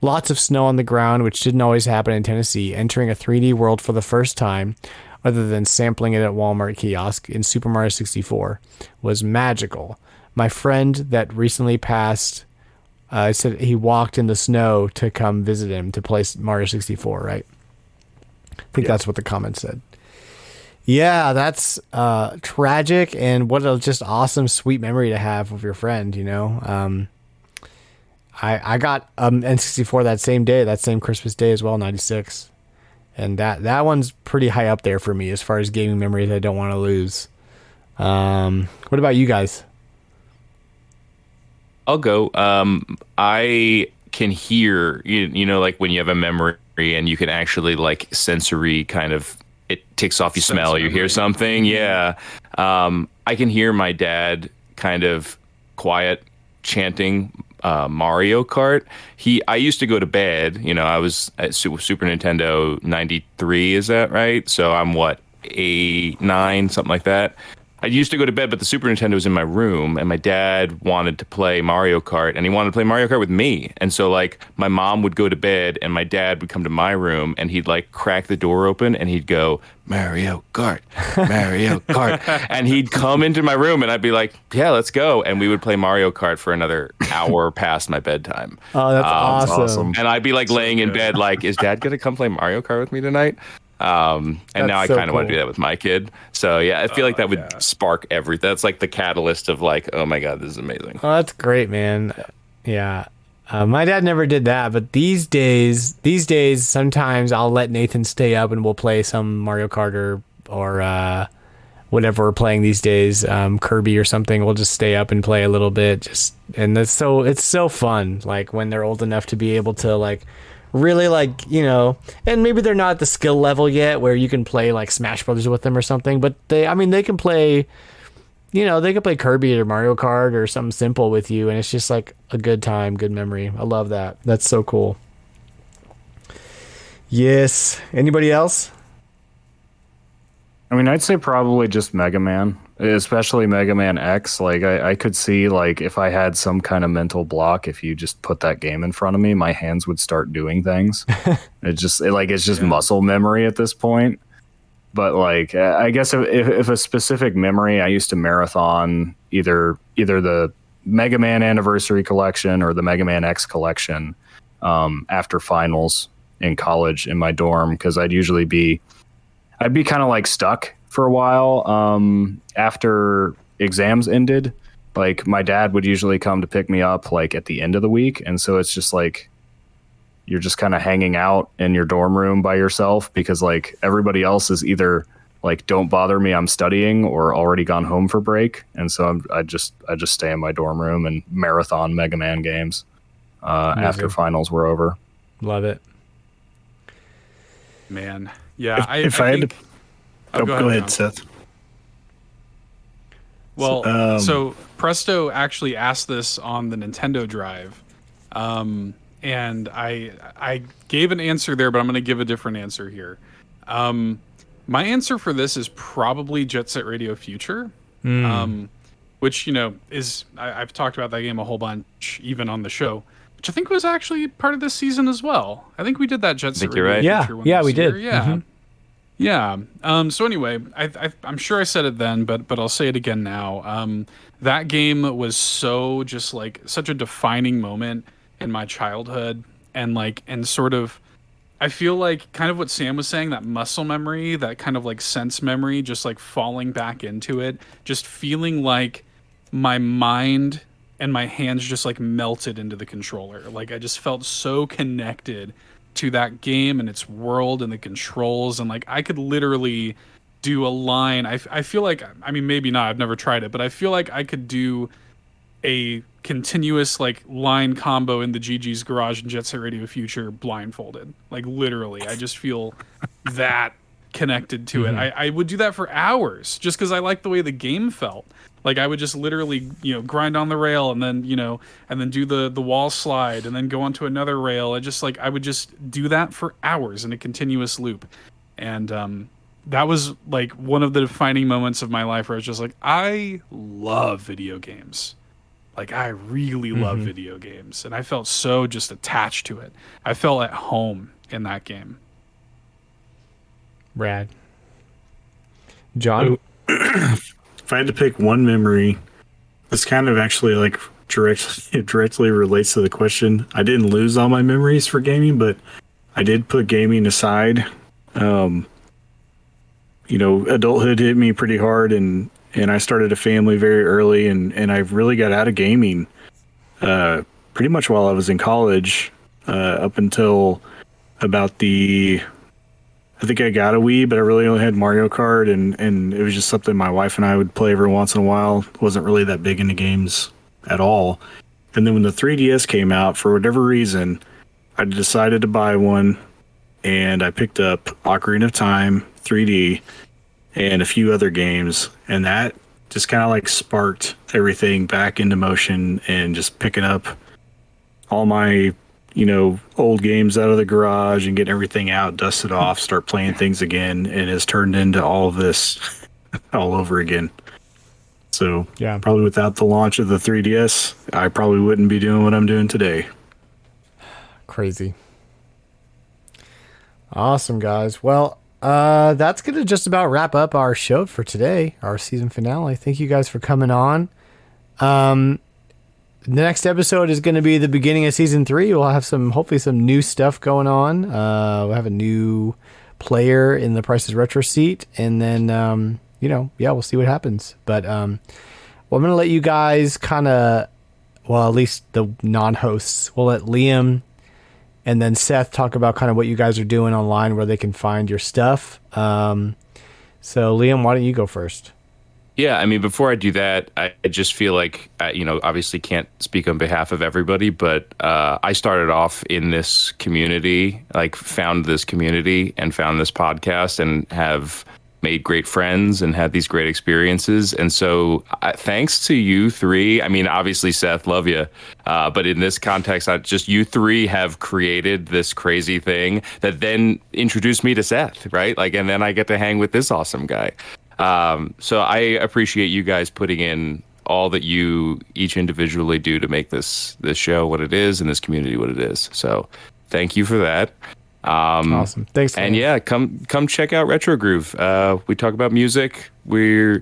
Lots of snow on the ground, which didn't always happen in Tennessee. Entering a 3D world for the first time, other than sampling it at Walmart kiosk in Super Mario 64, was magical. My friend that recently passed said he walked in the snow to come visit him to play Mario 64, right? I think that's what the comment said. Yeah, that's tragic, and what a just awesome, sweet memory to have with your friend, I got N64 that same day, that same Christmas day as well, 96. And that one's pretty high up there for me as far as gaming memories I don't want to lose. What about you guys? I'll go. I can hear, you know, like when you have a memory and you can actually like sensory kind of, it takes off, you smell, you hear something. Yeah. I can hear my dad kind of quiet chanting Mario Kart. I used to go to bed, you know, I was at Super Nintendo 93, is that right? So I'm what, 8, 9, something like that. I used to go to bed, but the Super Nintendo was in my room, and my dad wanted to play Mario Kart, and he wanted to play Mario Kart with me. And so, like, my mom would go to bed, and my dad would come to my room, and he'd, like, crack the door open, and he'd go, Mario Kart, Mario Kart. And he'd come into my room, and I'd be like, yeah, let's go. And we would play Mario Kart for another hour past my bedtime. Oh, that's awesome. And I'd be, like, laying in bed, like, is Dad going to come play Mario Kart with me tonight? And now I kind of want to do that with my kid. So yeah, I feel like that would spark everything. That's like the catalyst of like, oh my God, this is amazing. Oh, that's great, man. Yeah. My dad never did that, but these days, sometimes I'll let Nathan stay up and we'll play some Mario Kart or whatever we're playing these days, Kirby or something. We'll just stay up and play a little bit. And it's so fun. Like when they're old enough to be able to like, really like, you know, and maybe they're not at the skill level yet where you can play like Smash Brothers with them or something, but they can play, you know, they can play Kirby or Mario Kart or something simple with you, and it's just like a good time, good memory. I love that. That's so cool. Yes. Anybody else? I mean, I'd say probably just Mega Man, especially Mega Man X. Like, I could see, like, if I had some kind of mental block, if you just put that game in front of me, my hands would start doing things. It's just muscle memory at this point. But, like, I guess if a specific memory, I used to marathon either the Mega Man Anniversary Collection or the Mega Man X Collection after finals in college in my dorm, because I'd be kind of like stuck for a while after exams ended. Like my dad would usually come to pick me up like at the end of the week, and so it's just like you're just kind of hanging out in your dorm room by yourself because like everybody else is either like don't bother me, I'm studying, or already gone home for break, and so I just stay in my dorm room and marathon Mega Man games after finals were over. Love it, man. Yeah, if I had to... go ahead, Seth. Well, so Presto actually asked this on the Nintendo Drive, and I gave an answer there, but I'm going to give a different answer here. My answer for this is probably Jet Set Radio Future, which, you know, is... I've talked about that game a whole bunch, even on the show, which I think was actually part of this season as well. I think we did that Jet Set Radio right. Future one. Yeah, we did. Yeah. Mm-hmm. Yeah. So anyway, I'm sure I said it then, but I'll say it again now. That game was so just like such a defining moment in my childhood, and sort of, I feel like kind of what Sam was saying, that muscle memory, that kind of like sense memory, just like falling back into it, just feeling like my mind and my hands just like melted into the controller. Like I just felt so connected to that game and its world and the controls, and like I could literally do a line. I feel like, I mean, maybe not, I've never tried it, but I feel like I could do a continuous like line combo in the GG's Garage and Jet Set Radio Future blindfolded. Like literally, I just feel that connected to it. I would do that for hours just because I liked the way the game felt. Like I would just literally, you know, grind on the rail and then, you know, and then do the wall slide and then go onto another rail. I would just do that for hours in a continuous loop. And that was like one of the defining moments of my life where I was just like, I love video games. Like I really love video games. And I felt so just attached to it. I felt at home in that game. Rad. John? If I had to pick one memory, this kind of actually like directly relates to the question. I didn't lose all my memories for gaming, but I did put gaming aside. You know, adulthood hit me pretty hard, and I started a family very early, and I really got out of gaming pretty much while I was in college, up until about I think I got a Wii, but I really only had Mario Kart, and it was just something my wife and I would play every once in a while. Wasn't really that big into games at all. And then when the 3DS came out, for whatever reason, I decided to buy one, and I picked up Ocarina of Time 3D and a few other games, and that just kind of like sparked everything back into motion, and just picking up all my, old games out of the garage and getting everything out, dusted off, start playing things again, and it's turned into all of this all over again. So yeah, probably without the launch of the 3DS, I probably wouldn't be doing what I'm doing today. Crazy. Awesome, guys. Well, that's going to just about wrap up our show for today, our season finale. Thank you guys for coming on. The next episode is going to be the beginning of season 3. We'll have hopefully some new stuff going on. We'll have a new player in the Price is Retro seat, and then, we'll see what happens. But I'm going to let you guys at least the non-hosts, we'll let Liam and then Seth talk about kind of what you guys are doing online, where they can find your stuff. So Liam, why don't you go first? Yeah, I mean, before I do that, I just feel like, obviously can't speak on behalf of everybody, but I started off in this community, found this community and found this podcast, and have made great friends and had these great experiences. And so thanks to you three, I mean, obviously, Seth, love you. But in this context, you three have created this crazy thing that then introduced me to Seth, right? And then I get to hang with this awesome guy. So I appreciate you guys putting in all that you each individually do to make this show what it is and this community what it is. So thank you for that. Awesome. Thanks. And yeah, come check out Retro Groove. We talk about music. We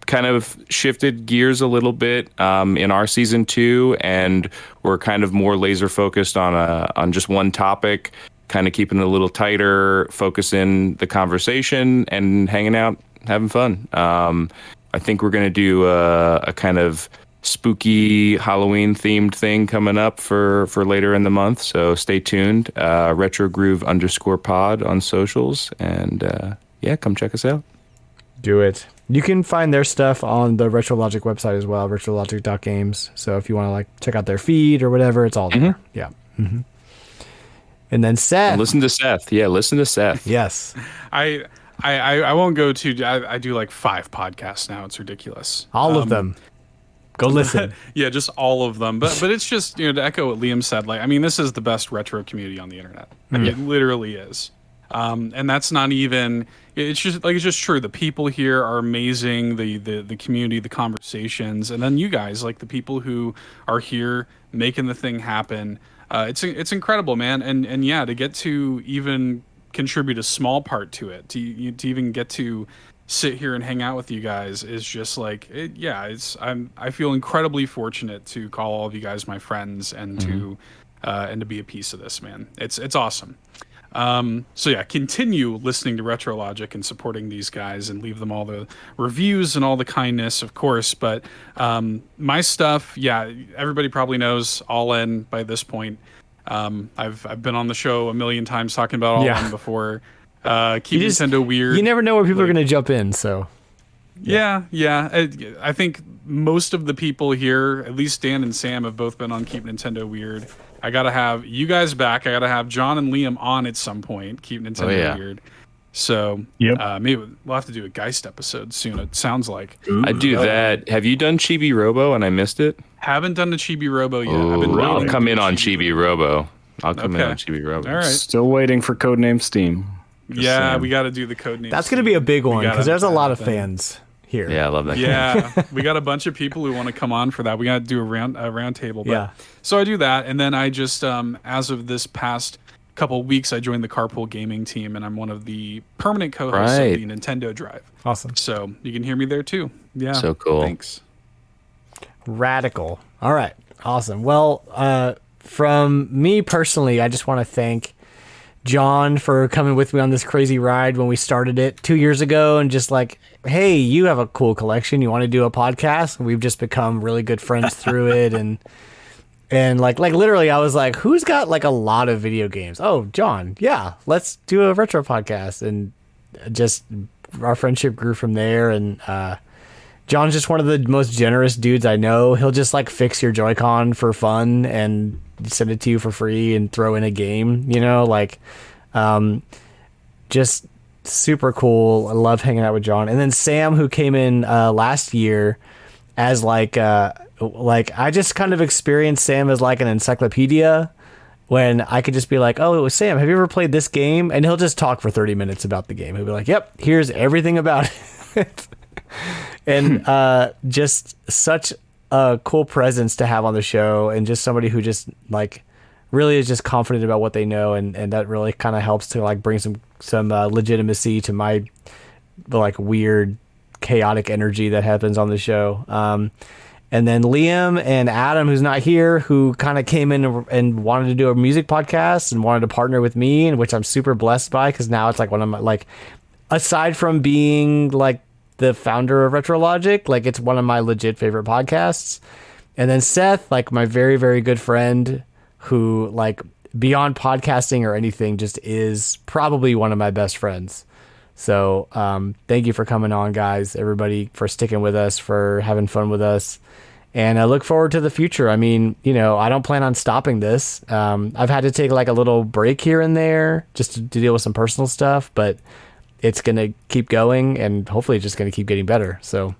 kind of shifted gears a little bit in our season 2, and we're kind of more laser focused on just one topic, kind of keeping it a little tighter, focusing the conversation and hanging out, having fun. I think we're going to do a kind of spooky Halloween themed thing coming up for later in the month. So stay tuned. RetroGroove_pod on socials. And come check us out. Do it. You can find their stuff on the RetroLogic website as well, retrologic.games. So if you want to check out their feed or whatever, it's all there. Yeah. Mm-hmm. And then Seth. Listen to Seth. Yeah, listen to Seth. Yes. I won't go to. I do 5 podcasts now. It's ridiculous. All of them. Go listen. Yeah, just all of them. But it's just, to echo what Liam said. This is the best retro community on the internet. It literally is. And that's not even. It's just true. The people here are amazing. The community, the conversations, and then you guys, the people who are here making the thing happen. It's incredible, man. And yeah, to get to even contribute a small part to it, to even get to sit here and hang out with you guys is just I feel incredibly fortunate to call all of you guys my friends and to be a piece of this, man. It's awesome. So yeah, continue listening to RetroLogic and supporting these guys, and leave them all the reviews and all the kindness, of course. But my stuff, yeah, everybody probably knows All In by this point. I've been on the show a million times talking about All In before. Keep Nintendo weird. You never know where people are going to jump in, so. Yeah. I think most of the people here, at least Dan and Sam, have both been on Keep Nintendo Weird. I got to have you guys back. I got to have John and Liam on at some point. Keep Nintendo Weird. So maybe we'll have to do a Geist episode soon, it sounds like. I do that. Have you done Chibi Robo and I missed it? Haven't done the Chibi Robo yet. I'll come in on Chibi Robo. All right. Still waiting for Codename Steam. We got to do the Codename. That's going to be a big one because there's a lot of fans here. Yeah, I love that. Yeah, we got a bunch of people who want to come on for that. We got to do a round table. But, so I do that, and then I just as of this past couple weeks, I joined the Carpool Gaming team, and I'm one of the permanent co-hosts of the Nintendo Drive. Awesome. So you can hear me there too. Yeah. So cool. Thanks. Radical. All right. Awesome. Well, from me personally, I just want to thank John for coming with me on this crazy ride when we started it 2 years ago, and just hey, you have a cool collection. You want to do a podcast? And we've just become really good friends through it. And literally I was like, who's got a lot of video games? Oh, John. Yeah, let's do a retro podcast. And just our friendship grew from there. And John's just one of the most generous dudes I know. He'll just like fix your Joy-Con for fun and send it to you for free and throw in a game, you know, like just super cool. I love hanging out with John. And then Sam, who came in last year as like I just kind of experienced Sam as like an encyclopedia, when I could just be like, oh, it was Sam, have you ever played this game? And he'll just talk for 30 minutes about the game. He'll be like, yep, here's everything about it. And just such a cool presence to have on the show, and just somebody who just like really is just confident about what they know, and that really kind of helps to like bring some legitimacy to my like weird chaotic energy that happens on the show. And then Liam and Adam, who's not here, who kind of came in and wanted to do a music podcast and wanted to partner with me, and which I'm super blessed by, because now it's like one of my, like, aside from being like the founder of RetroLogic, like it's one of my legit favorite podcasts. And then Seth, like my very, very good friend, who like beyond podcasting or anything just is probably one of my best friends. So thank you for coming on, guys, everybody, for sticking with us, for having fun with us. And I look forward to the future. I mean, you know, I don't plan on stopping this. I've had to take like a little break here and there just to deal with some personal stuff, but it's going to keep going, and hopefully just going to keep getting better. So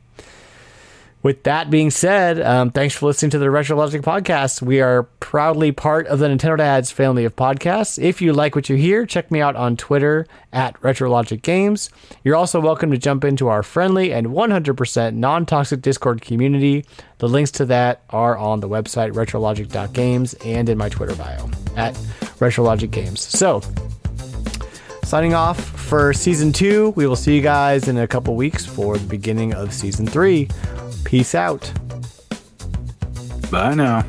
with that being said, thanks for listening to the RetroLogic podcast. We are proudly part of the Nintendo Dads family of podcasts. If you like what you hear, check me out on Twitter at RetroLogic Games. You're also welcome to jump into our friendly and 100% non-toxic Discord community. The links to that are on the website retrologic.games and in my Twitter bio at RetroLogic Games. So, signing off for Season 2. We will see you guys in a couple weeks for the beginning of Season 3. Peace out. Bye now.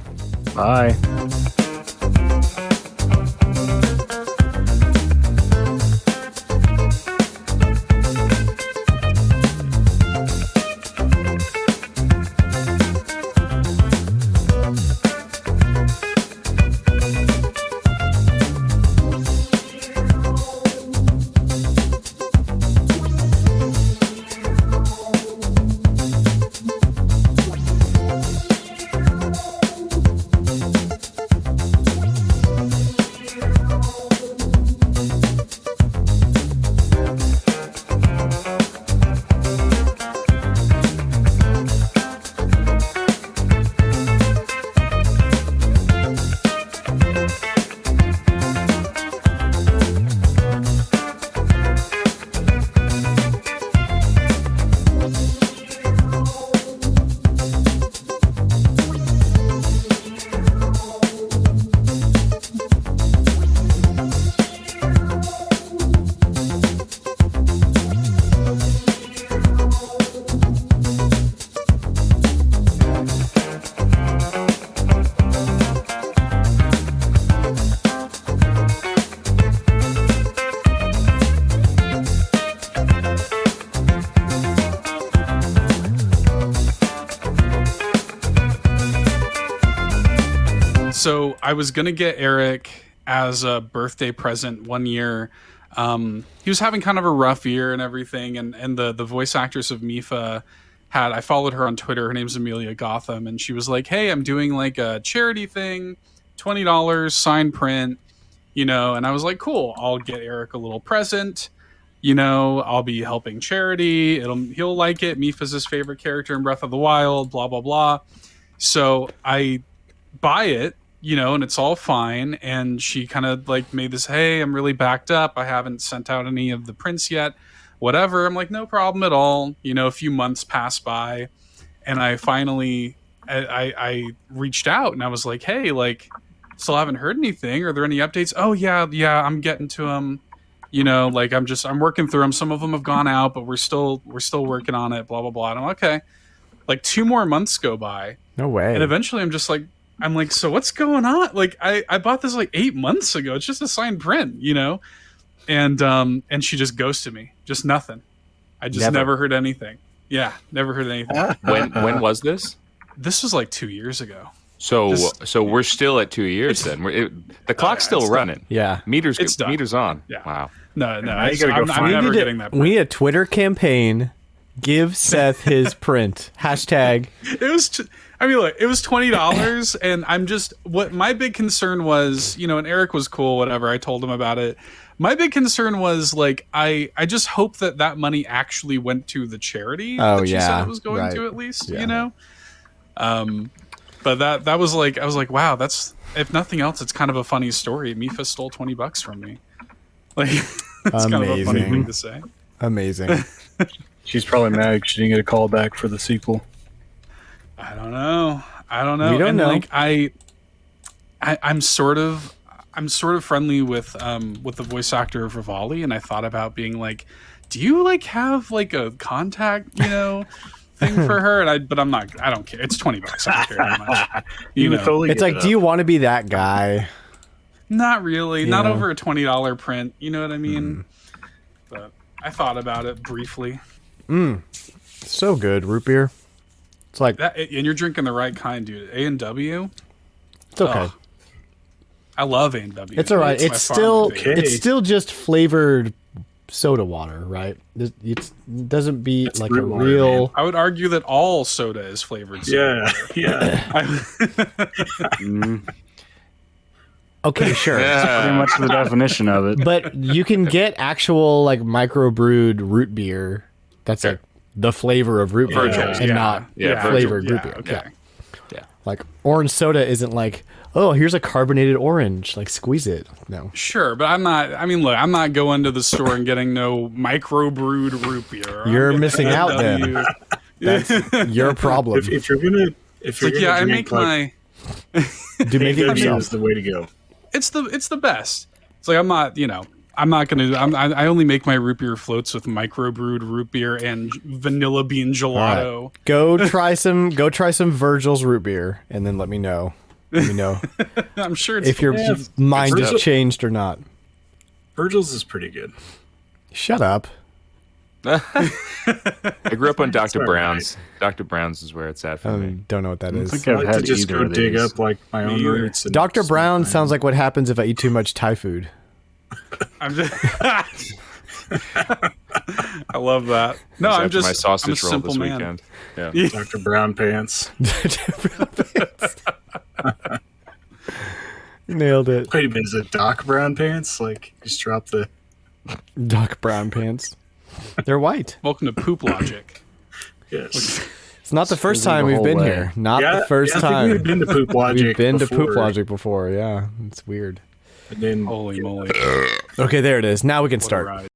Bye. So I was going to get Eric as a birthday present one year. He was having kind of a rough year and everything. And the voice actress of Mifa I followed her on Twitter. Her name's Amelia Gotham. And she was like, hey, I'm doing like a charity thing, $20, signed print, you know. And I was like, cool, I'll get Eric a little present. You know, I'll be helping charity. He'll like it. Mifa's his favorite character in Breath of the Wild, blah, blah, blah. So I buy it, you know, and it's all fine. And she kind of like made this, hey, I'm really backed up. I haven't sent out any of the prints yet. Whatever. I'm like, no problem at all. You know, a few months pass by, and I finally, I reached out and I was like, hey, like, still haven't heard anything. Are there any updates? Oh yeah, I'm getting to them. You know, like I'm working through them. Some of them have gone out, but we're still working on it. Blah blah blah. And I'm okay. Like 2 more months go by. No way. And eventually, I'm like, so what's going on? Like I bought this like 8 months ago. It's just a signed print, you know. And she just ghosted me. Just nothing. I just never heard anything. Yeah, never heard anything. When was this? This was like 2 years ago. So we're still at 2 years then. The clock's still running. Yeah. Meters on. Yeah. Wow. No, I'm never getting that. We need a Twitter campaign Give Seth his print. Hashtag. It was. I mean, look, it was $20, and I'm just. What my big concern was, and Eric was cool. Whatever, I told him about it. My big concern was like I just hope that money actually went to the charity that you said it was going to, at least, But that was like, I was like, wow, that's, if nothing else, it's kind of a funny story. Mifa stole $20 from me. Like, it's kind of a funny thing to say. Amazing. She's probably mad she didn't get a call back for the sequel. I don't know. We don't know. Like I'm sort of friendly with the voice actor of Rivali, and I thought about being like, do you like have like a contact, thing for her? But I'm not. I don't care. It's $20. I don't care that much. Totally it's like, do you want to be that guy? Not really. Not over a $20 print. You know what I mean? But I thought about it briefly. So good, root beer. It's like that, and you're drinking the right kind, dude. A&W. It's okay. Ugh. I love A&W. It's all right. It's still just flavored soda water, right? It doesn't be like a real. I would argue that all soda is flavored soda. Yeah. Okay, sure. That's pretty much the definition of it. But you can get actual like microbrewed root beer that's like the flavor of root beer and not flavored root beer. Okay. Yeah. Like orange soda isn't like, oh, here's a carbonated orange, like squeeze it. No. Sure, but I'm not. I mean, look, I'm not going to the store and getting no microbrewed root beer. You're missing out then. That's your problem. If you're gonna, I make my. Do make it yourself. Is the way to go. It's the best. It's like I'm not gonna. I only make my root beer floats with microbrewed root beer and vanilla bean gelato. Right. Go try some Virgil's root beer, and then let me know. I'm sure it's if your mind has changed or not. Virgil's is pretty good. Shut up. I grew up on Dr. Brown's. Dr. Brown's is where it's at for me. Don't know what that is. I think I've had just either go of dig these. up like my own roots. Dr. Brown sounds like what happens if I eat too much Thai food. I'm just. I love that. No, I'm just my sausage I'm a roll simple this man. weekend. Yeah. Dr. Brown pants. Nailed it. Wait a minute, is it Doc Brown pants? Like, just drop the Doc Brown pants. They're white. Welcome to Poop Logic. Yes. It's not the first time we've been here. Not the first time. We've been to Poop Logic. We've been to Poop Logic before. Yeah, it's weird. And then, Holy moly! Okay, there it is. Now we can start.